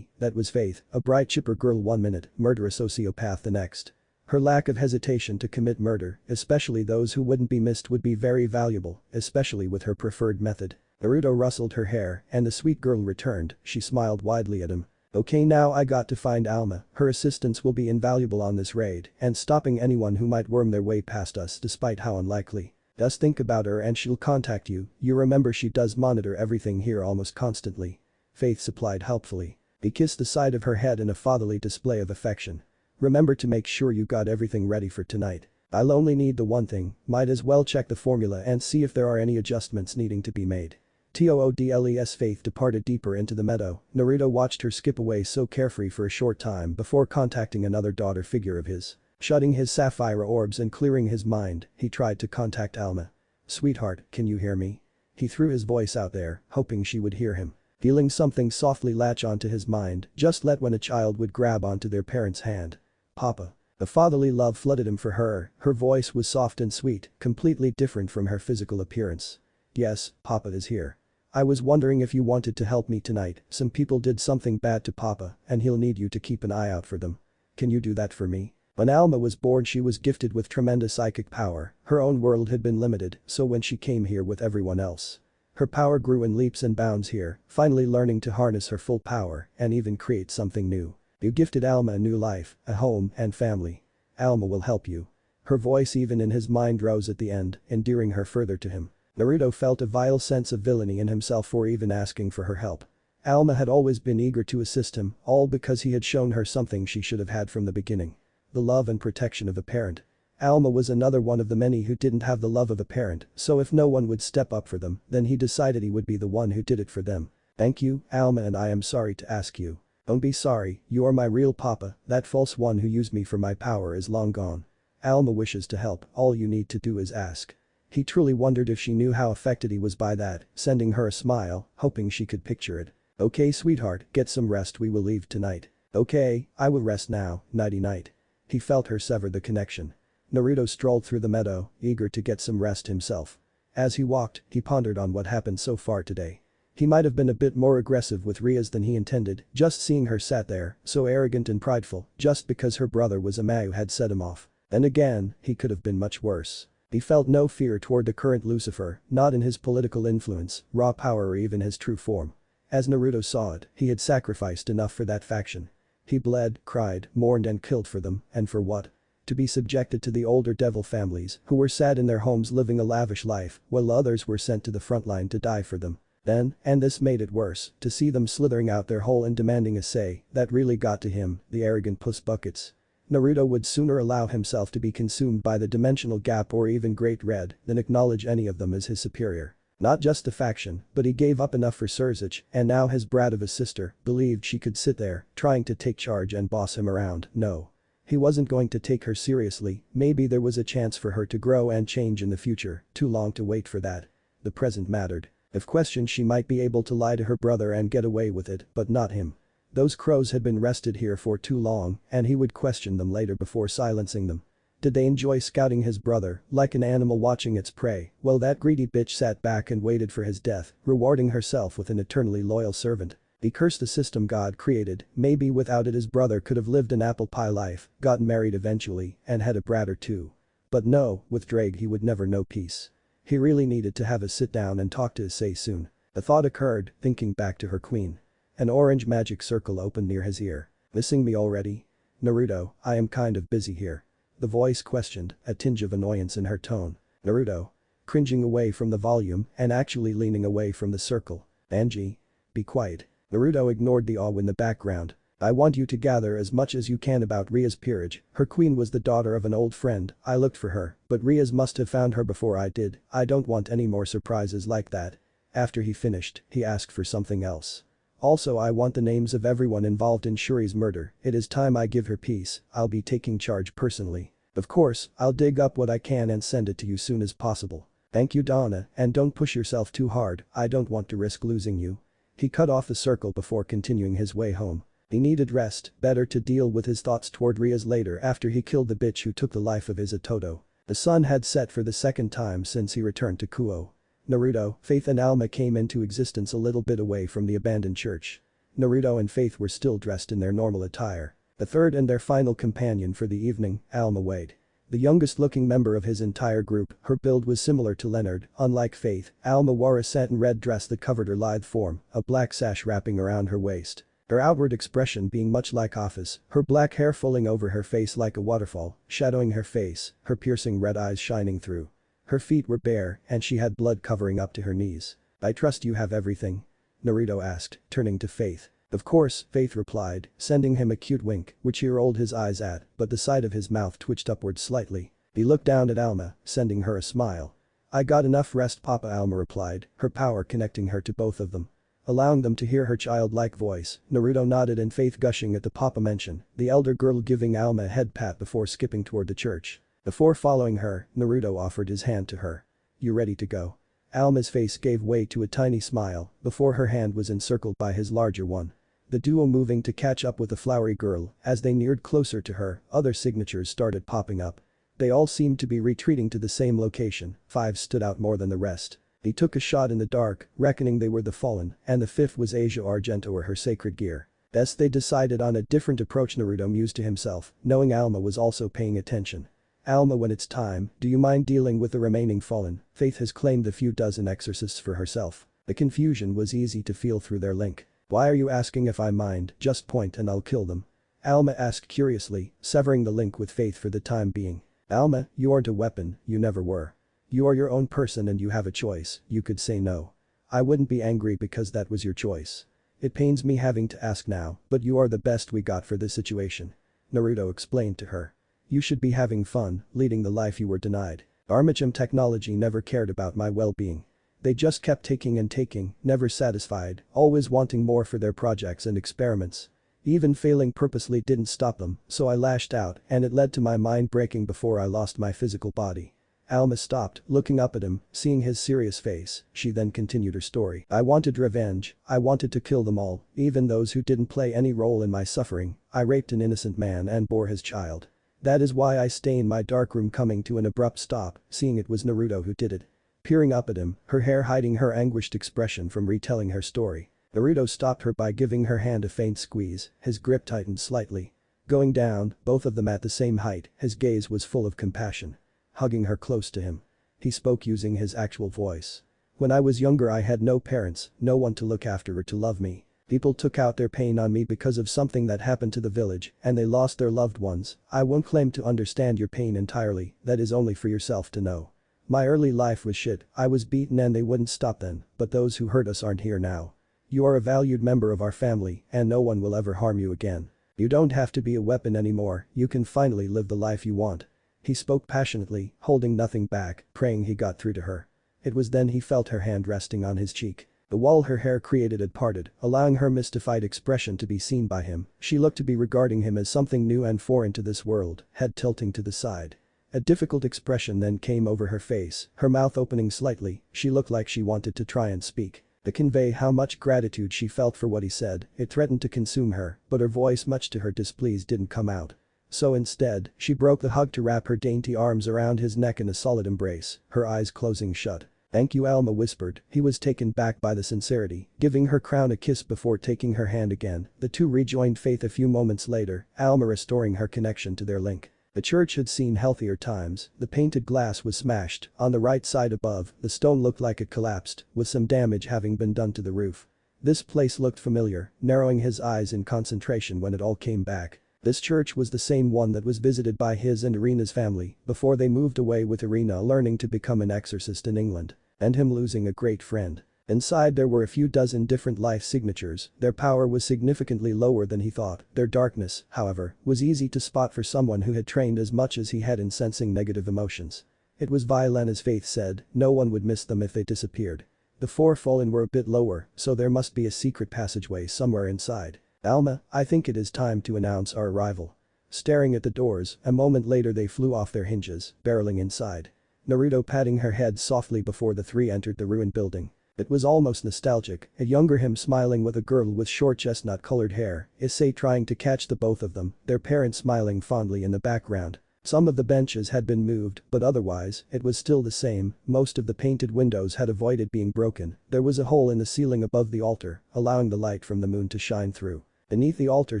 That was Faith, a bright chipper girl 1 minute, murderous sociopath the next. Her lack of hesitation to commit murder, especially those who wouldn't be missed, would be very valuable, especially with her preferred method. Naruto rustled her hair, and the sweet girl returned, she smiled widely at him. Okay, now I got to find Alma, her assistance will be invaluable on this raid, and stopping anyone who might worm their way past us despite how unlikely. Just think about her and she'll contact you, you remember she does monitor everything here almost constantly. Faith supplied helpfully. He kissed the side of her head in a fatherly display of affection. Remember to make sure you got everything ready for tonight. I'll only need the one thing, might as well check the formula and see if there are any adjustments needing to be made. Toodles. Faith departed deeper into the meadow. Naruto watched her skip away so carefree for a short time before contacting another daughter figure of his. Shutting his sapphire orbs and clearing his mind, he tried to contact Alma. Sweetheart, can you hear me? He threw his voice out there, hoping she would hear him. Feeling something softly latch onto his mind, just like when a child would grab onto their parent's hand. Papa. The fatherly love flooded him for her voice was soft and sweet, completely different from her physical appearance. Yes, Papa is here. I was wondering if you wanted to help me tonight, some people did something bad to Papa, and he'll need you to keep an eye out for them. Can you do that for me? When Alma was born she was gifted with tremendous psychic power, her own world had been limited, so when she came here with everyone else. Her power grew in leaps and bounds here, finally learning to harness her full power and even create something new. You gifted Alma a new life, a home and family. Alma will help you. Her voice even in his mind rose at the end, endearing her further to him. Naruto felt a vile sense of villainy in himself for even asking for her help. Alma had always been eager to assist him, all because he had shown her something she should have had from the beginning. The love and protection of a parent. Alma was another one of the many who didn't have the love of a parent, so if no one would step up for them, then he decided he would be the one who did it for them. Thank you, Alma, and I am sorry to ask you. Don't be sorry, you are my real papa, that false one who used me for my power is long gone. Alma wishes to help, all you need to do is ask. He truly wondered if she knew how affected he was by that, sending her a smile, hoping she could picture it. Okay sweetheart, get some rest, we will leave tonight. Okay, I will rest now, nighty night. He felt her sever the connection. Naruto strolled through the meadow, eager to get some rest himself. As he walked, he pondered on what happened so far today. He might have been a bit more aggressive with Rias than he intended, just seeing her sat there, so arrogant and prideful, just because her brother was a Mayu had set him off. Then again, he could have been much worse. He felt no fear toward the current Lucifer, not in his political influence, raw power or even his true form. As Naruto saw it, he had sacrificed enough for that faction. He bled, cried, mourned and killed for them, and for what? To be subjected to the older devil families who were sad in their homes living a lavish life while others were sent to the front line to die for them. Then, and this made it worse, to see them slithering out their hole and demanding a say, that really got to him, the arrogant puss buckets. Naruto would sooner allow himself to be consumed by the dimensional gap or even Great Red than acknowledge any of them as his superior. Not just the faction, but he gave up enough for Surzic, and now his brat of a sister believed she could sit there, trying to take charge and boss him around. No. He wasn't going to take her seriously, maybe there was a chance for her to grow and change in the future, too long to wait for that. The present mattered. If questioned she might be able to lie to her brother and get away with it, but not him. Those crows had been rested here for too long, and he would question them later before silencing them. Did they enjoy scouting his brother, like an animal watching its prey? Well, that greedy bitch sat back and waited for his death, rewarding herself with an eternally loyal servant. He cursed the system God created, maybe without it his brother could have lived an apple pie life, gotten married eventually, and had a brat or two. But no, with Drake he would never know peace. He really needed to have a sit down and talk to Issei soon. A thought occurred, thinking back to her queen. An orange magic circle opened near his ear. Missing me already? Naruto, I am kind of busy here. The voice questioned, a tinge of annoyance in her tone. Naruto. Cringing away from the volume and actually leaning away from the circle. Angie. Be quiet. Naruto ignored the awe in the background. I want you to gather as much as you can about Ria's peerage. Her queen was the daughter of an old friend. I looked for her, but Rias must have found her before I did. I don't want any more surprises like that. After he finished, he asked for something else. Also, I want the names of everyone involved in Shuri's murder. It is time I give her peace. I'll be taking charge personally. Of course, I'll dig up what I can and send it to you soon as possible. Thank you, Donna, and don't push yourself too hard. I don't want to risk losing you. He cut off the circle before continuing his way home. He needed rest, better to deal with his thoughts toward Rias later after he killed the bitch who took the life of his Itoto. The sun had set for the second time since he returned to Kuo. Naruto, Faith and Alma came into existence a little bit away from the abandoned church. Naruto and Faith were still dressed in their normal attire. The third and their final companion for the evening, Alma Wade. The youngest looking member of his entire group, her build was similar to Leonard. Unlike Faith, Alma wore a satin red dress that covered her lithe form, a black sash wrapping around her waist. Her outward expression being much like Office, her black hair falling over her face like a waterfall, shadowing her face, her piercing red eyes shining through. Her feet were bare, and she had blood covering up to her knees. I trust you have everything? Naruto asked, turning to Faith. Of course, Faith replied, sending him a cute wink, which he rolled his eyes at, but the side of his mouth twitched upward slightly. He looked down at Alma, sending her a smile. I got enough rest, Papa, Alma replied, her power connecting her to both of them. Allowing them to hear her childlike voice, Naruto nodded and Faith gushing at the Papa mention, the elder girl giving Alma a head pat before skipping toward the church. Before following her, Naruto offered his hand to her. You ready to go? Alma's face gave way to a tiny smile before her hand was encircled by his larger one. The duo moving to catch up with the flowery girl, as they neared closer to her, other signatures started popping up. They all seemed to be retreating to the same location, 5 stood out more than the rest. He took a shot in the dark, reckoning they were the Fallen, and the 5th was Asia Argento or her sacred gear. Thus they decided on a different approach, Naruto mused to himself, knowing Alma was also paying attention. Alma, when it's time, do you mind dealing with the remaining Fallen? Faith has claimed a few dozen exorcists for herself. The confusion was easy to feel through their link. Why are you asking if I mind? Just point and I'll kill them. Alma asked curiously, severing the link with Faith for the time being. Alma, you aren't a weapon, you never were. You are your own person and you have a choice, you could say no. I wouldn't be angry because that was your choice. It pains me having to ask now, but you are the best we got for this situation. Naruto explained to her. You should be having fun, leading the life you were denied. Armacham technology never cared about my well-being. They just kept taking and taking, never satisfied, always wanting more for their projects and experiments. Even failing purposely didn't stop them, so I lashed out and it led to my mind breaking before I lost my physical body. Alma stopped, looking up at him, seeing his serious face, she then continued her story. I wanted revenge, I wanted to kill them all, even those who didn't play any role in my suffering. I raped an innocent man and bore his child. That is why I stay in my dark room, coming to an abrupt stop, seeing it was Naruto who did it. Peering up at him, her hair hiding her anguished expression from retelling her story. Naruto stopped her by giving her hand a faint squeeze, his grip tightened slightly. Going down, both of them at the same height, his gaze was full of compassion. Hugging her close to him. He spoke using his actual voice. When I was younger I had no parents, no one to look after or to love me. People took out their pain on me because of something that happened to the village, and they lost their loved ones. I won't claim to understand your pain entirely, that is only for yourself to know. My early life was shit, I was beaten and they wouldn't stop then, but those who hurt us aren't here now. You are a valued member of our family, and no one will ever harm you again. You don't have to be a weapon anymore, you can finally live the life you want. He spoke passionately, holding nothing back, praying he got through to her. It was then he felt her hand resting on his cheek. The wall her hair created had parted, allowing her mystified expression to be seen by him. She looked to be regarding him as something new and foreign to this world, head tilting to the side. A difficult expression then came over her face, her mouth opening slightly, she looked like she wanted to try and speak. To convey how much gratitude she felt for what he said, it threatened to consume her, but her voice, much to her displeasure, didn't come out. So instead, she broke the hug to wrap her dainty arms around his neck in a solid embrace, her eyes closing shut. "Thank you," Alma whispered. He was taken back by the sincerity, giving her crown a kiss before taking her hand again. The two rejoined faith a few moments later, Alma restoring her connection to their link. The church had seen healthier times, the painted glass was smashed, on the right side above, the stone looked like it collapsed, with some damage having been done to the roof. This place looked familiar, narrowing his eyes in concentration when it all came back. This church was the same one that was visited by his and Irina's family before they moved away, with Irina learning to become an exorcist in England. And him losing a great friend. Inside there were a few dozen different life signatures, their power was significantly lower than he thought. Their darkness, however, was easy to spot for someone who had trained as much as he had in sensing negative emotions. It was violent, as Faith said, no one would miss them if they disappeared. The four fallen were a bit lower, so there must be a secret passageway somewhere inside. "Alma, I think it is time to announce our arrival." Staring at the doors, a moment later they flew off their hinges, barreling inside. Naruto patting her head softly before the three entered the ruined building. It was almost nostalgic, a younger him smiling with a girl with short chestnut-colored hair, Issei trying to catch the both of them, their parents smiling fondly in the background. Some of the benches had been moved, but otherwise, it was still the same. Most of the painted windows had avoided being broken. There was a hole in the ceiling above the altar, allowing the light from the moon to shine through. Beneath the altar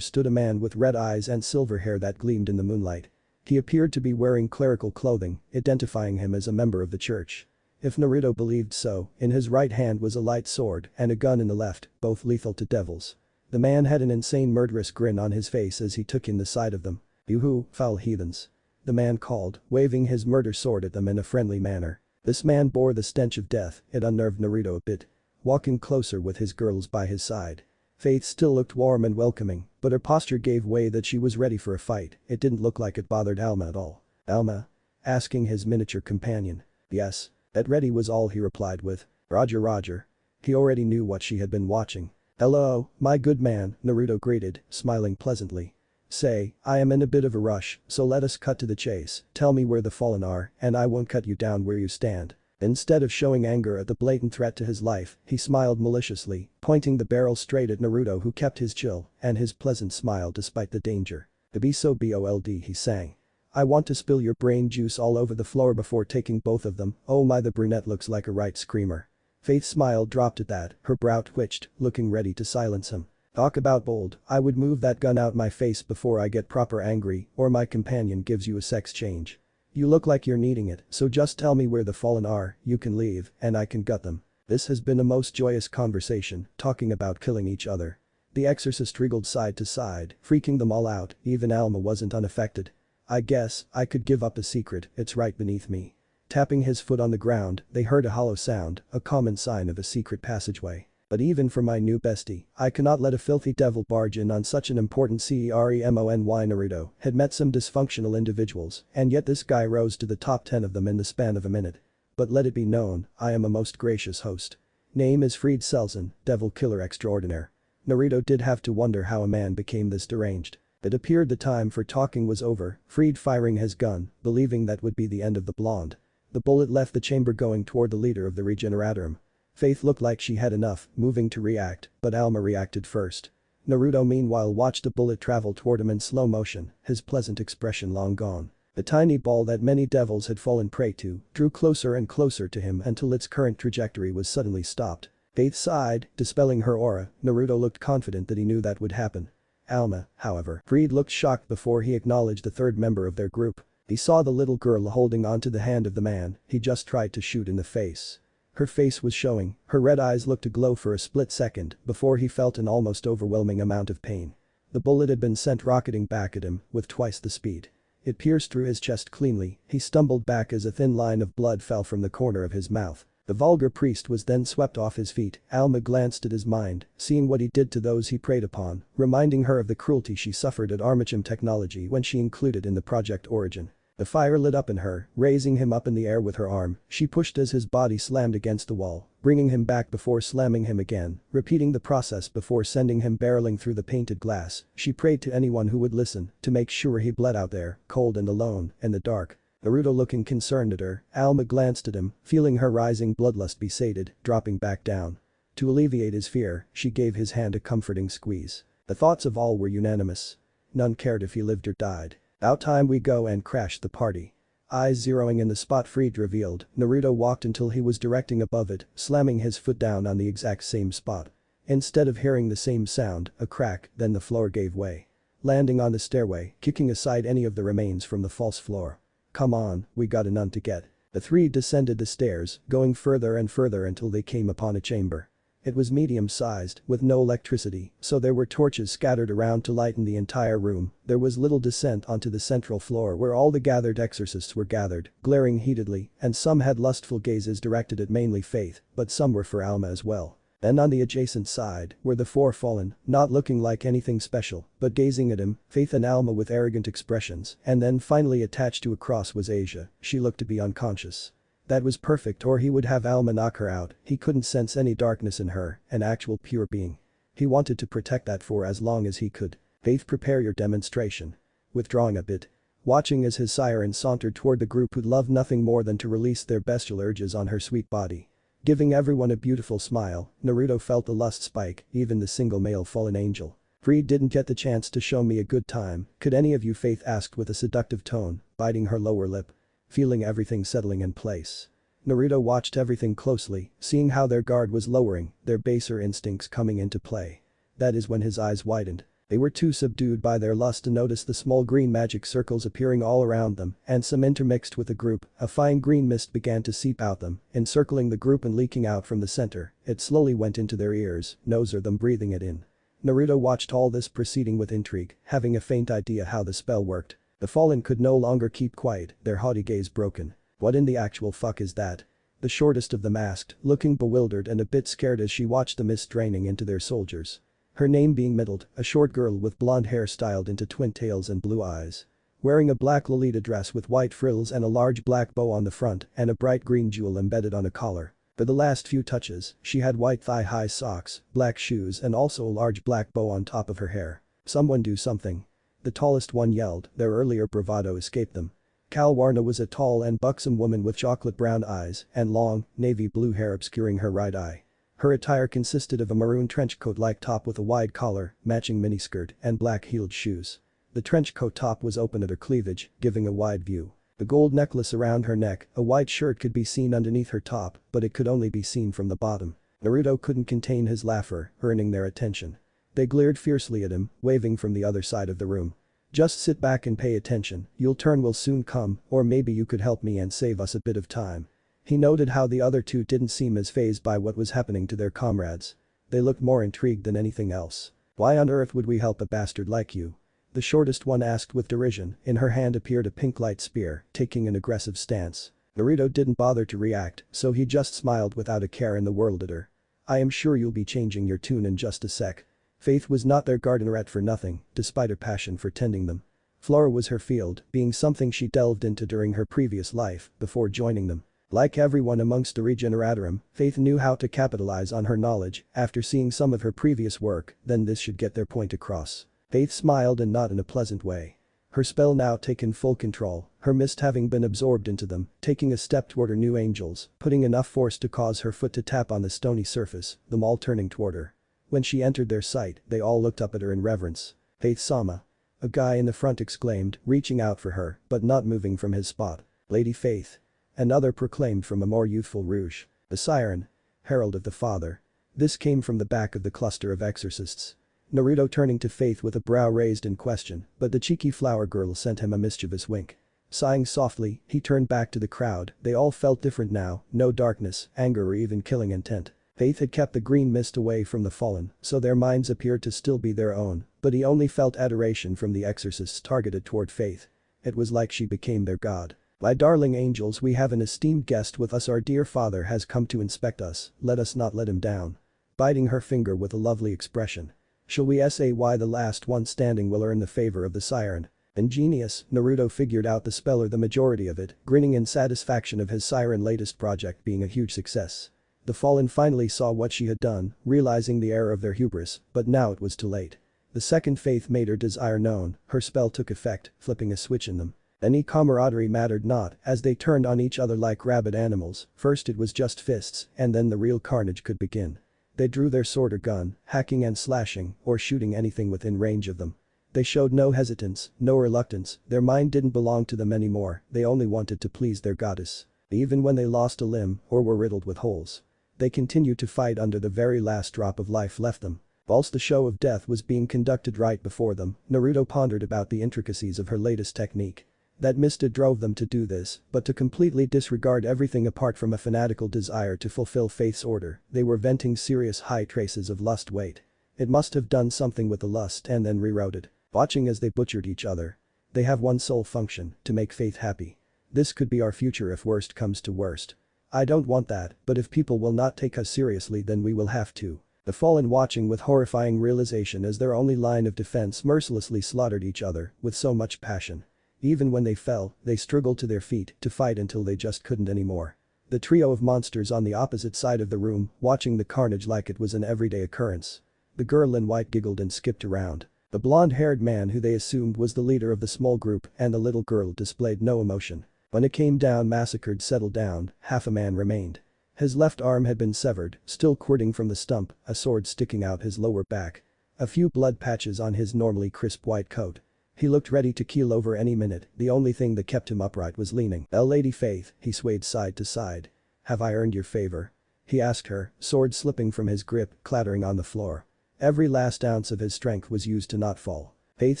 stood a man with red eyes and silver hair that gleamed in the moonlight. He appeared to be wearing clerical clothing, identifying him as a member of the church. If Naruto believed so, in his right hand was a light sword and a gun in the left, both lethal to devils. The man had an insane murderous grin on his face as he took in the sight of them. "You foul heathens," the man called, waving his murder sword at them in a friendly manner. This man bore the stench of death, it unnerved Naruto a bit. Walking closer with his girls by his side. Faith still looked warm and welcoming, but her posture gave way that she was ready for a fight. It didn't look like it bothered Alma at all. "Alma?" asking his miniature companion. "Yes." "At ready," was all he replied with. "Roger, Roger." He already knew what she had been watching. "Hello, my good man," Naruto greeted, smiling pleasantly. "Say, I am in a bit of a rush, so let us cut to the chase. Tell me where the fallen are, and I won't cut you down where you stand." Instead of showing anger at the blatant threat to his life, he smiled maliciously, pointing the barrel straight at Naruto, who kept his chill and his pleasant smile despite the danger. "To be so bold," he sang. "I want to spill your brain juice all over the floor before taking both of them. Oh my, the brunette looks like a right screamer." Faith's smile dropped at that, her brow twitched, looking ready to silence him. "Talk about bold, I would move that gun out my face before I get proper angry, or my companion gives you a sex change. You look like you're needing it, so just tell me where the fallen are, you can leave, and I can gut them." This has been a most joyous conversation, talking about killing each other. The exorcist wriggled side to side, freaking them all out, even Alma wasn't unaffected. "I guess I could give up a secret, it's right beneath me." Tapping his foot on the ground, they heard a hollow sound, a common sign of a secret passageway. "But even for my new bestie, I cannot let a filthy devil barge in on such an important ceremony." Naruto had met some dysfunctional individuals, and yet this guy rose to the top 10 of them in the span of a minute. "But let it be known, I am a most gracious host. Name is Fried Selzen, devil killer extraordinaire." Naruto did have to wonder how a man became this deranged. It appeared the time for talking was over, Fried firing his gun, believing that would be the end of the blonde. The bullet left the chamber going toward the leader of the Regeneratorum. Faith looked like she had enough, moving to react, but Alma reacted first. Naruto meanwhile watched a bullet travel toward him in slow motion, his pleasant expression long gone. The tiny ball that many devils had fallen prey to drew closer and closer to him until its current trajectory was suddenly stopped. Faith sighed, dispelling her aura. Naruto looked confident that he knew that would happen. Alma, however, Freed looked shocked before he acknowledged the third member of their group. He saw the little girl holding onto the hand of the man he just tried to shoot in the face. Her face was showing, her red eyes looked aglow for a split second before he felt an almost overwhelming amount of pain. The bullet had been sent rocketing back at him with twice the speed. It pierced through his chest cleanly, he stumbled back as a thin line of blood fell from the corner of his mouth. The vulgar priest was then swept off his feet. Alma glanced at his mind, seeing what he did to those he preyed upon, reminding her of the cruelty she suffered at Armacham Technology when she included in the Project Origin. The fire lit up in her, raising him up in the air with her arm, she pushed as his body slammed against the wall, bringing him back before slamming him again, repeating the process before sending him barreling through the painted glass. She prayed to anyone who would listen to make sure he bled out there, cold and alone, in the dark. Naruto looking concerned at her, Alma glanced at him, feeling her rising bloodlust be sated, dropping back down. To alleviate his fear, she gave his hand a comforting squeeze. The thoughts of all were unanimous. None cared if he lived or died. Out time we go and crashed the party. Eyes zeroing in the spot Freed revealed, Naruto walked until he was directing above it, slamming his foot down on the exact same spot. Instead of hearing the same sound, a crack, then the floor gave way. Landing on the stairway, kicking aside any of the remains from the false floor. Come on, we got a nun to get. The three descended the stairs, going further and further until they came upon a chamber. It was medium-sized, with no electricity, so there were torches scattered around to lighten the entire room. There was little descent onto the central floor where all the gathered exorcists were gathered, glaring heatedly, and some had lustful gazes directed at mainly Faith, but some were for Alma as well. Then on the adjacent side were the four fallen, not looking like anything special, but gazing at him, Faith and Alma with arrogant expressions, and then finally attached to a cross was Asia. She looked to be unconscious. That was perfect, or he would have Alma knock her out. He couldn't sense any darkness in her, an actual pure being. He wanted to protect that for as long as he could. Faith, prepare your demonstration. Withdrawing a bit. Watching as his siren sauntered toward the group who'd love nothing more than to release their bestial urges on her sweet body. Giving everyone a beautiful smile, Naruto felt the lust spike, even the single male fallen angel. Freed didn't get the chance to show me a good time, could any of you? Faith asked with a seductive tone, biting her lower lip. Feeling everything settling in place. Naruto watched everything closely, seeing how their guard was lowering, their baser instincts coming into play. That is when his eyes widened. They were too subdued by their lust to notice the small green magic circles appearing all around them, and some intermixed with the group. A fine green mist began to seep out them, encircling the group and leaking out from the center. It slowly went into their ears, nose or them breathing it in. Naruto watched all this proceeding with intrigue, having a faint idea how the spell worked. The fallen could no longer keep quiet, their haughty gaze broken. What in the actual fuck is that? The shortest of them asked, looking bewildered and a bit scared as she watched the mist draining into their soldiers. Her name being Middled, a short girl with blonde hair styled into twin tails and blue eyes. Wearing a black Lolita dress with white frills and a large black bow on the front and a bright green jewel embedded on a collar. For the last few touches, she had white thigh-high socks, black shoes and also a large black bow on top of her hair. Someone do something. The tallest one yelled, their earlier bravado escaped them. Kalwarna was a tall and buxom woman with chocolate brown eyes and long, navy blue hair obscuring her right eye. Her attire consisted of a maroon trench coat-like top with a wide collar, matching miniskirt, and black-heeled shoes. The trench coat top was open at her cleavage, giving a wide view. The gold necklace around her neck, a white shirt could be seen underneath her top, but it could only be seen from the bottom. Naruto couldn't contain his laughter, earning their attention. They glared fiercely at him, waving from the other side of the room. Just sit back and pay attention, your turn will soon come, or maybe you could help me and save us a bit of time. He noted how the other two didn't seem as fazed by what was happening to their comrades. They looked more intrigued than anything else. Why on earth would we help a bastard like you? The shortest one asked with derision, in her hand appeared a pink light spear, taking an aggressive stance. Naruto didn't bother to react, so he just smiled without a care in the world at her. I am sure you'll be changing your tune in just a sec. Faith was not their gardenerette for nothing, despite her passion for tending them. Flora was her field, being something she delved into during her previous life, before joining them. Like everyone amongst the Regeneratorum, Faith knew how to capitalize on her knowledge after seeing some of her previous work, then this should get their point across. Faith smiled and not in a pleasant way. Her spell now taken full control, her mist having been absorbed into them, taking a step toward her new angels, putting enough force to cause her foot to tap on the stony surface, them all turning toward her. When she entered their sight, they all looked up at her in reverence. "Faith-sama." A guy in the front exclaimed, reaching out for her, but not moving from his spot. "Lady Faith." Another proclaimed from a more youthful rouge. "The siren. Herald of the Father." This came from the back of the cluster of exorcists. Naruto turning to Faith with a brow raised in question, but the cheeky flower girl sent him a mischievous wink. Sighing softly, he turned back to the crowd. They all felt different now, no darkness, anger or even killing intent. Faith had kept the green mist away from the fallen, so their minds appeared to still be their own, but he only felt adoration from the exorcists targeted toward Faith. It was like she became their god. "My darling angels, we have an esteemed guest with us. Our dear father has come to inspect us, let us not let him down." Biting her finger with a lovely expression. "Shall we say why the last one standing will earn the favor of the siren?" Ingenious, Naruto figured out the spell or the majority of it, grinning in satisfaction of his siren latest project being a huge success. The fallen finally saw what she had done, realizing the error of their hubris, but now it was too late. The second Faith made her desire known, her spell took effect, flipping a switch in them. Any camaraderie mattered not, as they turned on each other like rabid animals. First it was just fists, and then the real carnage could begin. They drew their sword or gun, hacking and slashing, or shooting anything within range of them. They showed no hesitance, no reluctance, their mind didn't belong to them anymore, they only wanted to please their goddess. Even when they lost a limb, or were riddled with holes. They continued to fight under the very last drop of life left them. Whilst the show of death was being conducted right before them, Naruto pondered about the intricacies of her latest technique. That misted drove them to do this, but to completely disregard everything apart from a fanatical desire to fulfill Faith's order, they were venting serious high traces of lust. Wait. It must have done something with the lust and then rerouted. Watching as they butchered each other. They have one sole function, to make Faith happy. This could be our future if worst comes to worst. I don't want that, but if people will not take us seriously then we will have to. The fallen watching with horrifying realization as their only line of defense mercilessly slaughtered each other with so much passion. Even when they fell, they struggled to their feet to fight until they just couldn't anymore. The trio of monsters on the opposite side of the room, watching the carnage like it was an everyday occurrence. The girl in white giggled and skipped around. The blonde-haired man who they assumed was the leader of the small group and the little girl displayed no emotion. When it came down massacred settled down, half a man remained. His left arm had been severed, still quirting from the stump, a sword sticking out his lower back. A few blood patches on his normally crisp white coat. He looked ready to keel over any minute, the only thing that kept him upright was leaning. "Lady Faith," he swayed side to side. "Have I earned your favor?" he asked her, sword slipping from his grip, clattering on the floor. Every last ounce of his strength was used to not fall. Faith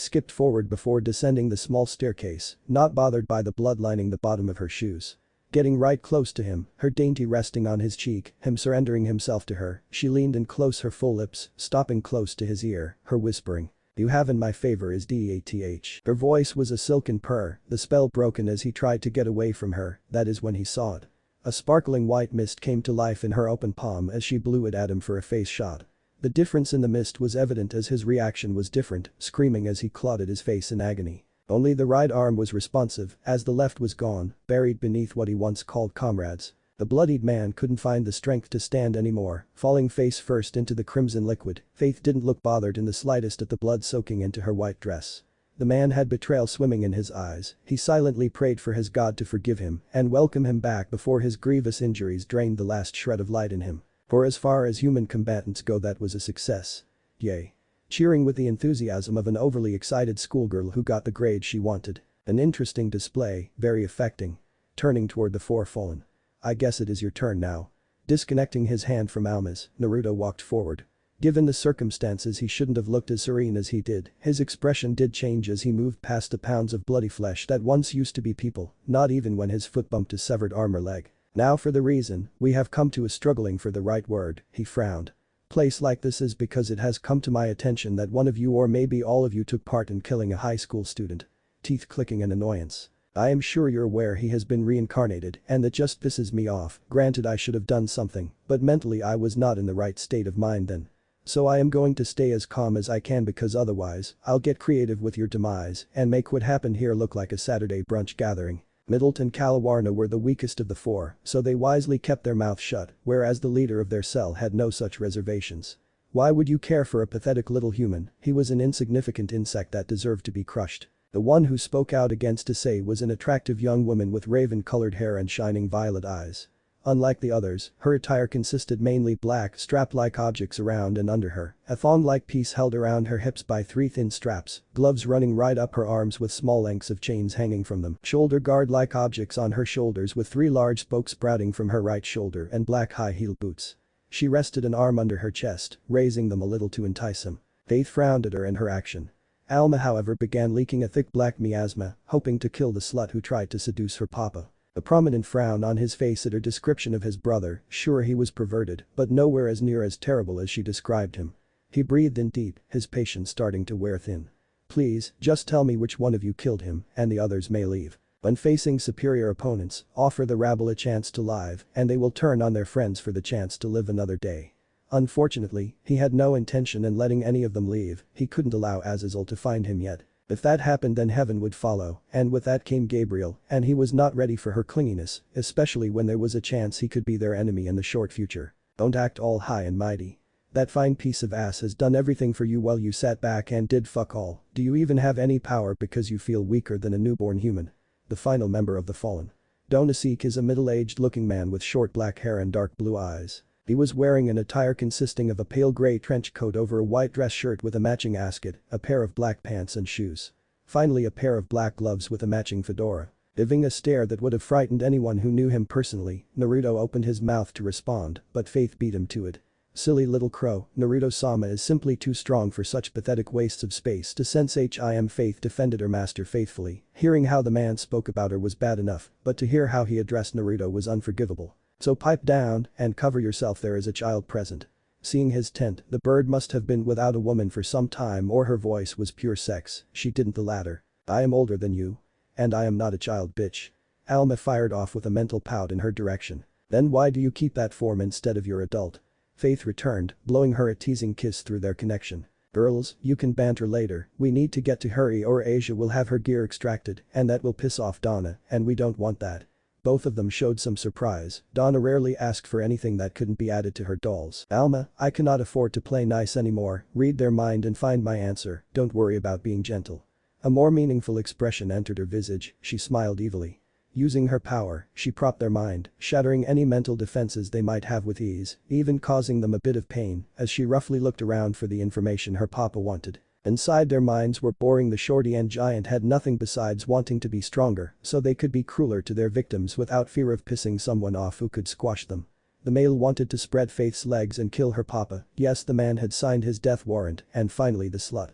skipped forward before descending the small staircase, not bothered by the blood lining the bottom of her shoes. Getting right close to him, her dainty resting on his cheek, him surrendering himself to her, she leaned in close her full lips, stopping close to his ear, her whispering. "You have in my favor is DATH." Her voice was a silken purr, the spell broken as he tried to get away from her, that is when he saw it. A sparkling white mist came to life in her open palm as she blew it at him for a face shot. The difference in the mist was evident as his reaction was different, screaming as he clawed at his face in agony. Only the right arm was responsive, as the left was gone, buried beneath what he once called comrades. The bloodied man couldn't find the strength to stand anymore, falling face first into the crimson liquid. Faith didn't look bothered in the slightest at the blood soaking into her white dress. The man had betrayal swimming in his eyes, he silently prayed for his God to forgive him and welcome him back before his grievous injuries drained the last shred of light in him. For as far as human combatants go that was a success. Yay. Cheering with the enthusiasm of an overly excited schoolgirl who got the grade she wanted. An interesting display, very affecting. Turning toward the four fallen. "I guess it is your turn now." Disconnecting his hand from Alma's, Naruto walked forward. Given the circumstances he shouldn't have looked as serene as he did, his expression did change as he moved past the pounds of bloody flesh that once used to be people, not even when his foot bumped a severed arm or leg. "Now for the reason, we have come to is struggling for the right word," he frowned. "Place like this is because it has come to my attention that one of you or maybe all of you took part in killing a high school student." Teeth clicking in annoyance. "I am sure you're aware he has been reincarnated and that just pisses me off. Granted I should have done something, but mentally I was not in the right state of mind then. So I am going to stay as calm as I can because otherwise, I'll get creative with your demise and make what happened here look like a Saturday brunch gathering." Middleton and Calawarna were the weakest of the four, so they wisely kept their mouths shut, whereas the leader of their cell had no such reservations. Why would you care for a pathetic little human? He was an insignificant insect that deserved to be crushed. The one who spoke out against Issei was an attractive young woman with raven-colored hair and shining violet eyes. Unlike the others, her attire consisted mainly black strap-like objects around and under her, a thong-like piece held around her hips by 3 thin straps, gloves running right up her arms with small lengths of chains hanging from them, shoulder guard-like objects on her shoulders with 3 large spokes sprouting from her right shoulder and black high-heeled boots. She rested an arm under her chest, raising them a little to entice him. Faith frowned at her and her action. Alma however began leaking a thick black miasma, hoping to kill the slut who tried to seduce her papa. A prominent frown on his face at her description of his brother, sure he was perverted, but nowhere as near as terrible as she described him. He breathed in deep, his patience starting to wear thin. Please, just tell me which one of you killed him, and the others may leave. When facing superior opponents, offer the rabble a chance to live, and they will turn on their friends for the chance to live another day. Unfortunately, he had no intention in letting any of them leave, he couldn't allow Azazel to find him yet. If that happened then heaven would follow, and with that came Gabriel, and he was not ready for her clinginess, especially when there was a chance he could be their enemy in the short future. Don't act all high and mighty. That fine piece of ass has done everything for you while you sat back and did fuck all. Do you even have any power because you feel weaker than a newborn human? The final member of the Fallen. Donasek is a middle-aged looking man with short black hair and dark blue eyes. He was wearing an attire consisting of a pale gray trench coat over a white dress shirt with a matching ascot, a pair of black pants and shoes. Finally a pair of black gloves with a matching fedora. Giving a stare that would have frightened anyone who knew him personally, Naruto opened his mouth to respond, but Faith beat him to it. Silly little crow, Naruto-sama is simply too strong for such pathetic wastes of space to sense him. Faith defended her master faithfully, hearing how the man spoke about her was bad enough, but to hear how he addressed Naruto was unforgivable. So pipe down and cover yourself, there is a child present. Seeing his tent, the bird must have been without a woman for some time or her voice was pure sex, she didn't the latter. I am older than you. And I am not a child bitch. Alma fired off with a mental pout in her direction. Then why do you keep that form instead of your adult? Faith returned, blowing her a teasing kiss through their connection. Girls, you can banter later, we need to get to hurry or Asia will have her gear extracted and that will piss off Donna and we don't want that. Both of them showed some surprise. Donna rarely asked for anything that couldn't be added to her dolls. Alma, I cannot afford to play nice anymore, read their mind and find my answer, don't worry about being gentle. A more meaningful expression entered her visage, she smiled evilly. Using her power, she propped their mind, shattering any mental defenses they might have with ease, even causing them a bit of pain as she roughly looked around for the information her papa wanted. Inside their minds were boring the shorty and giant had nothing besides wanting to be stronger so they could be crueler to their victims without fear of pissing someone off who could squash them. The male wanted to spread Faith's legs and kill her papa, yes the man had signed his death warrant, and finally the slut.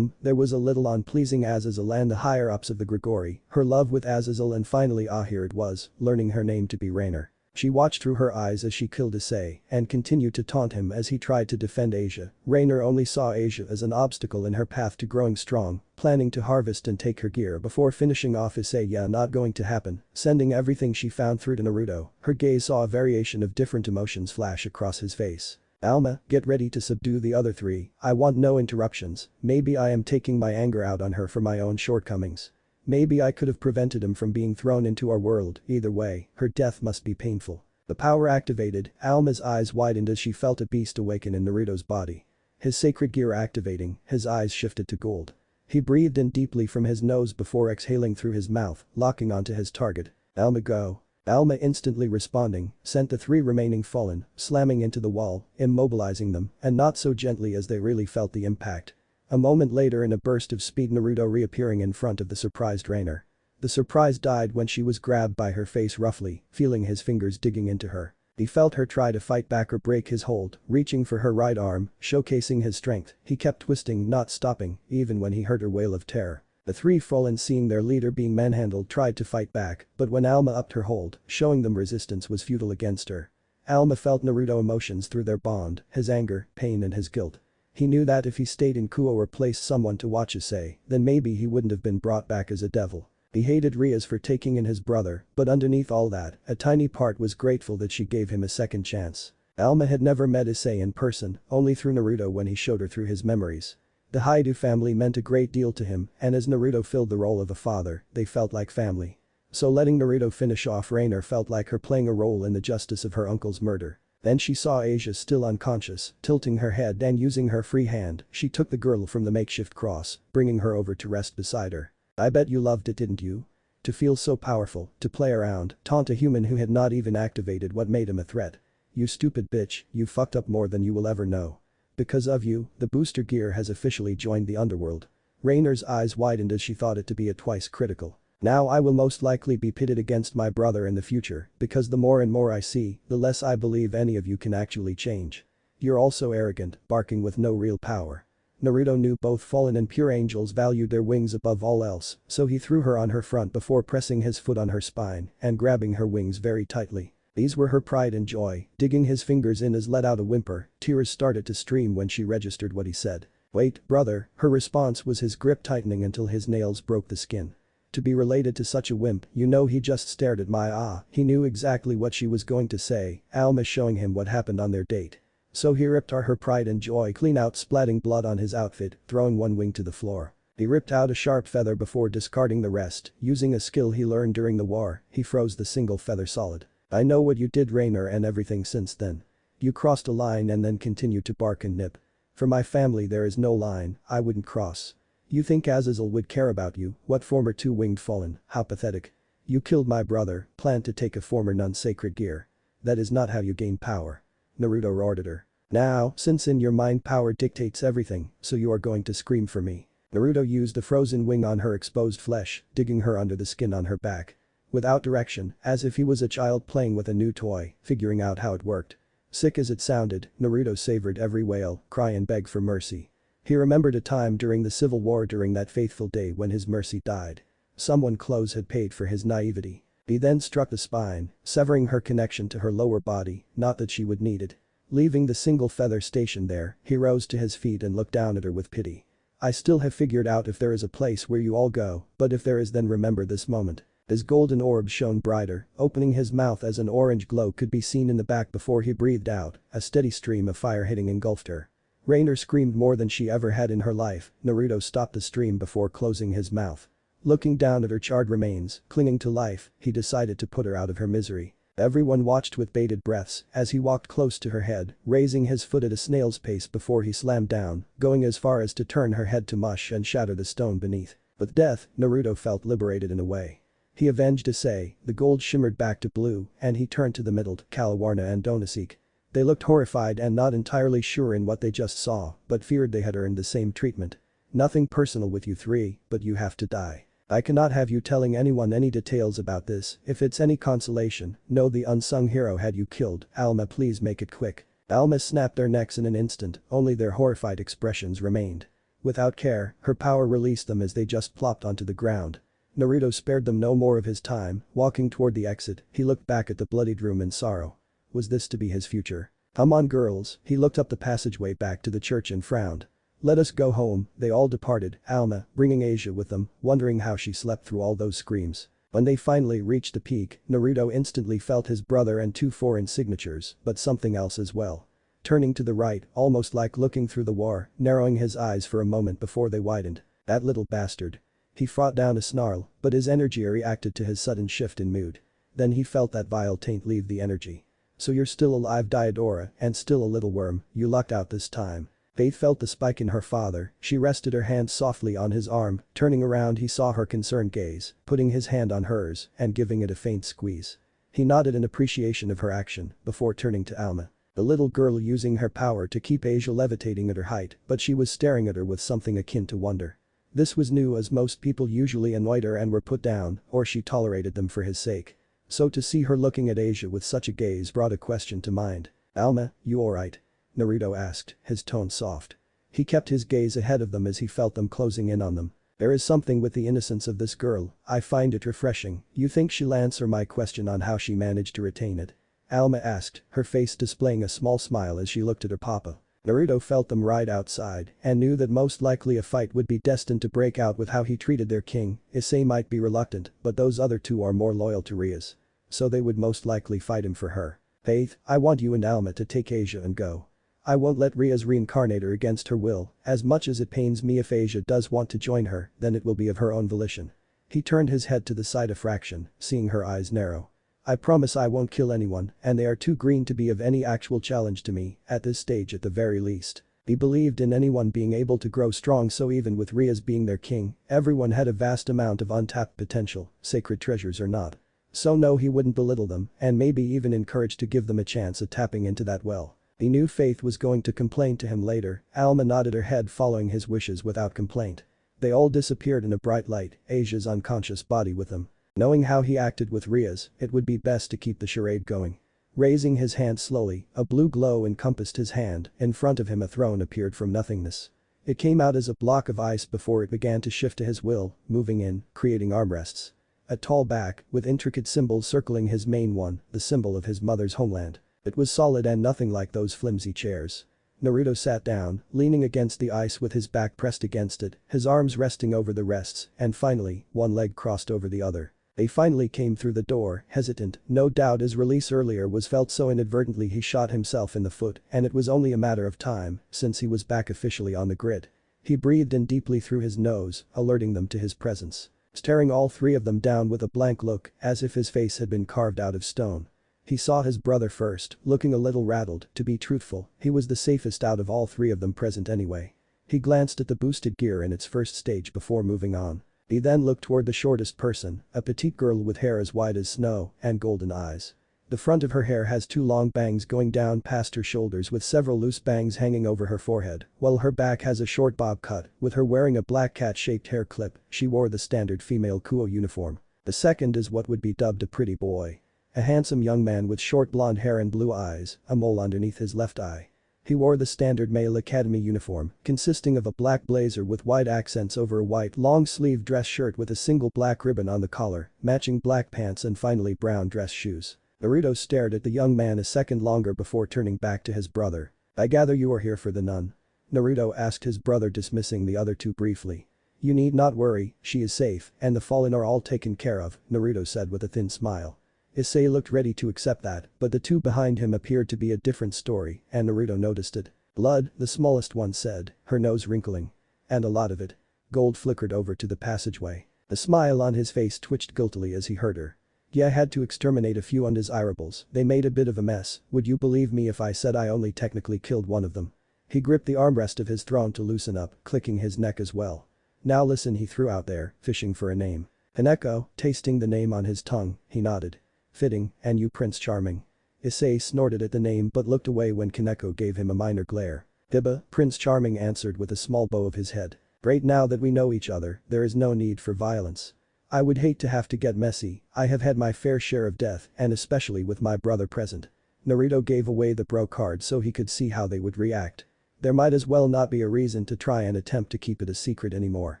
There was a little unpleasing Azazel and the higher-ups of the Grigori, her love with Azazel and finally here it was, learning her name to be Rainer. She watched through her eyes as she killed Issei and continued to taunt him as he tried to defend Asia. Rainer only saw Asia as an obstacle in her path to growing strong, planning to harvest and take her gear before finishing off Issei. Yeah, not going to happen, sending everything she found through to Naruto. Her gaze saw a variation of different emotions flash across his face. Alma, get ready to subdue the other 3, I want no interruptions, maybe I am taking my anger out on her for my own shortcomings. Maybe I could have prevented him from being thrown into our world, either way, her death must be painful. The power activated, Alma's eyes widened as she felt a beast awaken in Naruto's body. His sacred gear activating, his eyes shifted to gold. He breathed in deeply from his nose before exhaling through his mouth, locking onto his target. Alma go. Alma instantly responding, sent the 3 remaining Fallen, slamming into the wall, immobilizing them, and not so gently as they really felt the impact. A moment later in a burst of speed Naruto reappearing in front of the surprised Rainer. The surprise died when she was grabbed by her face roughly, feeling his fingers digging into her. He felt her try to fight back or break his hold, reaching for her right arm, showcasing his strength, he kept twisting not stopping, even when he heard her wail of terror. The 3 Fallen seeing their leader being manhandled tried to fight back, but when Alma upped her hold, showing them resistance was futile against her. Alma felt Naruto emotions through their bond, his anger, pain and his guilt. He knew that if he stayed in Kuo or placed someone to watch Issei, then maybe he wouldn't have been brought back as a devil. He hated Rias for taking in his brother, but underneath all that, a tiny part was grateful that she gave him a second chance. Alma had never met Issei in person, only through Naruto when he showed her through his memories. The Haidu family meant a great deal to him, and as Naruto filled the role of a father, they felt like family. So letting Naruto finish off Rainer felt like her playing a role in the justice of her uncle's murder. Then she saw Asia still unconscious, tilting her head and using her free hand, she took the girl from the makeshift cross, bringing her over to rest beside her. I bet you loved it, didn't you? To feel so powerful, to play around, taunt a human who had not even activated what made him a threat. You stupid bitch, you fucked up more than you will ever know. Because of you, the booster gear has officially joined the underworld. Rainer's eyes widened as she thought it to be a twice critical. Now I will most likely be pitted against my brother in the future, because the more and more I see, the less I believe any of you can actually change. You're all so arrogant, barking with no real power. Naruto knew both fallen and pure angels valued their wings above all else, so he threw her on her front before pressing his foot on her spine and grabbing her wings very tightly. These were her pride and joy, digging his fingers in as let out a whimper, tears started to stream when she registered what he said. Wait, brother, her response was his grip tightening until his nails broke the skin. To be related to such a wimp, you know he just stared at my he knew exactly what she was going to say, Alma showing him what happened on their date. So he ripped her pride and joy clean out, splatting blood on his outfit, throwing one wing to the floor. He ripped out a sharp feather before discarding the rest, using a skill he learned during the war, he froze the single feather solid. I know what you did, Rainer, and everything since then. You crossed a line and then continued to bark and nip. For my family there is no line I wouldn't cross. You think Azazel would care about you, what former two-winged fallen, how pathetic. You killed my brother, planned to take a former nun's sacred gear. That is not how you gain power. Naruto roared at her. Now, since in your mind power dictates everything, so you are going to scream for me. Naruto used the frozen wing on her exposed flesh, digging her under the skin on her back. Without direction, as if he was a child playing with a new toy, figuring out how it worked. Sick as it sounded, Naruto savored every wail, cry and beg for mercy. He remembered a time during the Civil War during that fateful day when his mercy died. Someone close had paid for his naivety. He then struck the spine, severing her connection to her lower body, not that she would need it. Leaving the single feather stationed there, he rose to his feet and looked down at her with pity. I still have figured out if there is a place where you all go, but if there is, then remember this moment. His golden orb shone brighter, opening his mouth as an orange glow could be seen in the back before he breathed out, a steady stream of fire hitting engulfed her. Rainer screamed more than she ever had in her life. Naruto stopped the stream before closing his mouth. Looking down at her charred remains, clinging to life, he decided to put her out of her misery. Everyone watched with bated breaths as he walked close to her head, raising his foot at a snail's pace before he slammed down, going as far as to turn her head to mush and shatter the stone beneath. With death, Naruto felt liberated in a way. He avenged Issei, the gold shimmered back to blue, and he turned to the middled Kalawarna and Donosike. They looked horrified and not entirely sure in what they just saw, but feared they had earned the same treatment. Nothing personal with you three, but you have to die. I cannot have you telling anyone any details about this, if it's any consolation, know the unsung hero had you killed, Alma, please make it quick. Alma snapped their necks in an instant, only their horrified expressions remained. Without care, her power released them as they just plopped onto the ground. Naruto spared them no more of his time, walking toward the exit, he looked back at the bloodied room in sorrow. Was this to be his future? Come on girls, he looked up the passageway back to the church and frowned. Let us go home, they all departed, Alma, bringing Asia with them, wondering how she slept through all those screams. When they finally reached the peak, Naruto instantly felt his brother and two foreign signatures, but something else as well. Turning to the right, almost like looking through the war, narrowing his eyes for a moment before they widened. That little bastard. He fought down a snarl, but his energy reacted to his sudden shift in mood. Then he felt that vile taint leave the energy. So you're still alive, Diodora, and still a little worm, you lucked out this time. Faith felt the spike in her father, she rested her hand softly on his arm, turning around he saw her concerned gaze, putting his hand on hers and giving it a faint squeeze. He nodded in appreciation of her action before turning to Alma. The little girl using her power to keep Asia levitating at her height, but she was staring at her with something akin to wonder. This was new as most people usually annoyed her and were put down, or she tolerated them for his sake. So to see her looking at Asia with such a gaze brought a question to mind. Alma, you alright? Naruto asked, his tone soft. He kept his gaze ahead of them as he felt them closing in on them. There is something with the innocence of this girl, I find it refreshing. You think she'll answer my question on how she managed to retain it? Alma asked, her face displaying a small smile as she looked at her papa. Naruto felt them right outside and knew that most likely a fight would be destined to break out with how he treated their king. Issei might be reluctant, but those other two are more loyal to Rias. So they would most likely fight him for her. Faith, I want you and Alma to take Asia and go. I won't let Rias reincarnate her against her will, as much as it pains me if Asia does want to join her, then it will be of her own volition. He turned his head to the side a fraction, seeing her eyes narrow. I promise I won't kill anyone, and they are too green to be of any actual challenge to me, at this stage at the very least. He believed in anyone being able to grow strong, so even with Rias being their king, everyone had a vast amount of untapped potential, sacred treasures or not. So no, he wouldn't belittle them and maybe even encourage to give them a chance at tapping into that well. He knew Faith was going to complain to him later. Alma nodded her head following his wishes without complaint. They all disappeared in a bright light, Asia's unconscious body with them. Knowing how he acted with Rias, it would be best to keep the charade going. Raising his hand slowly, a blue glow encompassed his hand. In front of him a throne appeared from nothingness. It came out as a block of ice before it began to shift to his will, moving in, creating armrests. A tall back, with intricate symbols circling his main one, the symbol of his mother's homeland. It was solid and nothing like those flimsy chairs. Naruto sat down, leaning against the ice with his back pressed against it, his arms resting over the rests, and finally, one leg crossed over the other. They finally came through the door, hesitant, no doubt his release earlier was felt so inadvertently he shot himself in the foot, and it was only a matter of time, since he was back officially on the grid. He breathed in deeply through his nose, alerting them to his presence. Staring all three of them down with a blank look, as if his face had been carved out of stone. He saw his brother first, looking a little rattled. To be truthful, he was the safest out of all three of them present anyway. He glanced at the boosted gear in its first stage before moving on. He then looked toward the shortest person, a petite girl with hair as white as snow and golden eyes. The front of her hair has two long bangs going down past her shoulders with several loose bangs hanging over her forehead, while her back has a short bob cut. With her wearing a black cat-shaped hair clip, she wore the standard female Kuo uniform. The second is what would be dubbed a pretty boy. A handsome young man with short blonde hair and blue eyes, a mole underneath his left eye. He wore the standard male academy uniform, consisting of a black blazer with white accents over a white long-sleeved dress shirt with a single black ribbon on the collar, matching black pants and finally brown dress shoes. Naruto stared at the young man a second longer before turning back to his brother. "I gather you are here for the nun?" Naruto asked his brother, dismissing the other two briefly. "You need not worry, she is safe and the fallen are all taken care of," Naruto said with a thin smile. Issei looked ready to accept that, but the two behind him appeared to be a different story, and Naruto noticed it. "Blood," the smallest one said, her nose wrinkling. "And a lot of it." Gold flickered over to the passageway. The smile on his face twitched guiltily as he heard her. "Yeah, I had to exterminate a few undesirables, they made a bit of a mess. Would you believe me if I said I only technically killed one of them?" He gripped the armrest of his throne to loosen up, clicking his neck as well. "Now listen," he threw out there, fishing for a name. "Kaneko," tasting the name on his tongue, he nodded. "Fitting, and you Prince Charming." Issei snorted at the name but looked away when Kaneko gave him a minor glare. "Biba," Prince Charming answered with a small bow of his head. "Great, now that we know each other, there is no need for violence. I would hate to have to get messy, I have had my fair share of death and especially with my brother present." Naruto gave away the bro card so he could see how they would react. There might as well not be a reason to try and attempt to keep it a secret anymore.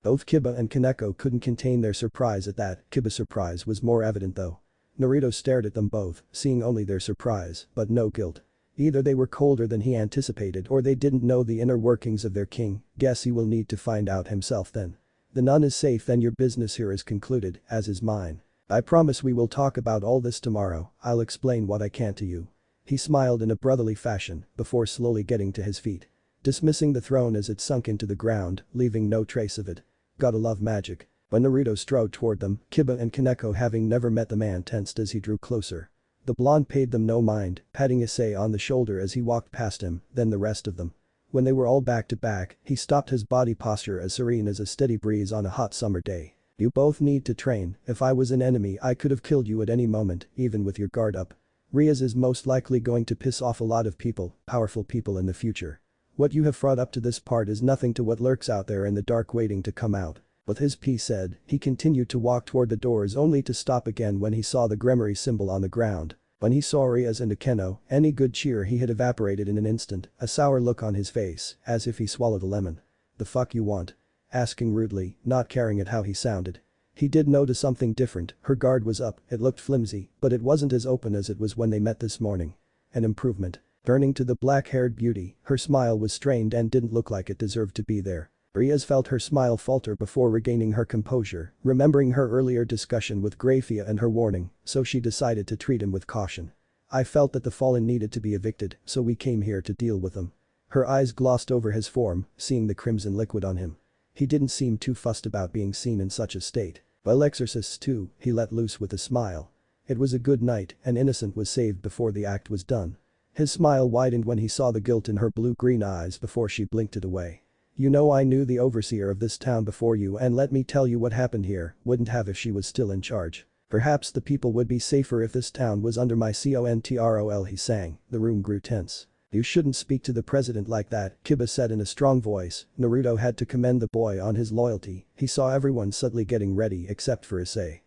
Both Kiba and Kaneko couldn't contain their surprise at that. Kiba's surprise was more evident though. Naruto stared at them both, seeing only their surprise, but no guilt. Either they were colder than he anticipated or they didn't know the inner workings of their king. Guess he will need to find out himself then. "The nun is safe, then your business here is concluded, as is mine. I promise we will talk about all this tomorrow, I'll explain what I can to you." He smiled in a brotherly fashion before slowly getting to his feet. Dismissing the throne as it sunk into the ground, leaving no trace of it. Gotta love magic. When Naruto strode toward them, Kiba and Kaneko, having never met the man, tensed as he drew closer. The blonde paid them no mind, patting Issei on the shoulder as he walked past him, then the rest of them. When they were all back to back, he stopped, his body posture as serene as a steady breeze on a hot summer day. "You both need to train, if I was an enemy I could have killed you at any moment, even with your guard up. Rias is most likely going to piss off a lot of people, powerful people in the future. What you have fought up to this part is nothing to what lurks out there in the dark waiting to come out." With his piece said, he continued to walk toward the doors only to stop again when he saw the Gremory symbol on the ground. When he saw Rias and Akeno, any good cheer he had evaporated in an instant, a sour look on his face, as if he swallowed a lemon. "The fuck you want?" Asking rudely, not caring at how he sounded. He did notice something different, her guard was up, it looked flimsy, but it wasn't as open as it was when they met this morning. An improvement. Turning to the black-haired beauty, her smile was strained and didn't look like it deserved to be there. Rias felt her smile falter before regaining her composure, remembering her earlier discussion with Grafia and her warning, so she decided to treat him with caution. "I felt that the fallen needed to be evicted, so we came here to deal with them." Her eyes glossed over his form, seeing the crimson liquid on him. He didn't seem too fussed about being seen in such a state. "Well, exorcists too," he let loose with a smile. It was a good night, an innocent was saved before the act was done. His smile widened when he saw the guilt in her blue-green eyes before she blinked it away. "You know I knew the overseer of this town before you, and let me tell you what happened here, wouldn't have if she was still in charge. Perhaps the people would be safer if this town was under my control," he sang. The room grew tense. "You shouldn't speak to the president like that," Kiba said in a strong voice. Naruto had to commend the boy on his loyalty. He saw everyone subtly getting ready except for Issei.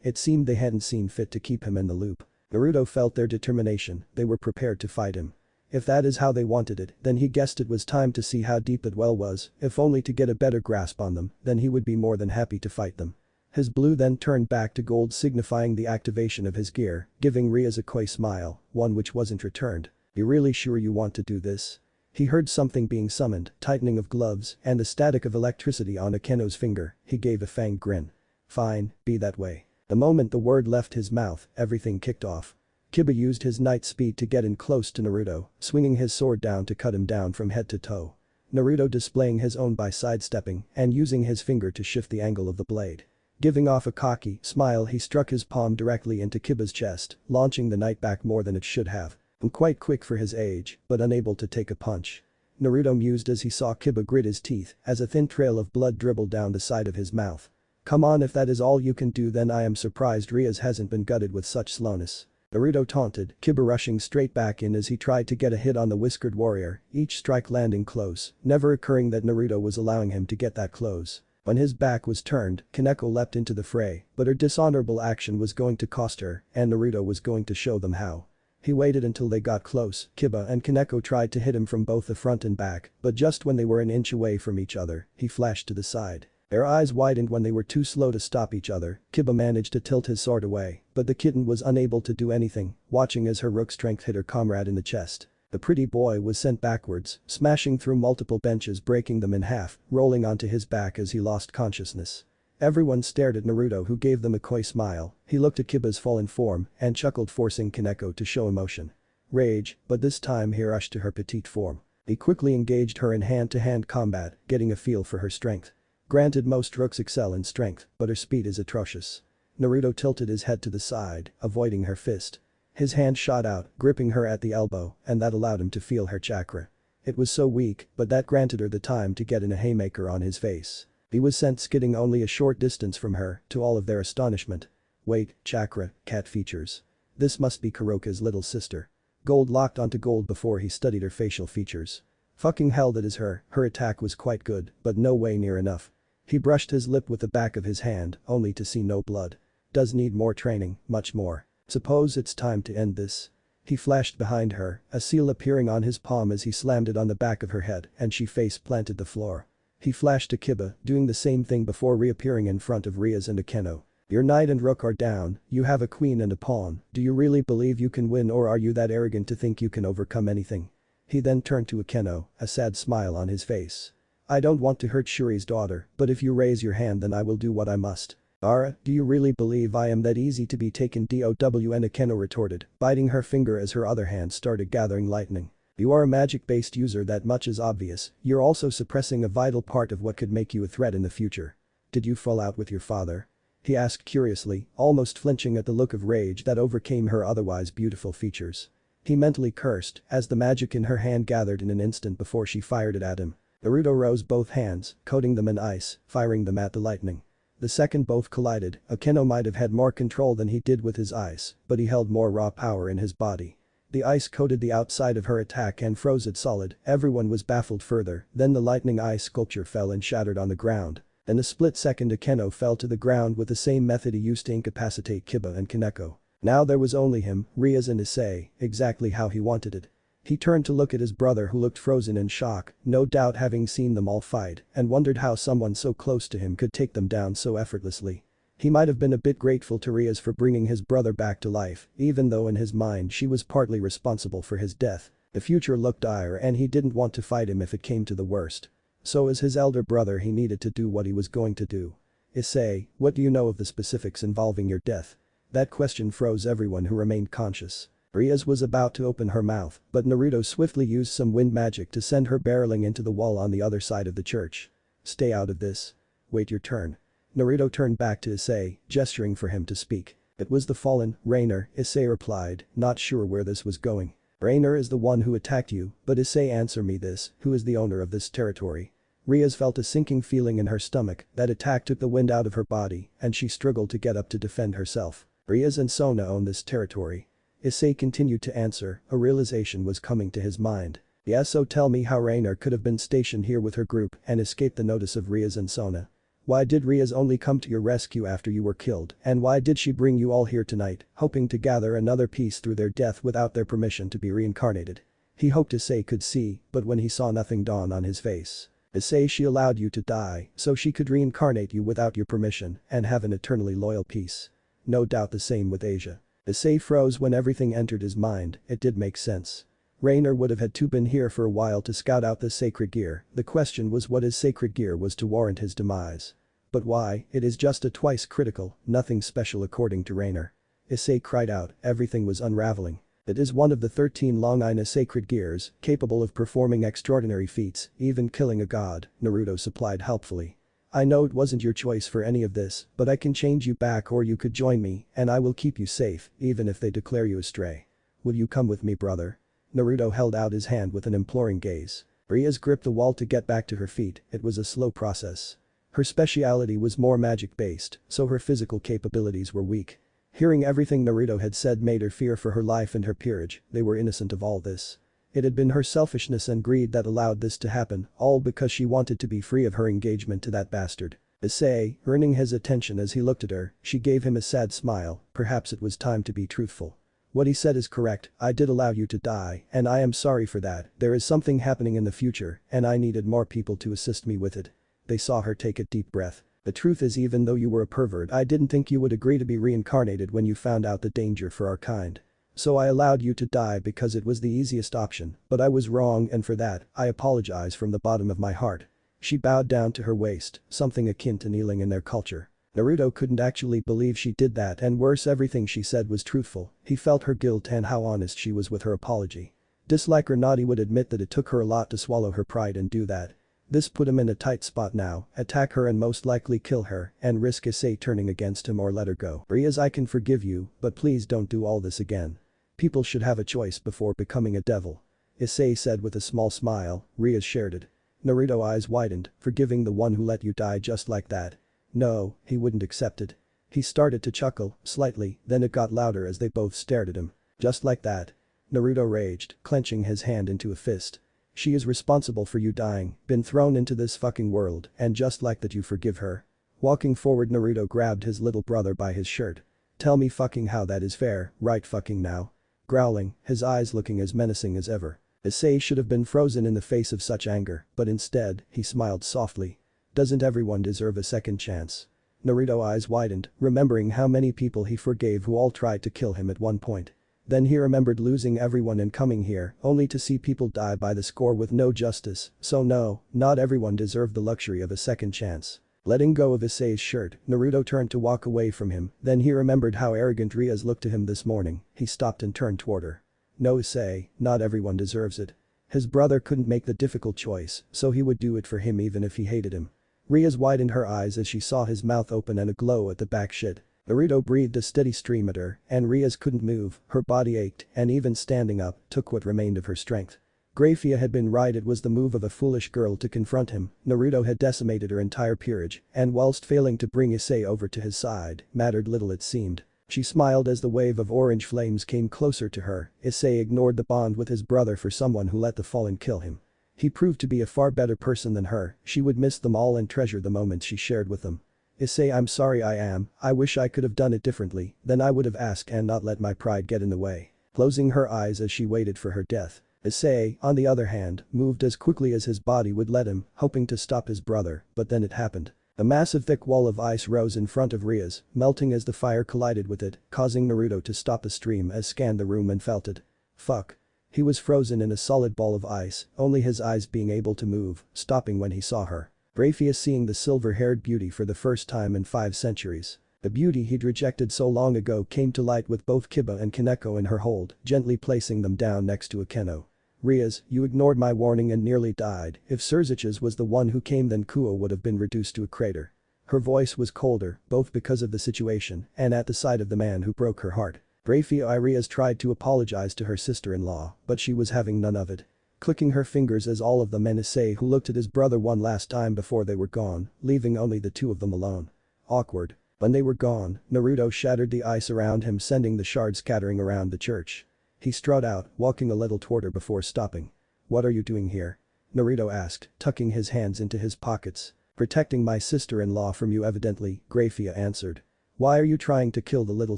It seemed they hadn't seen fit to keep him in the loop. Naruto felt their determination, they were prepared to fight him. If that is how they wanted it, then he guessed it was time to see how deep the well was, if only to get a better grasp on them, then he would be more than happy to fight them. His blue then turned back to gold, signifying the activation of his gear, giving Rias a coy smile, one which wasn't returned. "You really sure you want to do this?" He heard something being summoned, tightening of gloves, and the static of electricity on Akeno's finger. He gave a fanged grin. "Fine, be that way." The moment the word left his mouth, everything kicked off. Kiba used his night speed to get in close to Naruto, swinging his sword down to cut him down from head to toe. Naruto displaying his own by sidestepping and using his finger to shift the angle of the blade. Giving off a cocky smile, he struck his palm directly into Kiba's chest, launching the knight back more than it should have. Quite quick for his age, but unable to take a punch. Naruto mused as he saw Kiba grit his teeth as a thin trail of blood dribbled down the side of his mouth. "Come on, if that is all you can do, then I am surprised Rias hasn't been gutted with such slowness." Naruto taunted, Kiba rushing straight back in as he tried to get a hit on the whiskered warrior, each strike landing close, never occurring that Naruto was allowing him to get that close. When his back was turned, Kaneko leapt into the fray, but her dishonorable action was going to cost her, and Naruto was going to show them how. He waited until they got close. Kiba and Kaneko tried to hit him from both the front and back, but just when they were an inch away from each other, he flashed to the side. Their eyes widened when they were too slow to stop each other. Kiba managed to tilt his sword away, but the kitten was unable to do anything, watching as her rook strength hit her comrade in the chest. The pretty boy was sent backwards, smashing through multiple benches, breaking them in half, rolling onto his back as he lost consciousness. Everyone stared at Naruto, who gave them a coy smile. He looked at Kiba's fallen form and chuckled, forcing Kaneko to show emotion. Rage, but this time he rushed to her petite form. He quickly engaged her in hand-to-hand combat, getting a feel for her strength. Granted, most rooks excel in strength, but her speed is atrocious. Naruto tilted his head to the side, avoiding her fist. His hand shot out, gripping her at the elbow, and that allowed him to feel her chakra. It was so weak, but that granted her the time to get in a haymaker on his face. He was sent skidding only a short distance from her, to all of their astonishment. Wait, chakra, cat features. This must be Kuroka's little sister. Gold locked onto gold before he studied her facial features. Fucking hell, that is her attack was quite good, but no way near enough. He brushed his lip with the back of his hand, only to see no blood. Does need more training, much more. Suppose it's time to end this. He flashed behind her, a seal appearing on his palm as he slammed it on the back of her head, and she face planted the floor. He flashed to Kiba, doing the same thing before reappearing in front of Rias and Akeno. Your knight and rook are down, you have a queen and a pawn. Do you really believe you can win, or are you that arrogant to think you can overcome anything? He then turned to Akeno, a sad smile on his face. I don't want to hurt Shuri's daughter, but if you raise your hand then I will do what I must. Ara, do you really believe I am that easy to be taken down? Akeno retorted, biting her finger as her other hand started gathering lightning. You are a magic-based user, that much is obvious. You're also suppressing a vital part of what could make you a threat in the future. Did you fall out with your father? He asked curiously, almost flinching at the look of rage that overcame her otherwise beautiful features. He mentally cursed as the magic in her hand gathered in an instant before she fired it at him. Naruto rose both hands, coating them in ice, firing them at the lightning. The second both collided, Akeno might have had more control than he did with his ice, but he held more raw power in his body. The ice coated the outside of her attack and froze it solid. Everyone was baffled further, then the lightning ice sculpture fell and shattered on the ground. In a split second Akeno fell to the ground with the same method he used to incapacitate Kiba and Kaneko. Now there was only him, Rias and Issei, exactly how he wanted it. He turned to look at his brother, who looked frozen in shock, no doubt having seen them all fight, and wondered how someone so close to him could take them down so effortlessly. He might have been a bit grateful to Rias for bringing his brother back to life, even though in his mind she was partly responsible for his death. The future looked dire and he didn't want to fight him if it came to the worst. So as his elder brother he needed to do what he was going to do. Issei, what do you know of the specifics involving your death? That question froze everyone who remained conscious. Rias was about to open her mouth, but Naruto swiftly used some wind magic to send her barreling into the wall on the other side of the church. Stay out of this. Wait your turn. Naruto turned back to Issei, gesturing for him to speak. It was the fallen, Rainer, Issei replied, not sure where this was going. Rainer is the one who attacked you, but Issei, answer me this, who is the owner of this territory? Rias felt a sinking feeling in her stomach. That attack took the wind out of her body and she struggled to get up to defend herself. Rias and Sona own this territory. Issei continued to answer, a realization was coming to his mind. Yes, so tell me how Rainer could have been stationed here with her group and escaped the notice of Rias and Sona. Why did Rias only come to your rescue after you were killed, and why did she bring you all here tonight, hoping to gather another piece through their death without their permission to be reincarnated? He hoped Issei could see, but when he saw nothing dawn on his face. Issei, she allowed you to die so she could reincarnate you without your permission and have an eternally loyal peace. No doubt the same with Asia. Issei froze when everything entered his mind, it did make sense. Rainer would have had to been here for a while to scout out the sacred gear, the question was what his sacred gear was to warrant his demise. But why, it is just a twice critical, nothing special according to Rainer. Issei cried out, everything was unraveling. It is one of the 13 Long-Ina sacred gears, capable of performing extraordinary feats, even killing a god, Naruto supplied helpfully. I know it wasn't your choice for any of this, but I can change you back or you could join me, and I will keep you safe, even if they declare you astray. Will you come with me, brother? Naruto held out his hand with an imploring gaze. Rias gripped the wall to get back to her feet, it was a slow process. Her speciality was more magic-based, so her physical capabilities were weak. Hearing everything Naruto had said made her fear for her life and her peerage, they were innocent of all this. It had been her selfishness and greed that allowed this to happen, all because she wanted to be free of her engagement to that bastard. Issei, earning his attention as he looked at her, she gave him a sad smile, perhaps it was time to be truthful. What he said is correct, I did allow you to die, and I am sorry for that, there is something happening in the future, and I needed more people to assist me with it. They saw her take a deep breath. The truth is, even though you were a pervert, I didn't think you would agree to be reincarnated when you found out the danger for our kind. So I allowed you to die because it was the easiest option, but I was wrong and for that, I apologize from the bottom of my heart. She bowed down to her waist, something akin to kneeling in their culture. Naruto couldn't actually believe she did that, and worse, everything she said was truthful. He felt her guilt and how honest she was with her apology. Dislike or not, he would admit that it took her a lot to swallow her pride and do that. This put him in a tight spot now, attack her and most likely kill her and risk Issei turning against him or let her go. Rias, I can forgive you, but please don't do all this again. People should have a choice before becoming a devil. Issei said with a small smile. Rias shared it. Naruto eyes widened, forgiving the one who let you die just like that. No, he wouldn't accept it. He started to chuckle, slightly, then it got louder as they both stared at him. Just like that. Naruto raged, clenching his hand into a fist. She is responsible for you dying, been thrown into this fucking world, and just like that you forgive her. Walking forward, Naruto grabbed his little brother by his shirt. Tell me fucking how that is fair, right fucking now. Growling, his eyes looking as menacing as ever. Issei should have been frozen in the face of such anger, but instead, he smiled softly. Doesn't everyone deserve a second chance? Naruto eyes widened, remembering how many people he forgave who all tried to kill him at one point. Then he remembered losing everyone and coming here only to see people die by the score with no justice, so no, not everyone deserved the luxury of a second chance. Letting go of Issei's shirt, Naruto turned to walk away from him, then he remembered how arrogant Rias looked to him this morning, he stopped and turned toward her. No, Issei, not everyone deserves it. His brother couldn't make the difficult choice, so he would do it for him even if he hated him. Rias widened her eyes as she saw his mouth open and a glow at the back shit. Naruto breathed a steady stream at her, and Rias couldn't move, her body ached, and even standing up took what remained of her strength. Grafia had been right, it was the move of a foolish girl to confront him. Naruto had decimated her entire peerage, and whilst failing to bring Issei over to his side, mattered little it seemed. She smiled as the wave of orange flames came closer to her. Issei ignored the bond with his brother for someone who let the fallen kill him. He proved to be a far better person than her, she would miss them all and treasure the moments she shared with them. Issei, I'm sorry, I wish I could have done it differently, then I would have asked and not let my pride get in the way. Closing her eyes as she waited for her death. Issei, on the other hand, moved as quickly as his body would let him, hoping to stop his brother, but then it happened. A massive thick wall of ice rose in front of Rias, melting as the fire collided with it, causing Naruto to stop the stream as scanned the room and felt it. Fuck. He was frozen in a solid ball of ice, only his eyes being able to move, stopping when he saw her. Grafia seeing the silver-haired beauty for the first time in 5 centuries. The beauty he'd rejected so long ago came to light with both Kiba and Kaneko in her hold, gently placing them down next to Akeno. Rias, you ignored my warning and nearly died. If Surziches was the one who came, then Kuo would have been reduced to a crater. Her voice was colder, both because of the situation and at the sight of the man who broke her heart. Rias tried to apologize to her sister-in-law, but she was having none of it. Clicking her fingers as all of the men say who looked at his brother one last time before they were gone, leaving only the two of them alone. Awkward. When they were gone, Naruto shattered the ice around him, sending the shards scattering around the church. He strode out, walking a little toward her before stopping. "What are you doing here?" Naruto asked, tucking his hands into his pockets. "Protecting my sister-in-law from you evidently," Grafia answered. "Why are you trying to kill the little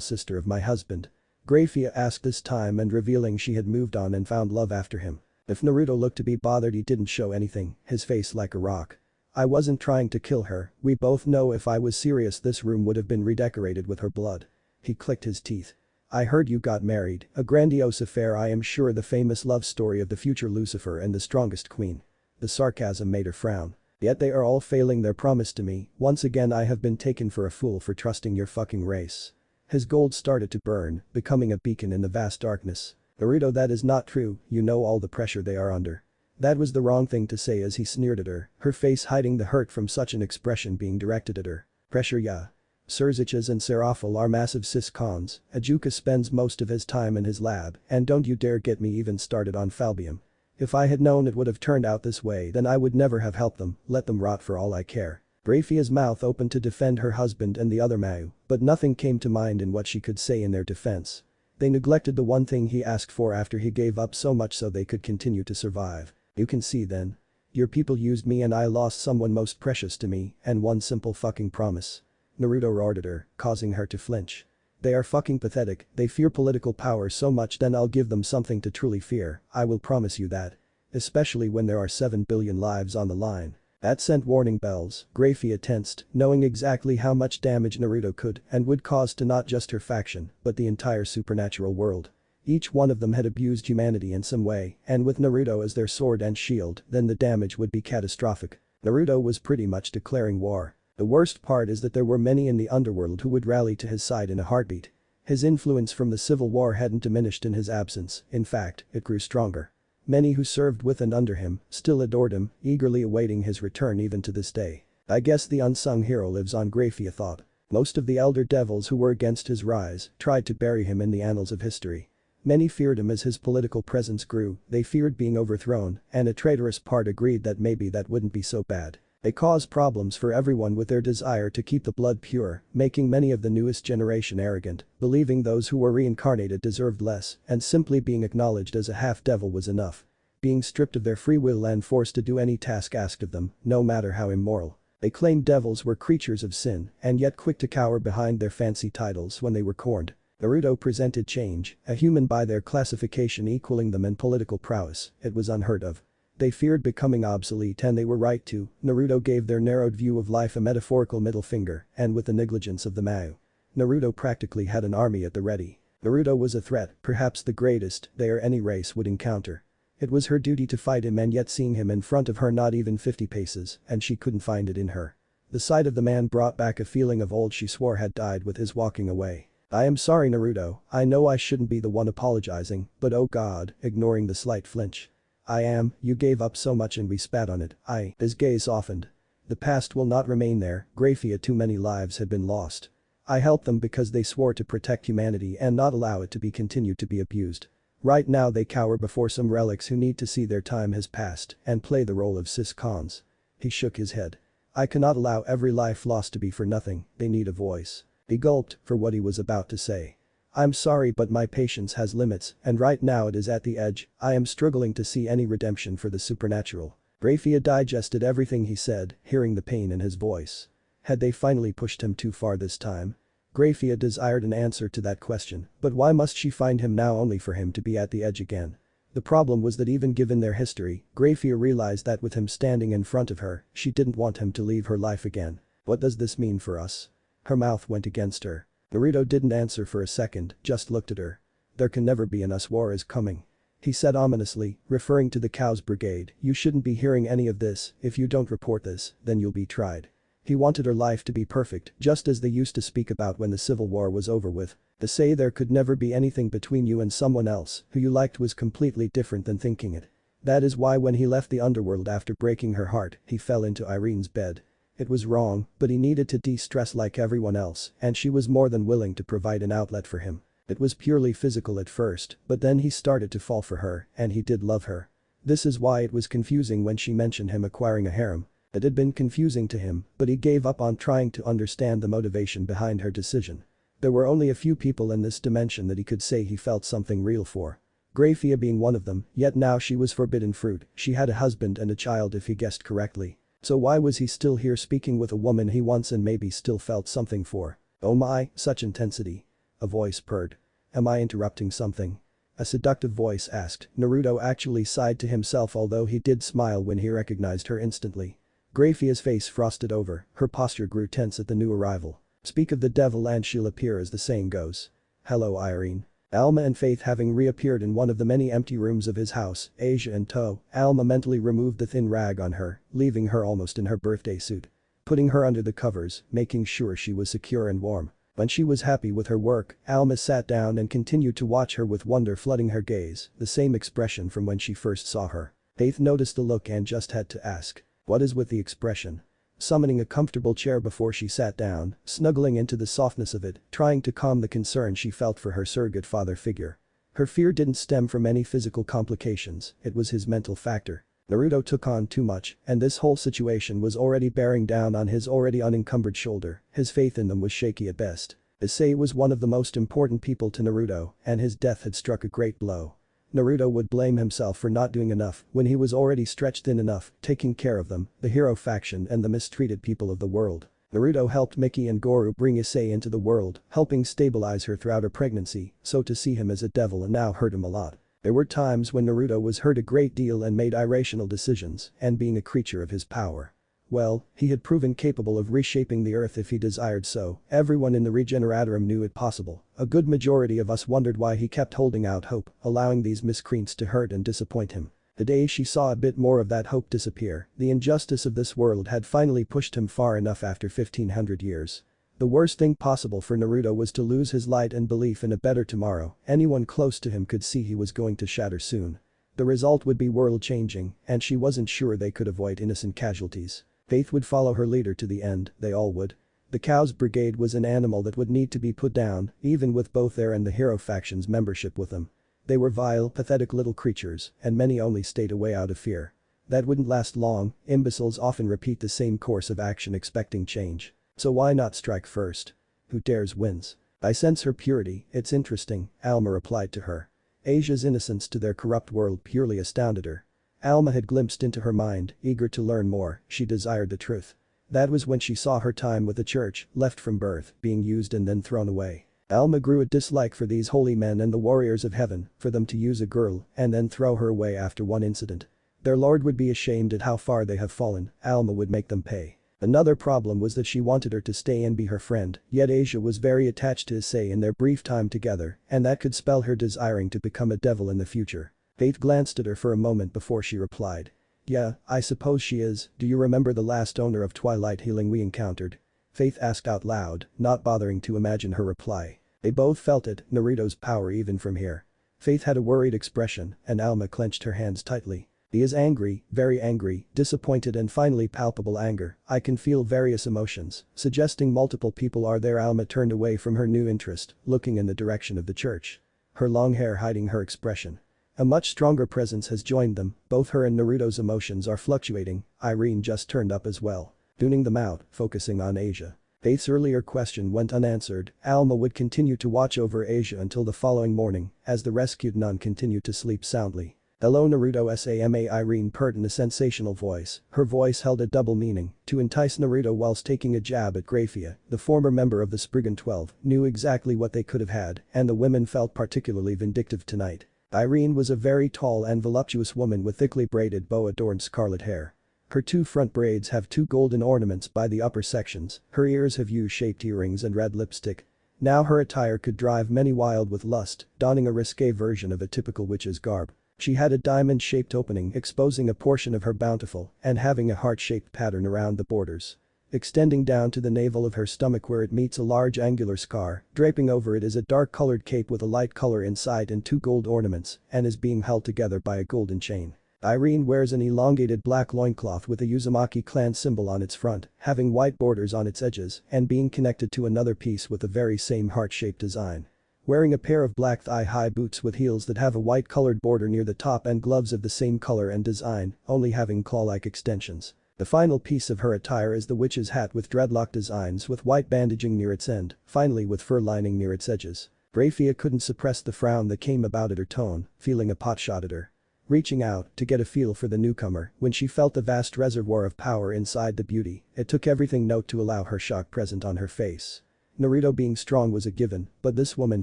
sister of my husband?" Grafia asked this time, and revealing she had moved on and found love after him. If Naruto looked to be bothered, he didn't show anything, his face like a rock. "I wasn't trying to kill her, we both know if I was serious this room would have been redecorated with her blood." He clicked his teeth. "I heard you got married, a grandiose affair, I am sure, the famous love story of the future Lucifer and the strongest queen." The sarcasm made her frown. "Yet they are all failing their promise to me, once again I have been taken for a fool for trusting your fucking race." His gold started to burn, becoming a beacon in the vast darkness. "Naruto, that is not true, you know all the pressure they are under." That was the wrong thing to say as he sneered at her face hiding the hurt from such an expression being directed at her. "Pressure, yeah. Surziches and Serafal are massive cis-cons, Ajuka spends most of his time in his lab, and don't you dare get me even started on Falbium. If I had known it would have turned out this way, then I would never have helped them, let them rot for all I care." Grafia's mouth opened to defend her husband and the other Mau, but nothing came to mind in what she could say in their defense. They neglected the one thing he asked for after he gave up so much so they could continue to survive. "You can see then. Your people used me and I lost someone most precious to me, and one simple fucking promise." Naruto roared at her, causing her to flinch. "They are fucking pathetic, they fear political power so much, then I'll give them something to truly fear, I will promise you that. Especially when there are 7 billion lives on the line." That sent warning bells. Grafia tensed, knowing exactly how much damage Naruto could and would cause to not just her faction, but the entire supernatural world. Each one of them had abused humanity in some way, and with Naruto as their sword and shield, then the damage would be catastrophic. Naruto was pretty much declaring war. The worst part is that there were many in the underworld who would rally to his side in a heartbeat. His influence from the civil war hadn't diminished in his absence, in fact, it grew stronger. Many who served with and under him still adored him, eagerly awaiting his return even to this day. "I guess the unsung hero lives on," Grafia thought. Most of the elder devils who were against his rise tried to bury him in the annals of history. Many feared him as his political presence grew, they feared being overthrown, and a traitorous part agreed that maybe that wouldn't be so bad. They caused problems for everyone with their desire to keep the blood pure, making many of the newest generation arrogant, believing those who were reincarnated deserved less, and simply being acknowledged as a half-devil was enough. Being stripped of their free will and forced to do any task asked of them, no matter how immoral. They claimed devils were creatures of sin, and yet quick to cower behind their fancy titles when they were cornered. Naruto presented change, a human by their classification equaling them in political prowess, it was unheard of. They feared becoming obsolete, and they were right to. Naruto gave their narrowed view of life a metaphorical middle finger, and with the negligence of the Mau. Naruto practically had an army at the ready. Naruto was a threat, perhaps the greatest they or any race would encounter. It was her duty to fight him, and yet seeing him in front of her not even 50 paces, and she couldn't find it in her. The sight of the man brought back a feeling of old she swore had died with his walking away. "I am sorry, Naruto, I know I shouldn't be the one apologizing, but oh god," ignoring the slight flinch. "I am, you gave up so much and we spat on it, his gaze softened. "The past will not remain there, Grafia, too many lives had been lost. I helped them because they swore to protect humanity and not allow it to be continued to be abused. Right now they cower before some relics who need to see their time has passed and play the role of cis-cons." He shook his head. "I cannot allow every life lost to be for nothing, they need a voice." He gulped for what he was about to say. "I'm sorry, but my patience has limits, and right now it is at the edge, I am struggling to see any redemption for the supernatural." Grafia digested everything he said, hearing the pain in his voice. Had they finally pushed him too far this time? Grafia desired an answer to that question, but why must she find him now only for him to be at the edge again? The problem was that even given their history, Grafia realized that with him standing in front of her, she didn't want him to leave her life again. "What does this mean for us?" Her mouth went against her. Naruto didn't answer for a second, just looked at her. "There can never be an us, war is coming." He said ominously, referring to the Cows Brigade, "You shouldn't be hearing any of this, if you don't report this, then you'll be tried." He wanted her life to be perfect, just as they used to speak about when the Civil War was over with. To say there could never be anything between you and someone else who you liked was completely different than thinking it. That is why when he left the underworld after breaking her heart, he fell into Irene's bed. It was wrong, but he needed to de-stress like everyone else, and she was more than willing to provide an outlet for him. It was purely physical at first, but then he started to fall for her, and he did love her. This is why it was confusing when she mentioned him acquiring a harem. It had been confusing to him, but he gave up on trying to understand the motivation behind her decision. There were only a few people in this dimension that he could say he felt something real for. Grafia being one of them, yet now she was forbidden fruit, she had a husband and a child if he guessed correctly. So why was he still here speaking with a woman he once and maybe still felt something for? Oh my, such intensity. A voice purred. Am I interrupting something? A seductive voice asked. Naruto actually sighed to himself although he did smile when he recognized her instantly. Grafia's face frosted over, her posture grew tense at the new arrival. Speak of the devil and she'll appear as the saying goes. Hello Irene. Alma and Faith having reappeared in one of the many empty rooms of his house, Asia and Toe, Alma mentally removed the thin rag on her, leaving her almost in her birthday suit. Putting her under the covers, making sure she was secure and warm. When she was happy with her work, Alma sat down and continued to watch her with wonder flooding her gaze, the same expression from when she first saw her. Faith noticed the look and just had to ask. What is with the expression? Summoning a comfortable chair before she sat down, snuggling into the softness of it, trying to calm the concern she felt for her surrogate father figure. Her fear didn't stem from any physical complications, it was his mental factor. Naruto took on too much, and this whole situation was already bearing down on his already unencumbered shoulder, his faith in them was shaky at best. Issei was one of the most important people to Naruto, and his death had struck a great blow. Naruto would blame himself for not doing enough when he was already stretched thin enough, taking care of them, the hero faction and the mistreated people of the world. Naruto helped Miki and Goru bring Issei into the world, helping stabilize her throughout her pregnancy, so to see him as a devil and now hurt him a lot. There were times when Naruto was hurt a great deal and made irrational decisions, and being a creature of his power. Well, he had proven capable of reshaping the earth if he desired so, everyone in the Regeneratorum knew it possible. A good majority of us wondered why he kept holding out hope, allowing these miscreants to hurt and disappoint him. The day she saw a bit more of that hope disappear, the injustice of this world had finally pushed him far enough after 1500 years. The worst thing possible for Naruto was to lose his light and belief in a better tomorrow, anyone close to him could see he was going to shatter soon. The result would be world-changing, and she wasn't sure they could avoid innocent casualties. Faith would follow her leader to the end, they all would. The Cows Brigade was an animal that would need to be put down, even with both their and the hero faction's membership with them. They were vile, pathetic little creatures, and many only stayed away out of fear. That wouldn't last long, imbeciles often repeat the same course of action expecting change. So why not strike first? Who dares wins. I sense her purity, it's interesting, Alma replied to her. Asia's innocence to their corrupt world purely astounded her. Alma had glimpsed into her mind, eager to learn more, she desired the truth. That was when she saw her time with the church, left from birth, being used and then thrown away. Alma grew a dislike for these holy men and the warriors of heaven, for them to use a girl and then throw her away after one incident. Their lord would be ashamed at how far they have fallen, Alma would make them pay. Another problem was that she wanted her to stay and be her friend, yet Asia was very attached to Issei in their brief time together, and that could spell her desiring to become a devil in the future. Faith glanced at her for a moment before she replied. Yeah, I suppose she is, do you remember the last owner of Twilight Healing we encountered? Faith asked out loud, not bothering to imagine her reply. They both felt it, Naruto's power even from here. Faith had a worried expression, and Alma clenched her hands tightly. He is angry, very angry, disappointed and finally palpable anger. I can feel various emotions, suggesting multiple people are there. Alma turned away from her new interest, looking in the direction of the church. Her long hair hiding her expression. A much stronger presence has joined them, both her and Naruto's emotions are fluctuating. Irene just turned up as well. Tuning them out, focusing on Asia. Faith's earlier question went unanswered, Alma would continue to watch over Asia until the following morning, as the rescued nun continued to sleep soundly. Hello Naruto Sama Irene purred in a sensational voice, her voice held a double meaning, to entice Naruto whilst taking a jab at Grafia, the former member of the Spriggan 12, knew exactly what they could have had, and the women felt particularly vindictive tonight. Irene was a very tall and voluptuous woman with thickly braided bow-adorned scarlet hair. Her two front braids have two golden ornaments by the upper sections, her ears have U-shaped earrings and red lipstick. Now her attire could drive many wild with lust, donning a risque version of a typical witch's garb. She had a diamond-shaped opening exposing a portion of her bountiful and having a heart-shaped pattern around the borders. Extending down to the navel of her stomach where it meets a large angular scar, draping over it is a dark-colored cape with a light color inside and two gold ornaments, and is being held together by a golden chain. Irene wears an elongated black loincloth with a Uzumaki clan symbol on its front, having white borders on its edges and being connected to another piece with the very same heart-shaped design. wearing a pair of black thigh-high boots with heels that have a white colored border near the top and gloves of the same color and design, only having claw-like extensions. The final piece of her attire is the witch's hat with dreadlock designs with white bandaging near its end, finally with fur lining near its edges. Grafia couldn't suppress the frown that came about at her tone, feeling a pot shot at her. Reaching out to get a feel for the newcomer, when she felt the vast reservoir of power inside the beauty, it took everything note to allow her shock present on her face. Naruto being strong was a given, but this woman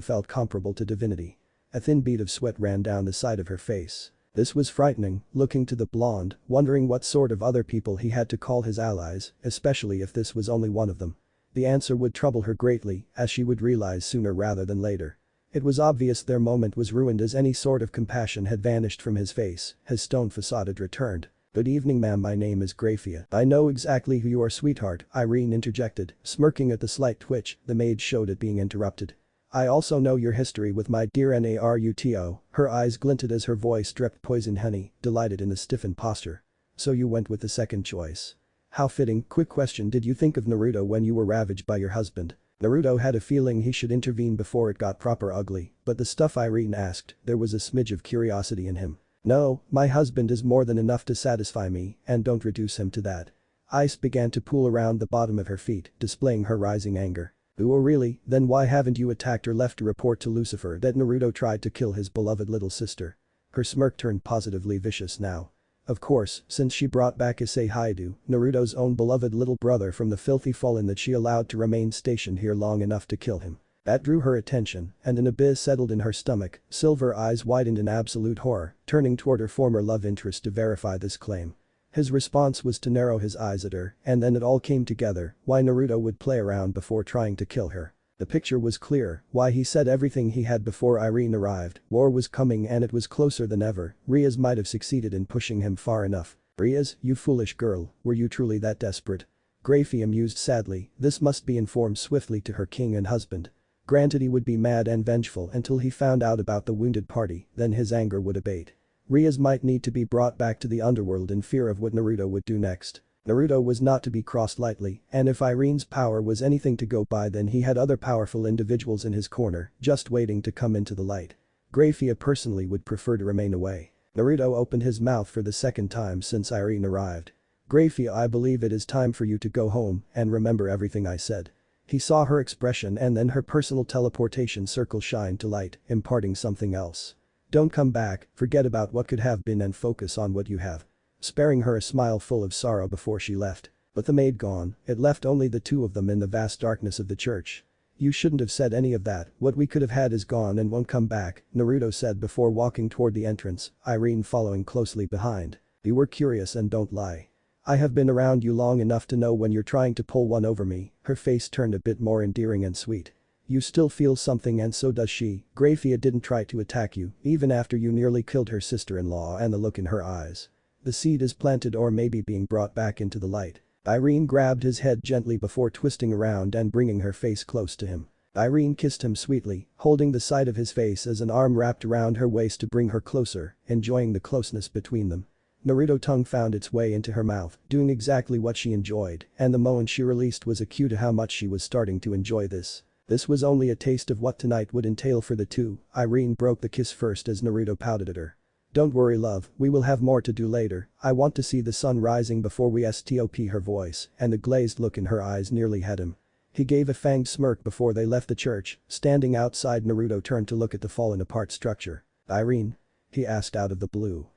felt comparable to divinity. A thin bead of sweat ran down the side of her face. This was frightening, looking to the blonde, wondering what sort of other people he had to call his allies, especially if this was only one of them. The answer would trouble her greatly, as she would realize sooner rather than later. It was obvious their moment was ruined as any sort of compassion had vanished from his face, his stone facade had returned. "Good evening ma'am, my name is Grafia." "I know exactly who you are, sweetheart," Irene interjected, smirking at the slight twitch the maid showed at being interrupted. "I also know your history with my dear Naruto." Her eyes glinted as her voice dripped poison honey, delighted in the stiffened posture. "So you went with the second choice. How fitting." "Quick question, did you think of Naruto when you were ravaged by your husband?" Naruto had a feeling he should intervene before it got proper ugly, but the stuff Irene asked, there was a smidge of curiosity in him. "No, my husband is more than enough to satisfy me, and don't reduce him to that." Ice began to pool around the bottom of her feet, displaying her rising anger. "Oh really, then why haven't you attacked or left a report to Lucifer that Naruto tried to kill his beloved little sister?" Her smirk turned positively vicious now. Of course, since she brought back Issei Haidu, Naruto's own beloved little brother from the filthy fallen that she allowed to remain stationed here long enough to kill him. That drew her attention, and an abyss settled in her stomach, silver eyes widened in absolute horror, turning toward her former love interest to verify this claim. His response was to narrow his eyes at her, and then it all came together, why Naruto would play around before trying to kill her. The picture was clear, why he said everything he had before Irene arrived, war was coming and it was closer than ever, Rias might have succeeded in pushing him far enough. "Rias, you foolish girl, were you truly that desperate?" Grafia mused sadly, this must be informed swiftly to her king and husband. Granted he would be mad and vengeful until he found out about the wounded party, then his anger would abate. Rias might need to be brought back to the underworld in fear of what Naruto would do next. Naruto was not to be crossed lightly, and if Irene's power was anything to go by then he had other powerful individuals in his corner, just waiting to come into the light. Grafia personally would prefer to remain away. Naruto opened his mouth for the second time since Irene arrived. "Grafia, I believe it is time for you to go home and remember everything I said." He saw her expression and then her personal teleportation circle shine to light, imparting something else. "Don't come back, forget about what could have been and focus on what you have." Sparing her a smile full of sorrow before she left. But the maid gone, it left only the two of them in the vast darkness of the church. "You shouldn't have said any of that, what we could have had is gone and won't come back," Naruto said before walking toward the entrance, Irene following closely behind. "You were curious and don't lie. I have been around you long enough to know when you're trying to pull one over me." Her face turned a bit more endearing and sweet. "You still feel something and so does she. Grafia didn't try to attack you, even after you nearly killed her sister-in-law and the look in her eyes. The seed is planted or maybe being brought back into the light." Irene grabbed his head gently before twisting around and bringing her face close to him. Irene kissed him sweetly, holding the side of his face as an arm wrapped around her waist to bring her closer, enjoying the closeness between them. Naruto's tongue found its way into her mouth, doing exactly what she enjoyed, and the moan she released was a cue to how much she was starting to enjoy this. This was only a taste of what tonight would entail for the two. Irene broke the kiss first as Naruto pouted at her. "Don't worry love, we will have more to do later, I want to see the sun rising before we stop." Her voice and the glazed look in her eyes nearly had him. He gave a fanged smirk before they left the church. Standing outside, Naruto turned to look at the fallen apart structure. "Irene?" he asked out of the blue.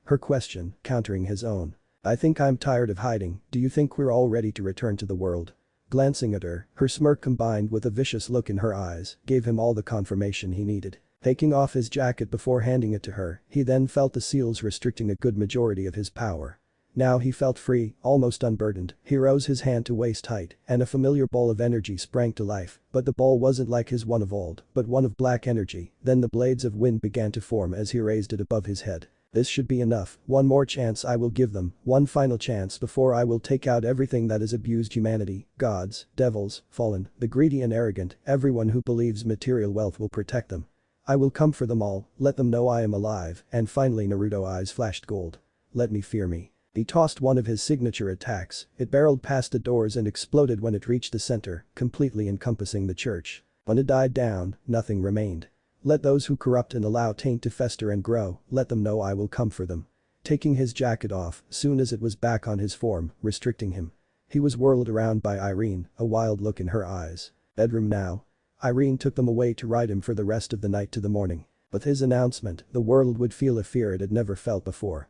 Her question, countering his own. "I think I'm tired of hiding, do you think we're all ready to return to the world?" Glancing at her smirk combined with a vicious look in her eyes gave him all the confirmation he needed. Taking off his jacket before handing it to her, he then felt the seals restricting a good majority of his power. Now he felt free, almost unburdened. He rose his hand to waist height, and a familiar ball of energy sprang to life, but the ball wasn't like his one of old, but one of black energy. Then the blades of wind began to form as he raised it above his head. "This should be enough, one more chance I will give them, one final chance before I will take out everything that has abused humanity, gods, devils, fallen, the greedy and arrogant, everyone who believes material wealth will protect them. I will come for them all, let them know I am alive." And finally Naruto's eyes flashed gold. "Let me fear me." He tossed one of his signature attacks, it barreled past the doors and exploded when it reached the center, completely encompassing the church. When it died down, nothing remained. Let those who corrupt and allow taint to fester and grow, let them know I will come for them. Taking his jacket off, soon as it was back on his form, restricting him. He was whirled around by Irene, a wild look in her eyes. Bedroom now. Irene took them away to ride him for the rest of the night to the morning. With his announcement, the world would feel a fear it had never felt before.